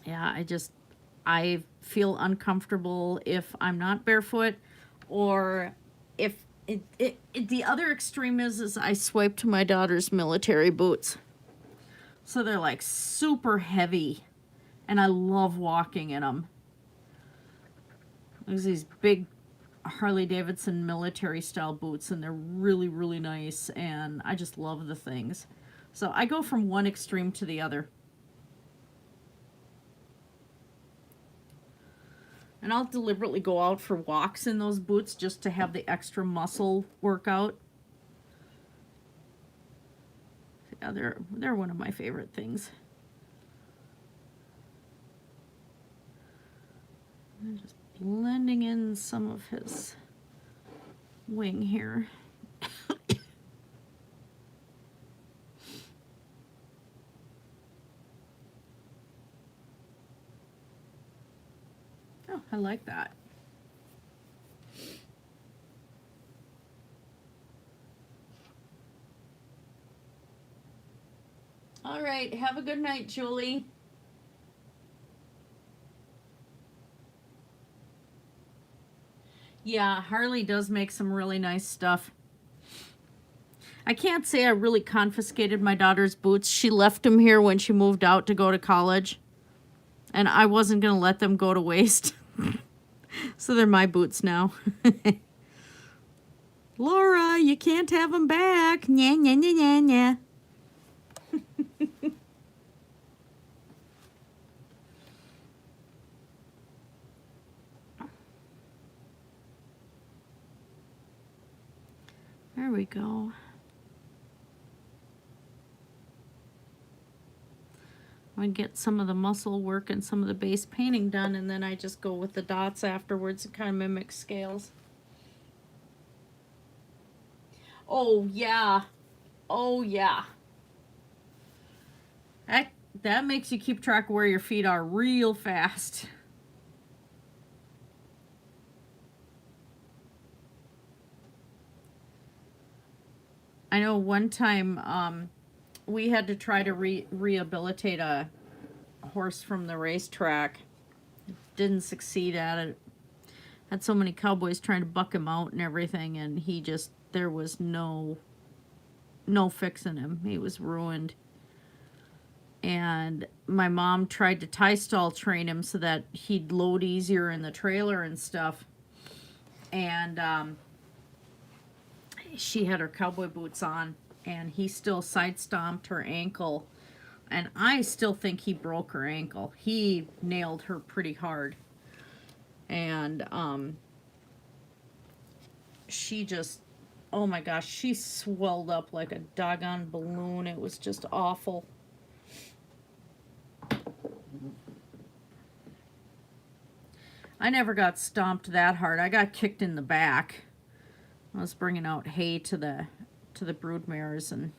yeah, I feel uncomfortable if I'm not barefoot, or if the other extreme is I swiped my daughter's military boots. So they're like super heavy, and I love walking in them. There's these big Harley Davidson military style boots, and they're really, really nice, and I just love the things. So I go from one extreme to the other. And I'll deliberately go out for walks in those boots just to have the extra muscle workout. Yeah, they're one of my favorite things. I'm just blending in some of his wing here. Oh, I like that. All right, have a good night, Julie. Yeah, Harley does make some really nice stuff. I can't say I really confiscated my daughter's boots. She left them here when she moved out to go to college, and I wasn't going to let them go to waste. So they're my boots now. Laura, you can't have them back. Nya, nya, nya, nya, nya. There we go. I get some of the muscle work and some of the base painting done, and then I just go with the dots afterwards and kind of mimic scales. Oh, yeah. Oh, yeah. That makes you keep track of where your feet are real fast. I know one time we had to try to rehabilitate a horse from the racetrack. Didn't succeed at it. Had so many cowboys trying to buck him out and everything, and there was no fixing him. He was ruined. And my mom tried to tie stall train him so that he'd load easier in the trailer and stuff. And she had her cowboy boots on, and he still side stomped her ankle. And I still think he broke her ankle. He nailed her pretty hard. And she just, oh my gosh, she swelled up like a doggone balloon. It was just awful. I never got stomped that hard. I got kicked in the back. I was bringing out hay to the broodmares, and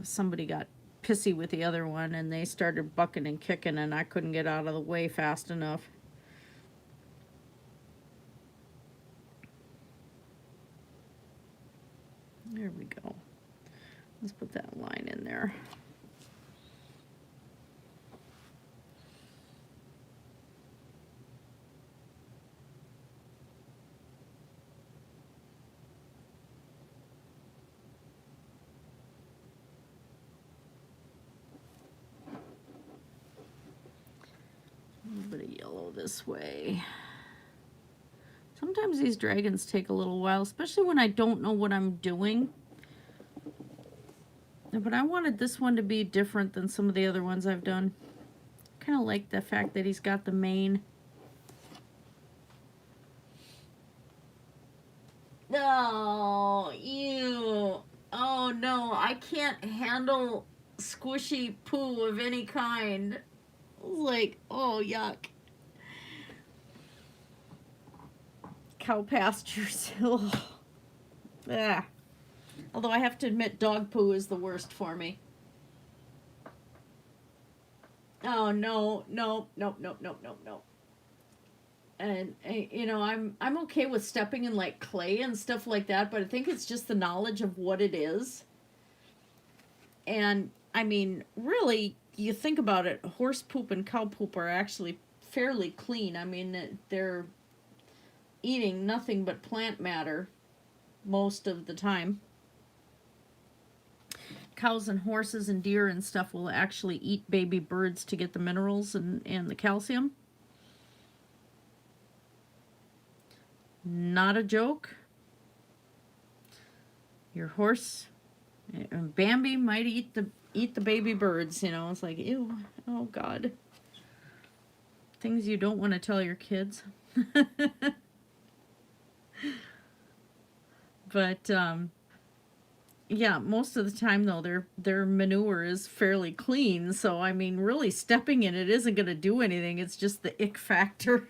somebody got pissy with the other one, and they started bucking and kicking, and I couldn't get out of the way fast enough. There we go. Let's put that line in there. A little bit of yellow this way. Sometimes these dragons take a little while, especially when I don't know what I'm doing. But I wanted this one to be different than some of the other ones I've done. Kind of like the fact that he's got the mane. Oh, ew. Oh no, I can't handle squishy poo of any kind. Like, oh, yuck. Cow pastures. Ah. Although I have to admit, dog poo is the worst for me. Oh, no, no, no, no, no, no, no. And, you know, I'm okay with stepping in, like, clay and stuff like that, but I think it's just the knowledge of what it is. And I mean, really, you think about it, horse poop and cow poop are actually fairly clean. I mean, they're eating nothing but plant matter most of the time. Cows and horses and deer and stuff will actually eat baby birds to get the minerals and the calcium. Not a joke. Your horse, Bambi, might eat the baby birds, you know. It's like, ew, oh God. Things you don't want to tell your kids. But yeah, most of the time though, their manure is fairly clean. So I mean, really stepping in it isn't going to do anything. It's just the ick factor.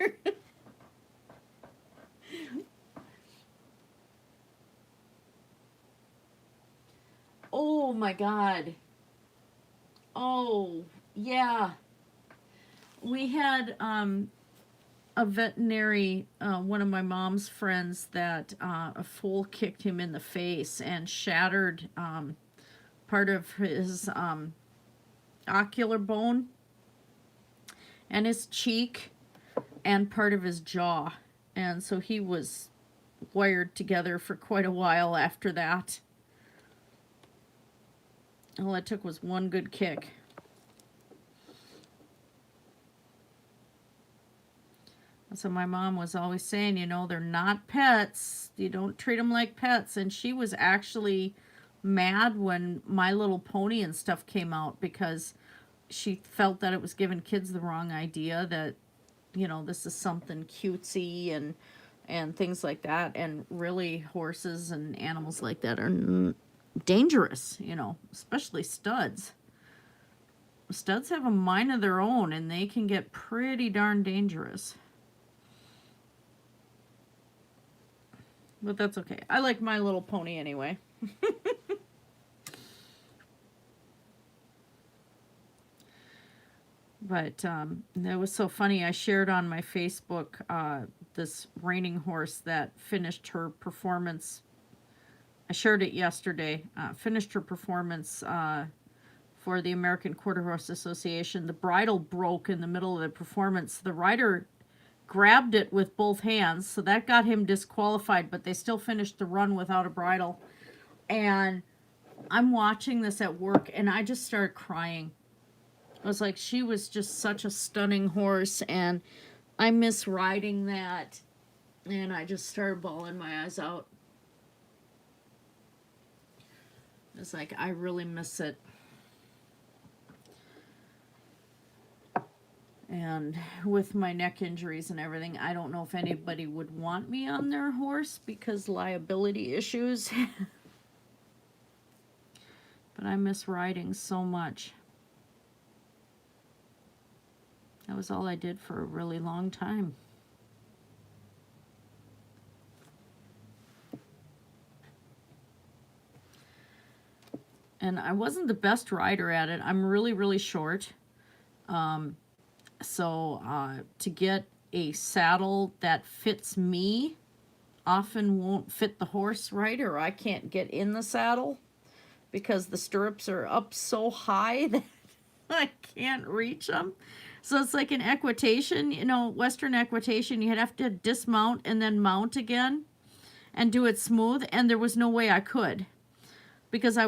Oh my God. Oh, yeah. We had a veterinary, one of my mom's friends, that a foal kicked him in the face and shattered part of his ocular bone and his cheek and part of his jaw. And so he was wired together for quite a while after that. All it took was one good kick. So my mom was always saying, you know, they're not pets. You don't treat them like pets. And she was actually mad when My Little Pony and stuff came out, because she felt that it was giving kids the wrong idea that, you know, this is something cutesy and things like that. And really, horses and animals like that are dangerous, you know, especially studs. Studs have a mind of their own, and they can get pretty darn dangerous. But that's okay. I like My Little Pony anyway. But that was so funny. I shared on my Facebook this reining horse that finished her performance. I shared it yesterday. Finished her performance for the American Quarter Horse Association. The bridle broke in the middle of the performance. The rider grabbed it with both hands, so that got him disqualified, but they still finished the run without a bridle. And I'm watching this at work, and I just started crying. I was like, she was just such a stunning horse, and I miss riding that. And I just started bawling my eyes out. It's like, I really miss it. And with my neck injuries and everything, I don't know if anybody would want me on their horse because liability issues. But I miss riding so much. That was all I did for a really long time. And I wasn't the best rider at it. I'm really, really short. So to get a saddle that fits me often won't fit the horse right, or I can't get in the saddle because the stirrups are up so high that I can't reach them. So it's like an equitation, you know, Western equitation. You'd have to dismount and then mount again and do it smooth. And there was no way I could, because I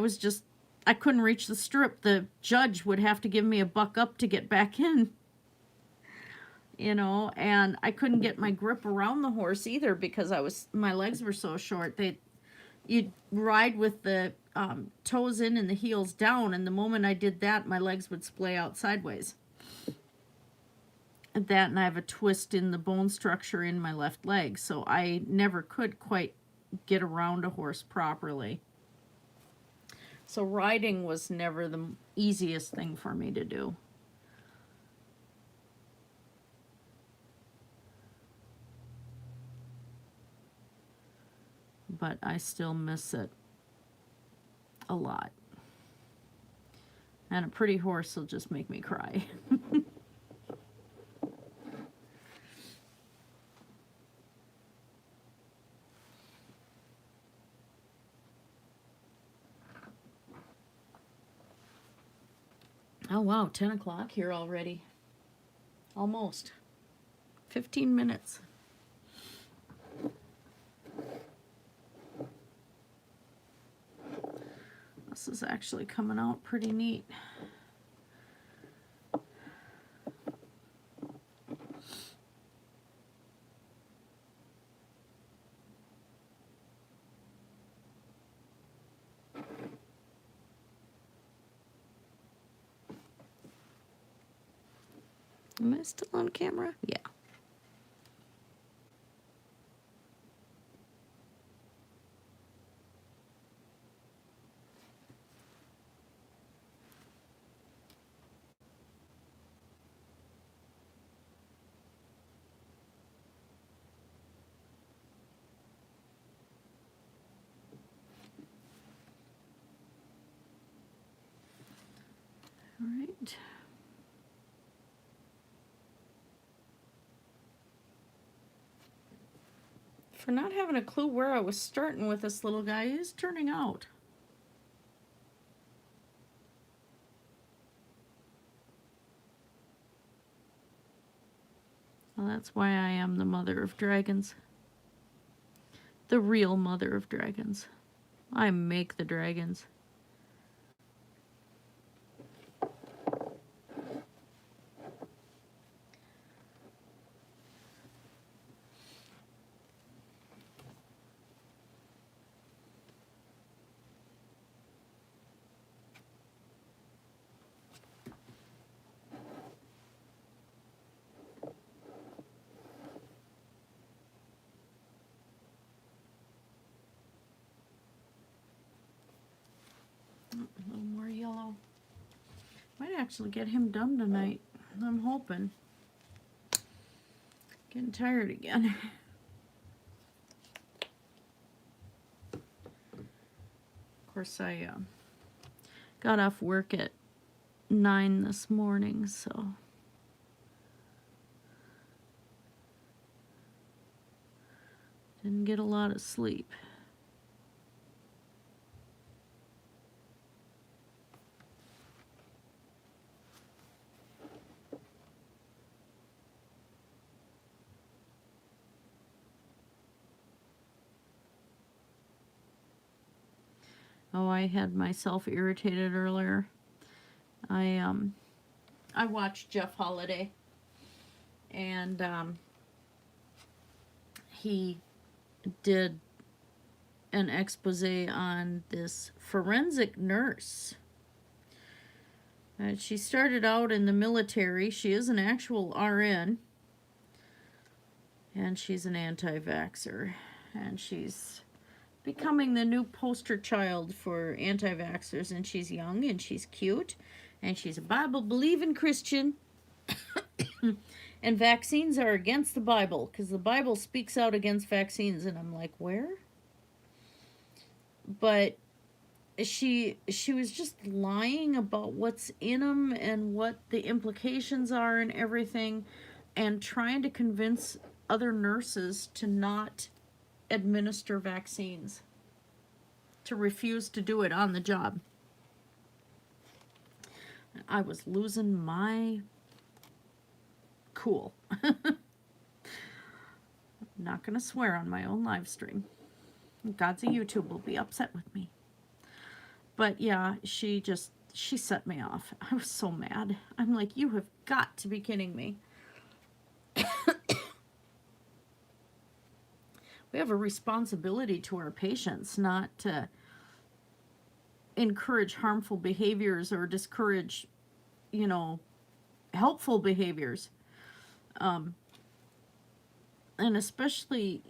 couldn't reach the stirrup. The judge would have to give me a buck up to get back in. You know, and I couldn't get my grip around the horse either because my legs were so short. You'd ride with the toes in and the heels down, and the moment I did that, my legs would splay out sideways. That, and I have a twist in the bone structure in my left leg, so I never could quite get around a horse properly. So riding was never the easiest thing for me to do. But I still miss it a lot. And a pretty horse will just make me cry. Oh, wow, 10 o'clock here already. Almost. 15 minutes. This is actually coming out pretty neat. Am I still on camera? Yeah. All right. For not having a clue where I was starting with this little guy, he's turning out. Well, that's why I am the mother of dragons. The real mother of dragons. I make the dragons. A little more yellow. Might actually get him done tonight. I'm hoping. Getting tired again. Of course, I got off work at 9 this morning, so didn't get a lot of sleep. Oh, I had myself irritated earlier. I watched Jeff Holiday, and he did an expose on this forensic nurse. She started out in the military. She is an actual RN, and she's an anti-vaxxer, and she's becoming the new poster child for anti-vaxxers, and she's young, and she's cute, and she's a Bible-believing Christian, and vaccines are against the Bible, because the Bible speaks out against vaccines, and I'm like, where? But she was just lying about what's in them and what the implications are and everything, and trying to convince other nurses to not administer vaccines, to refuse to do it on the job. I was losing my cool. Not gonna swear on my own live stream. Gods of YouTube will be upset with me. But yeah, she set me off. I was so mad. I'm like, you have got to be kidding me. We have a responsibility to our patients not to encourage harmful behaviors or discourage, helpful behaviors. And especially,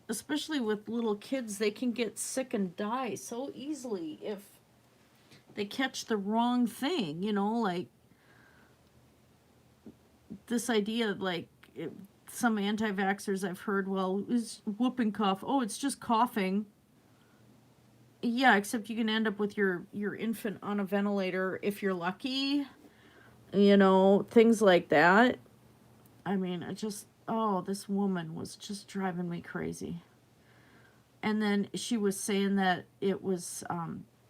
especially with little kids, they can get sick and die so easily if they catch the wrong thing, like this idea, like some anti-vaxxers I've heard, well, is whooping cough. Oh, it's just coughing. Yeah, except you can end up with your infant on a ventilator if you're lucky, things like that. I mean, this woman was just driving me crazy. And then she was saying that it was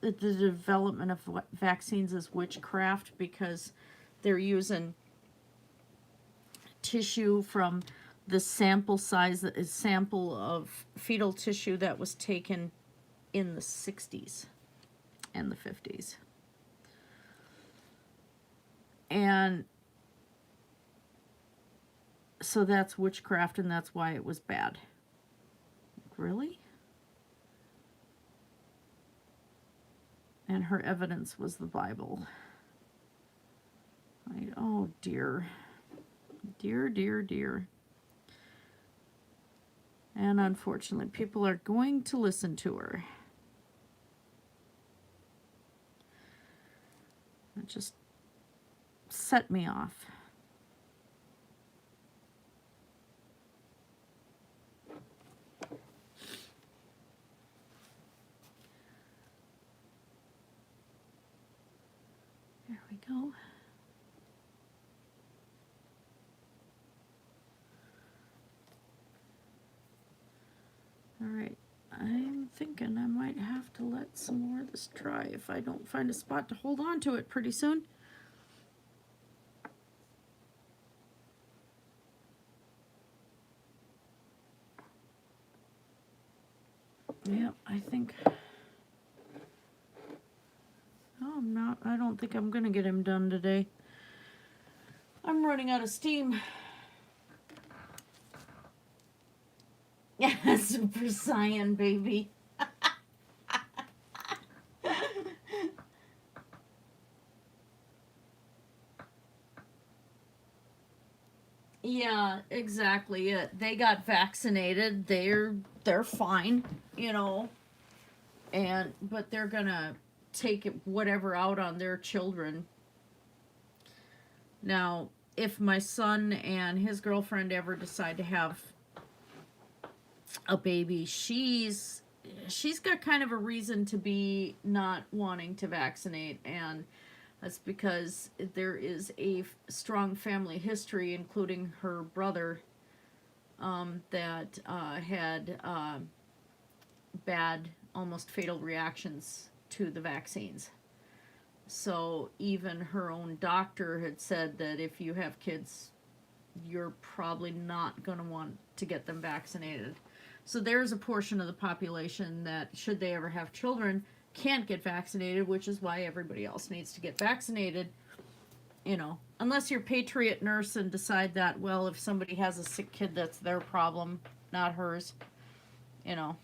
the development of vaccines is witchcraft, because they're using tissue from the sample size, that is sample of fetal tissue that was taken in the 60s and the 50s. And so that's witchcraft, and that's why it was bad. Really? And her evidence was the Bible. Oh dear. Dear, dear, dear. And unfortunately, people are going to listen to her. It just set me off. There we go. All right, I'm thinking I might have to let some more of this dry if I don't find a spot to hold on to it pretty soon. Yep, I think, oh, I don't think I'm gonna get him done today. I'm running out of steam. Yeah, Super Saiyan, baby. Yeah, exactly it. They got vaccinated. They're fine, you know. But they're gonna take whatever out on their children. Now, if my son and his girlfriend ever decide to have a baby, she's got kind of a reason to be not wanting to vaccinate, and that's because there is a strong family history, including her brother, that had bad, almost fatal reactions to the vaccines. So even her own doctor had said that if you have kids, you're probably not going to want to get them vaccinated. So there's a portion of the population that, should they ever have children, can't get vaccinated, which is why everybody else needs to get vaccinated. You know, unless you're Patriot nurse and decide that, well, if somebody has a sick kid, that's their problem, not hers. You know.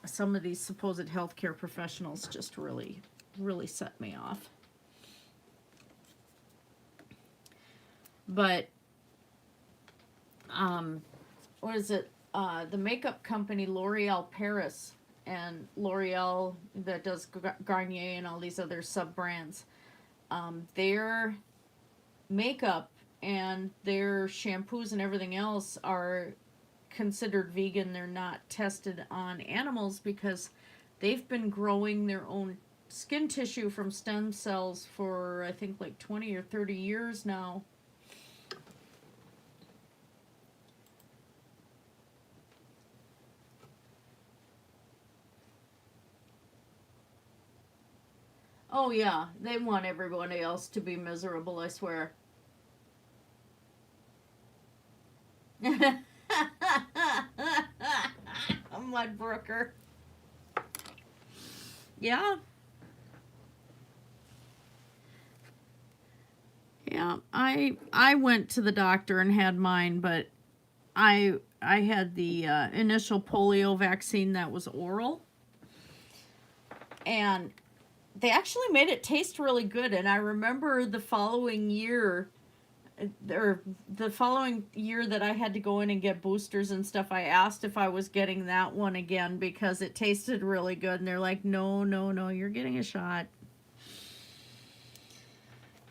Some of these supposed healthcare professionals just really, really set me off. But, what is it? The makeup company L'Oreal Paris and L'Oreal that does Garnier and all these other sub-brands, their makeup and their shampoos and everything else are considered vegan. They're not tested on animals because they've been growing their own skin tissue from stem cells for, I think, like 20 or 30 years now. Oh yeah, they want everybody else to be miserable, I swear. Mudbrooker. Yeah. Yeah, I went to the doctor and had mine, but I had the initial polio vaccine that was oral. And they actually made it taste really good, and I remember the following year that I had to go in and get boosters and stuff, I asked if I was getting that one again because it tasted really good, and they're like, no, you're getting a shot.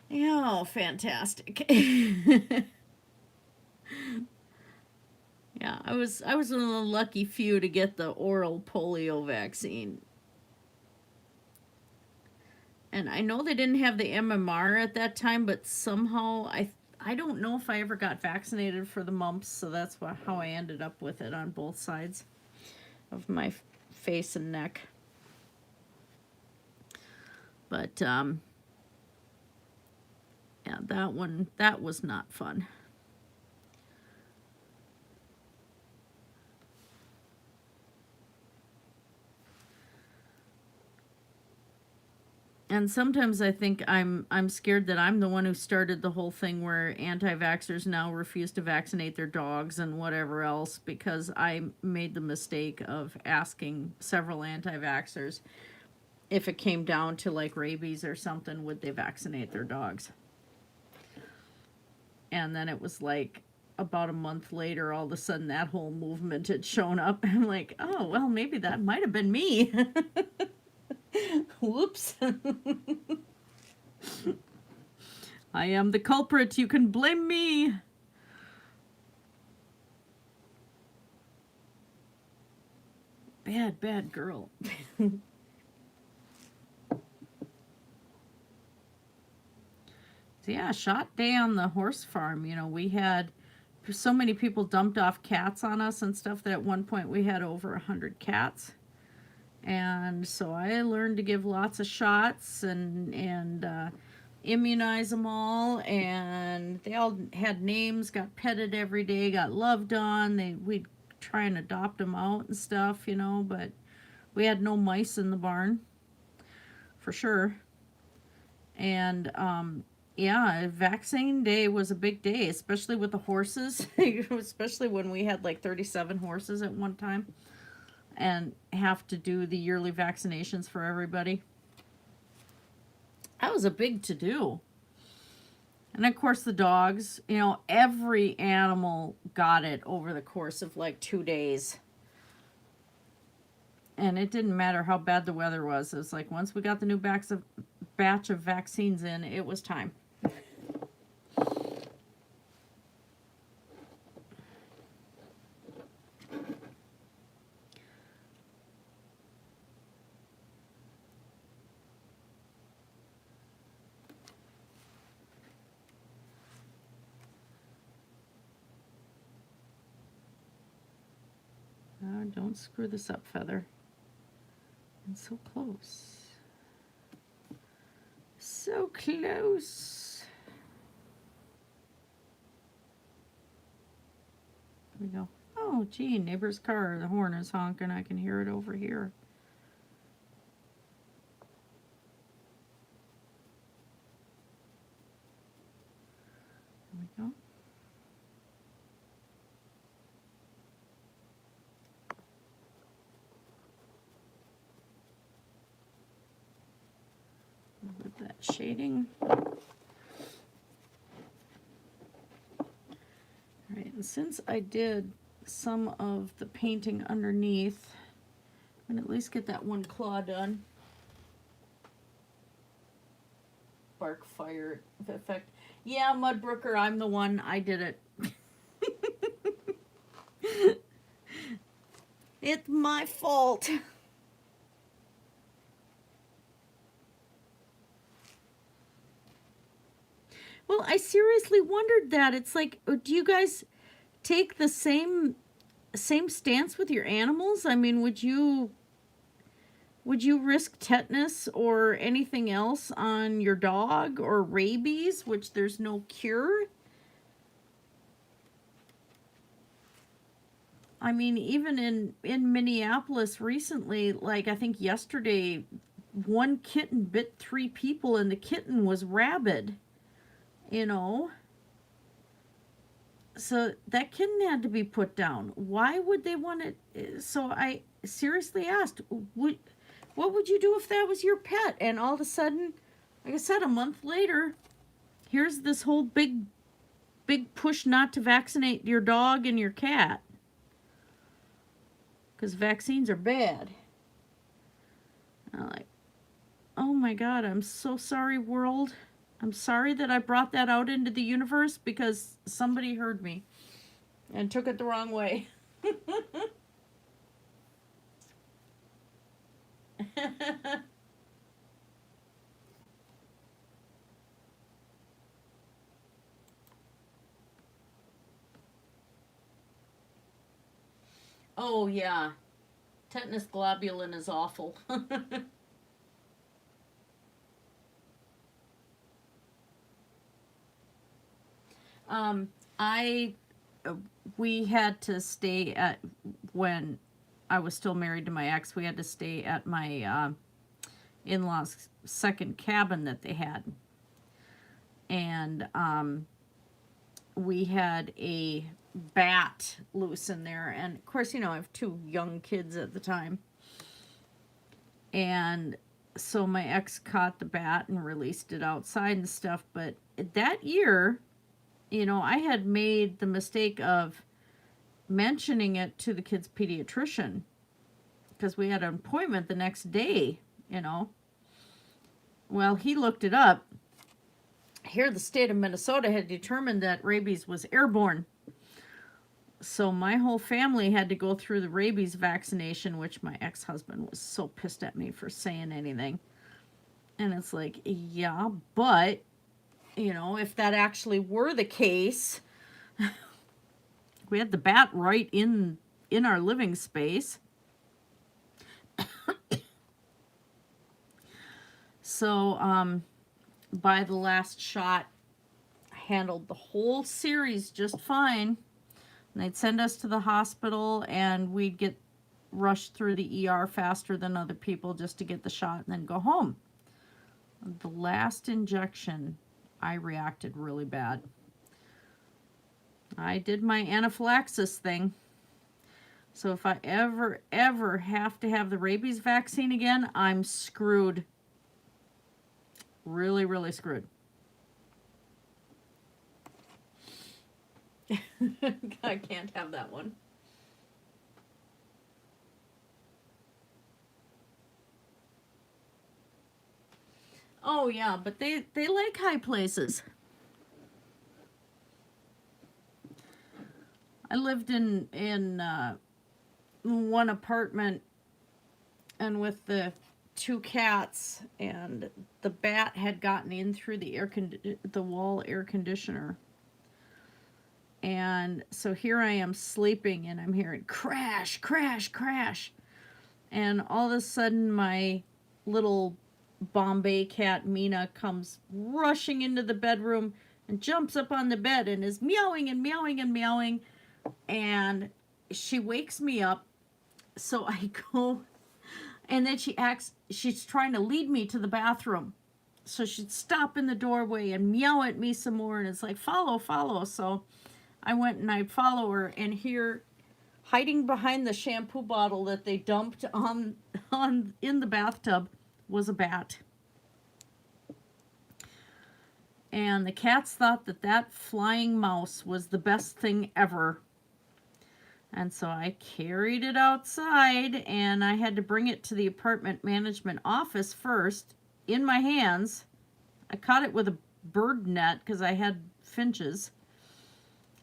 Oh, fantastic. Yeah, I was one of the lucky few to get the oral polio vaccine. And I know they didn't have the MMR at that time, but somehow I don't know if I ever got vaccinated for the mumps, so that's how I ended up with it on both sides of my face and neck. But, yeah, that was not fun. And sometimes I think I'm scared that I'm the one who started the whole thing where anti-vaxxers now refuse to vaccinate their dogs and whatever else, because I made the mistake of asking several anti-vaxxers if it came down to like rabies or something, would they vaccinate their dogs? And then it was like about a month later, all of a sudden that whole movement had shown up. I'm like, oh, well, maybe that might have been me. Whoops. I am the culprit. You can blame me. Bad girl. So yeah, shot day on the horse farm. You know, we had so many people dumped off cats on us and stuff that at one point we had over 100 cats. And so I learned to give lots of shots and immunize them all, and they all had names, got petted every day, got loved on. We'd try and adopt them out and stuff, you know, but we had no mice in the barn, for sure. And yeah, vaccine day was a big day, especially with the horses, especially when we had like 37 horses at one time. And have to do the yearly vaccinations for everybody. That was a big to-do. And of course the dogs, you know, every animal got it over the course of like 2 days. And it didn't matter how bad the weather was. It was like once we got the new batch of vaccines in, it was time. Don't screw this up, Feather. It's so close. So close. There we go. Oh, gee, neighbor's car. The horn is honking. I can hear it over here. There we go. With that shading. All right, and since I did some of the painting underneath, I'm gonna at least get that one claw done. Bark fire effect. Yeah, Mudbrooker, I'm the one. I did it. It's my fault. Well, I seriously wondered that. It's like, do you guys take the same stance with your animals? I mean, would you risk tetanus or anything else on your dog, or rabies, which there's no cure? I mean, even in Minneapolis recently, like I think yesterday, one kitten bit 3 people and the kitten was rabid. You know, so that kitten had to be put down. Why would they want it? So I seriously asked, what would you do if that was your pet? And all of a sudden, like I said, a month later, here's this whole big push not to vaccinate your dog and your cat. Because vaccines are bad. I'm like, oh my God, I'm so sorry, world. I'm sorry that I brought that out into the universe because somebody heard me and took it the wrong way. Oh, yeah. Tetanus globulin is awful. We had to stay at, when I was still married to my ex, we had to stay at my in-laws' second cabin that they had. And we had a bat loose in there. And of course, you know, I have 2 young kids at the time. And so my ex caught the bat and released it outside and stuff. But that year, you know, I had made the mistake of mentioning it to the kid's pediatrician because we had an appointment the next day, you know. Well, he looked it up. Here, the state of Minnesota had determined that rabies was airborne. So my whole family had to go through the rabies vaccination, which my ex-husband was so pissed at me for saying anything. And it's like, yeah, but, you know, if that actually were the case, we had the bat right in our living space. So, by the last shot, I handled the whole series just fine. And they'd send us to the hospital, and we'd get rushed through the ER faster than other people just to get the shot and then go home. The last injection, I reacted really bad. I did my anaphylaxis thing. So if I ever have to have the rabies vaccine again, I'm screwed. Really, really screwed. I can't have that one. Oh yeah, but they like high places. I lived in one apartment, and with the 2 cats, and the bat had gotten in through the wall air conditioner. And so here I am sleeping, and I'm hearing crash, crash, crash. And all of a sudden, my little Bombay cat, Mina, comes rushing into the bedroom and jumps up on the bed and is meowing and meowing and meowing. And she wakes me up. So I go, and then she's trying to lead me to the bathroom. So she'd stop in the doorway and meow at me some more. And it's like, follow, follow. So I went and I follow her, and here, hiding behind the shampoo bottle that they dumped in the bathtub, was a bat. And the cats thought that flying mouse was the best thing ever. And so I carried it outside, and I had to bring it to the apartment management office first in my hands. I caught it with a bird net because I had finches.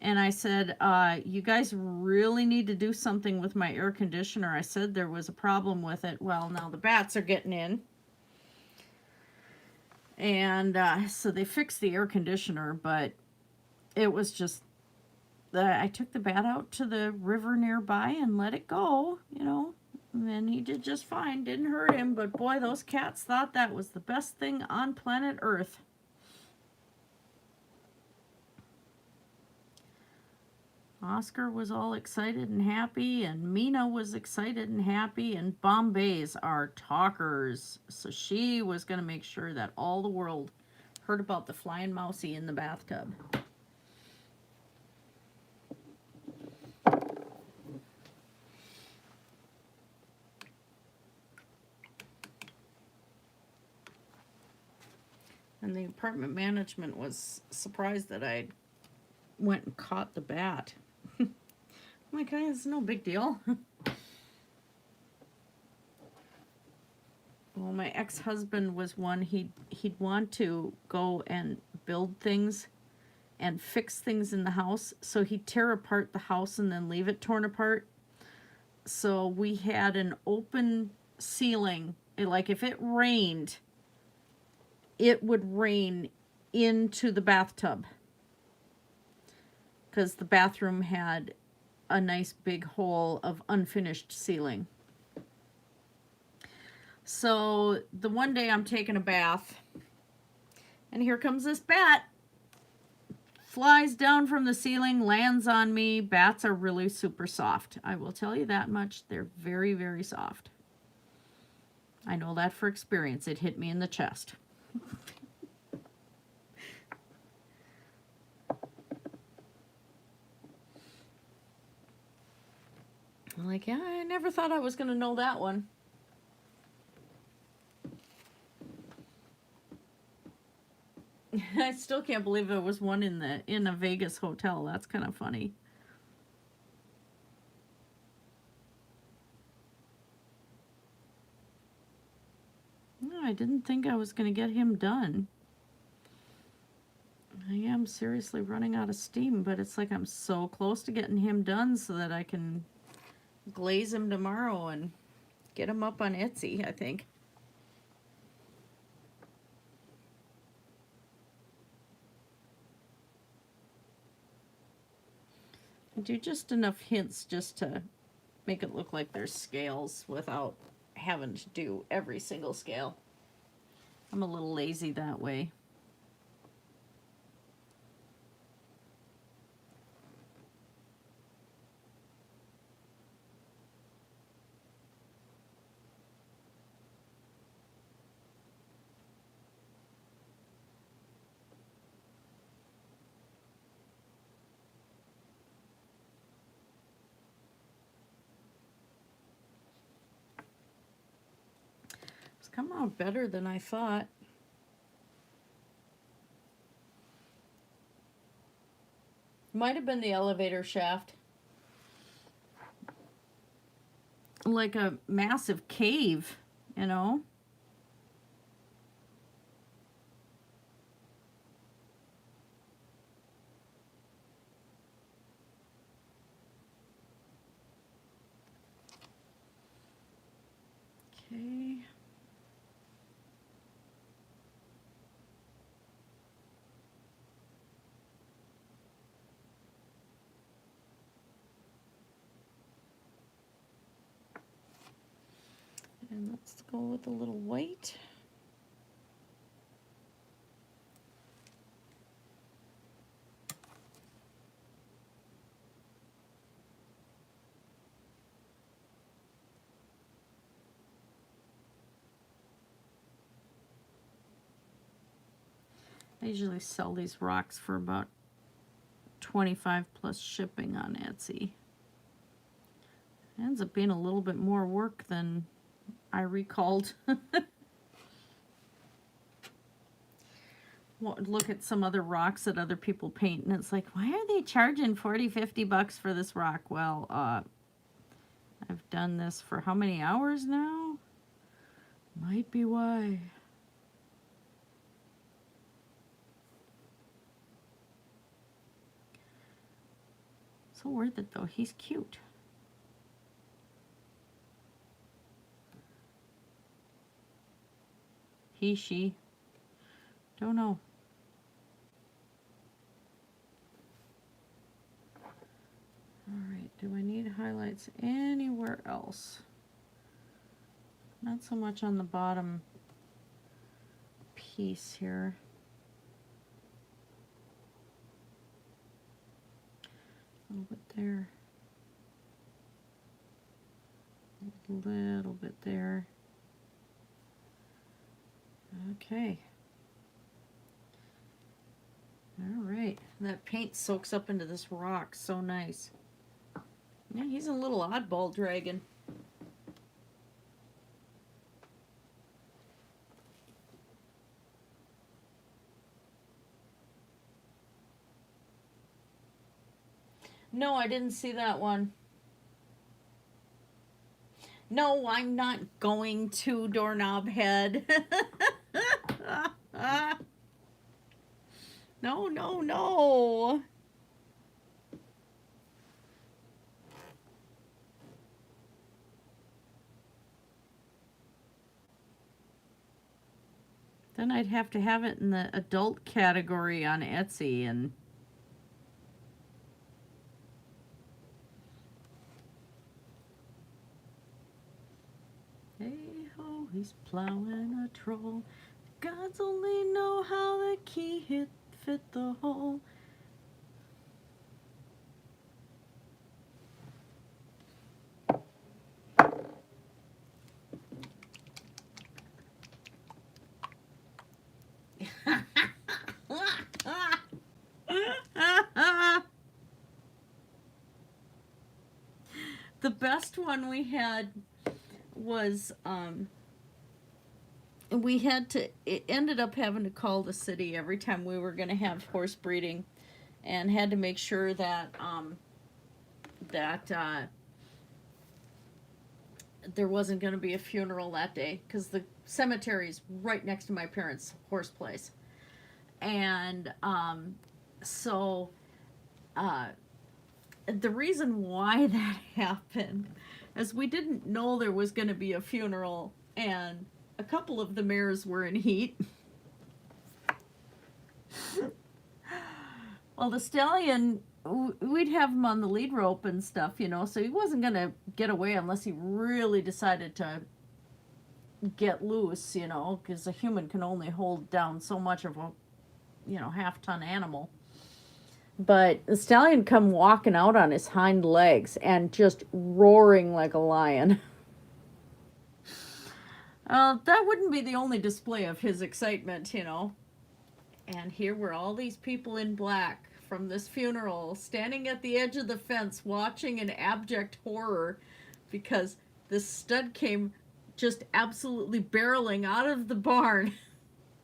And I said, you guys really need to do something with my air conditioner. I said there was a problem with it. Well, now the bats are getting in. And so they fixed the air conditioner, but it was just, I took the bat out to the river nearby and let it go, you know. And he did just fine, didn't hurt him. But boy, those cats thought that was the best thing on planet Earth. Oscar was all excited and happy, and Mina was excited and happy, and Bombay's are talkers. So she was going to make sure that all the world heard about the flying mousey in the bathtub. And the apartment management was surprised that I went and caught the bat. I'm like, hey, it's no big deal. Well, my ex-husband was one, he'd want to go and build things and fix things in the house. So he'd tear apart the house and then leave it torn apart. So we had an open ceiling. Like if it rained, it would rain into the bathtub. Because the bathroom had a nice big hole of unfinished ceiling. So the one day I'm taking a bath, and here comes this bat. Flies down from the ceiling, lands on me. Bats are really super soft. I will tell you that much. They're very, very soft. I know that for experience. It hit me in the chest. I'm like, yeah, I never thought I was going to know that one. I still can't believe there was one in a Vegas hotel. That's kind of funny. No, I didn't think I was going to get him done. I am seriously running out of steam, but it's like I'm so close to getting him done so that I can glaze him tomorrow and get him up on Etsy, I think. I do just enough hints just to make it look like there's scales without having to do every single scale. I'm a little lazy that way. Come out better than I thought. Might have been the elevator shaft. Like a massive cave, you know? Okay. And let's go with a little white. I usually sell these rocks for about $25 plus shipping on Etsy. It ends up being a little bit more work than I recalled. Look at some other rocks that other people paint, and it's like, why are they charging $40-50 for this rock? Well, I've done this for how many hours now? Might be why. So worth it though. He's cute. He, she. Don't know. Alright, do I need highlights anywhere else? Not so much on the bottom piece here. A little bit there. A little bit there. Okay. All right. That paint soaks up into this rock. So nice. Yeah, he's a little oddball dragon. No, I didn't see that one. No, I'm not going to, Doorknob Head. No, no, no. Then I'd have to have it in the adult category on Etsy, and hey ho. he's plowing a troll. Gods only know how the key fit the hole. The best one we had was it ended up having to call the city every time we were going to have horse breeding, and had to make sure that there wasn't going to be a funeral that day, because the cemetery is right next to my parents' horse place. And the reason why that happened is we didn't know there was going to be a funeral, and a couple of the mares were in heat. Well, the stallion, we'd have him on the lead rope and stuff, you know, so he wasn't going to get away unless he really decided to get loose, you know, because a human can only hold down so much of a, you know, half-ton animal. But the stallion come walking out on his hind legs and just roaring like a lion. That wouldn't be the only display of his excitement, you know. And here were all these people in black from this funeral standing at the edge of the fence watching in abject horror because this stud came just absolutely barreling out of the barn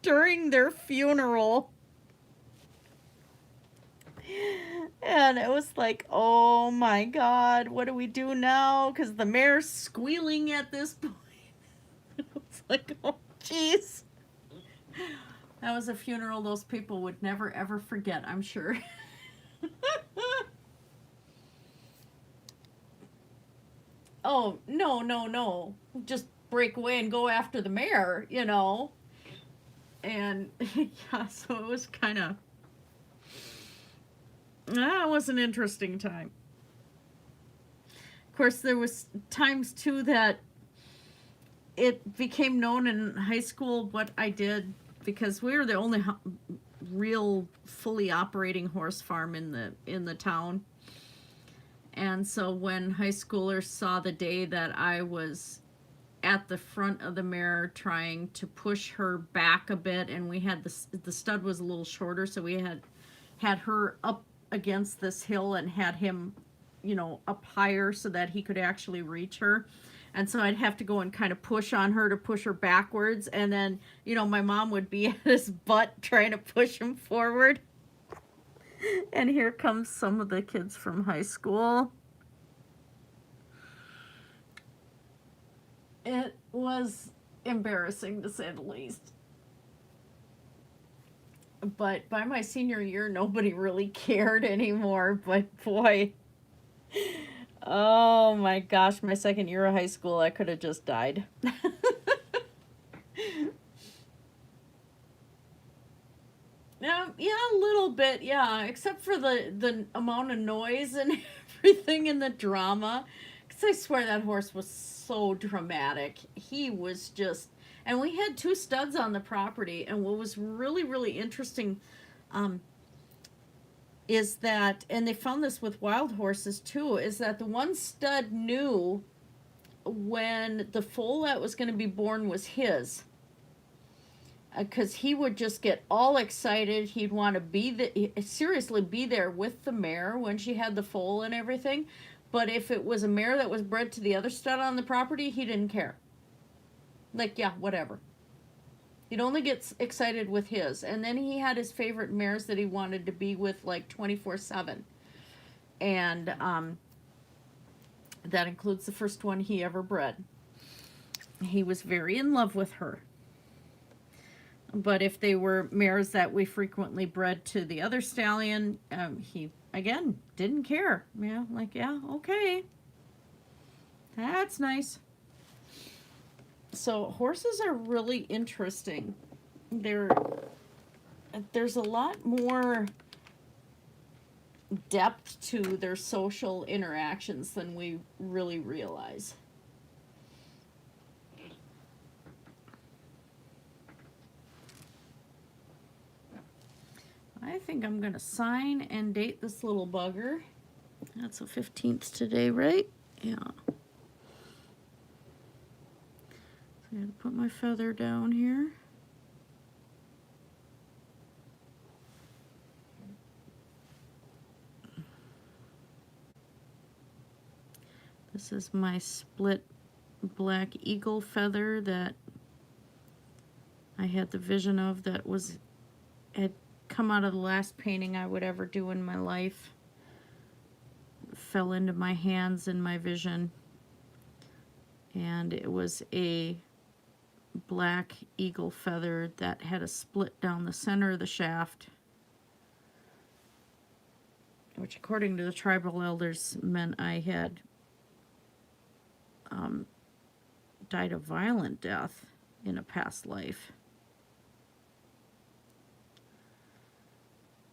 during their funeral. And it was like, oh my God, what do we do now? Because the mare's squealing at this point. It was like, oh, jeez. That was a funeral those people would never, ever forget, I'm sure. Oh, no. Just break away and go after the mare, you know. And, yeah, so it was kind of... That was an interesting time. Of course, there was times, too, that it became known in high school what I did, because we were the only real fully operating horse farm in the town. And so when high schoolers saw the day that I was at the front of the mare trying to push her back a bit, and we had the stud was a little shorter, so we had her up against this hill and had him, you know, up higher so that he could actually reach her. And so I'd have to go and kind of push on her to push her backwards. And then, you know, my mom would be at his butt trying to push him forward. And here comes some of the kids from high school. It was embarrassing, to say the least. But by my senior year, nobody really cared anymore. But boy, oh my gosh, my second year of high school, I could have just died. Yeah, a little bit, yeah, except for the amount of noise and everything in the drama. Because I swear that horse was so dramatic. He was just... And we had 2 studs on the property, and what was really, really interesting is that, and they found this with wild horses too, is that the one stud knew when the foal that was going to be born was his. Because he would just get all excited. He'd want to seriously be there with the mare when she had the foal and everything. But if it was a mare that was bred to the other stud on the property, he didn't care. Like, yeah, whatever. He'd only get excited with his. And then he had his favorite mares that he wanted to be with, like, 24/7. And that includes the first one he ever bred. He was very in love with her. But if they were mares that we frequently bred to the other stallion, he, again, didn't care. Yeah, like, yeah, okay. That's nice. So horses are really interesting. There's a lot more depth to their social interactions than we really realize. I think I'm going to sign and date this little bugger. That's the 15th today, right? Yeah. So I had to put my feather down here. This is my split black eagle feather that I had the vision of, that had come out of the last painting I would ever do in my life. Fell into my hands in my vision, and it was a black eagle feather that had a split down the center of the shaft, which according to the tribal elders meant I had died a violent death in a past life.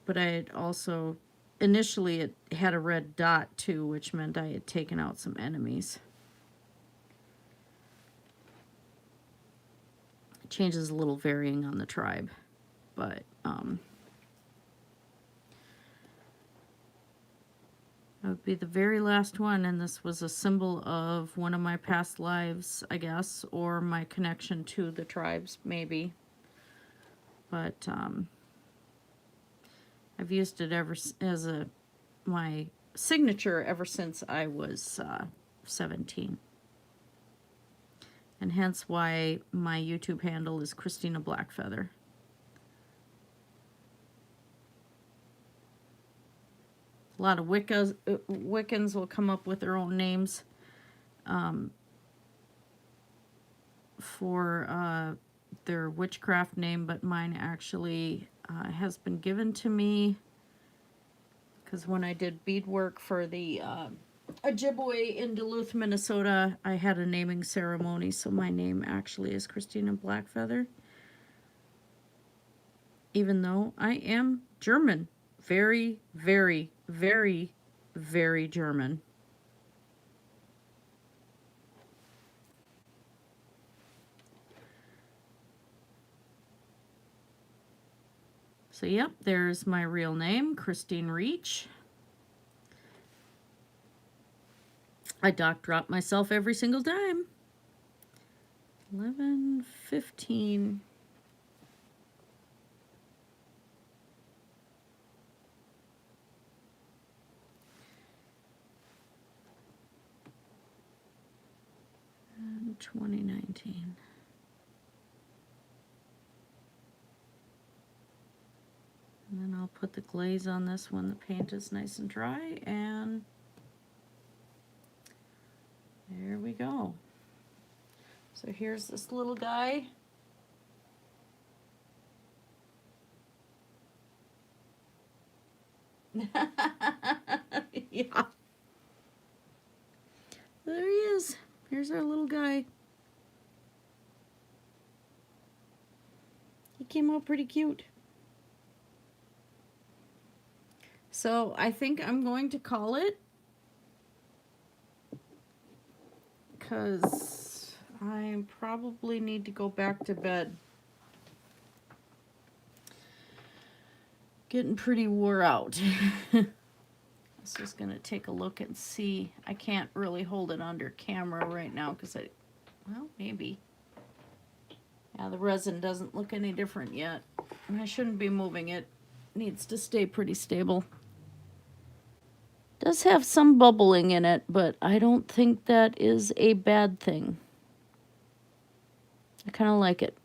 But I had also, initially it had a red dot too, which meant I had taken out some enemies. It changes a little varying on the tribe, but that would be the very last one, and this was a symbol of one of my past lives, I guess, or my connection to the tribes, maybe. But I've used it as my signature ever since I was 17. And hence why my YouTube handle is Christina Blackfeather. A lot of Wiccans will come up with their own names for their witchcraft name, but mine actually has been given to me because when I did beadwork for the Ojibwe in Duluth, Minnesota, I had a naming ceremony, so my name actually is Christina Blackfeather, even though I am German. Very, very, very, very German. So, yep, there's my real name, christinerietsch. I doc drop myself every single time. 11:15. And 2019. And then I'll put the glaze on this when the paint is nice and dry, and there we go. So here's this little guy. Yeah. There he is. Here's our little guy. He came out pretty cute. So I think I'm going to call it, because I probably need to go back to bed. Getting pretty wore out. I was just going to take a look and see. I can't really hold it under camera right now because well, maybe. Yeah, the resin doesn't look any different yet. And I shouldn't be moving it. It needs to stay pretty stable. Does have some bubbling in it, but I don't think that is a bad thing. I kind of like it.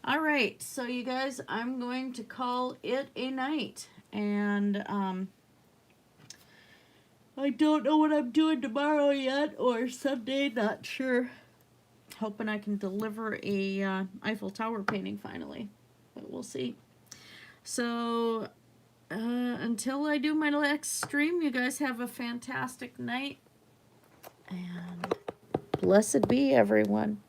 All right, so you guys, I'm going to call it a night. And I don't know what I'm doing tomorrow yet, or Sunday, not sure. Hoping I can deliver a Eiffel Tower painting finally, but we'll see. So until I do my next stream, you guys have a fantastic night, and blessed be everyone.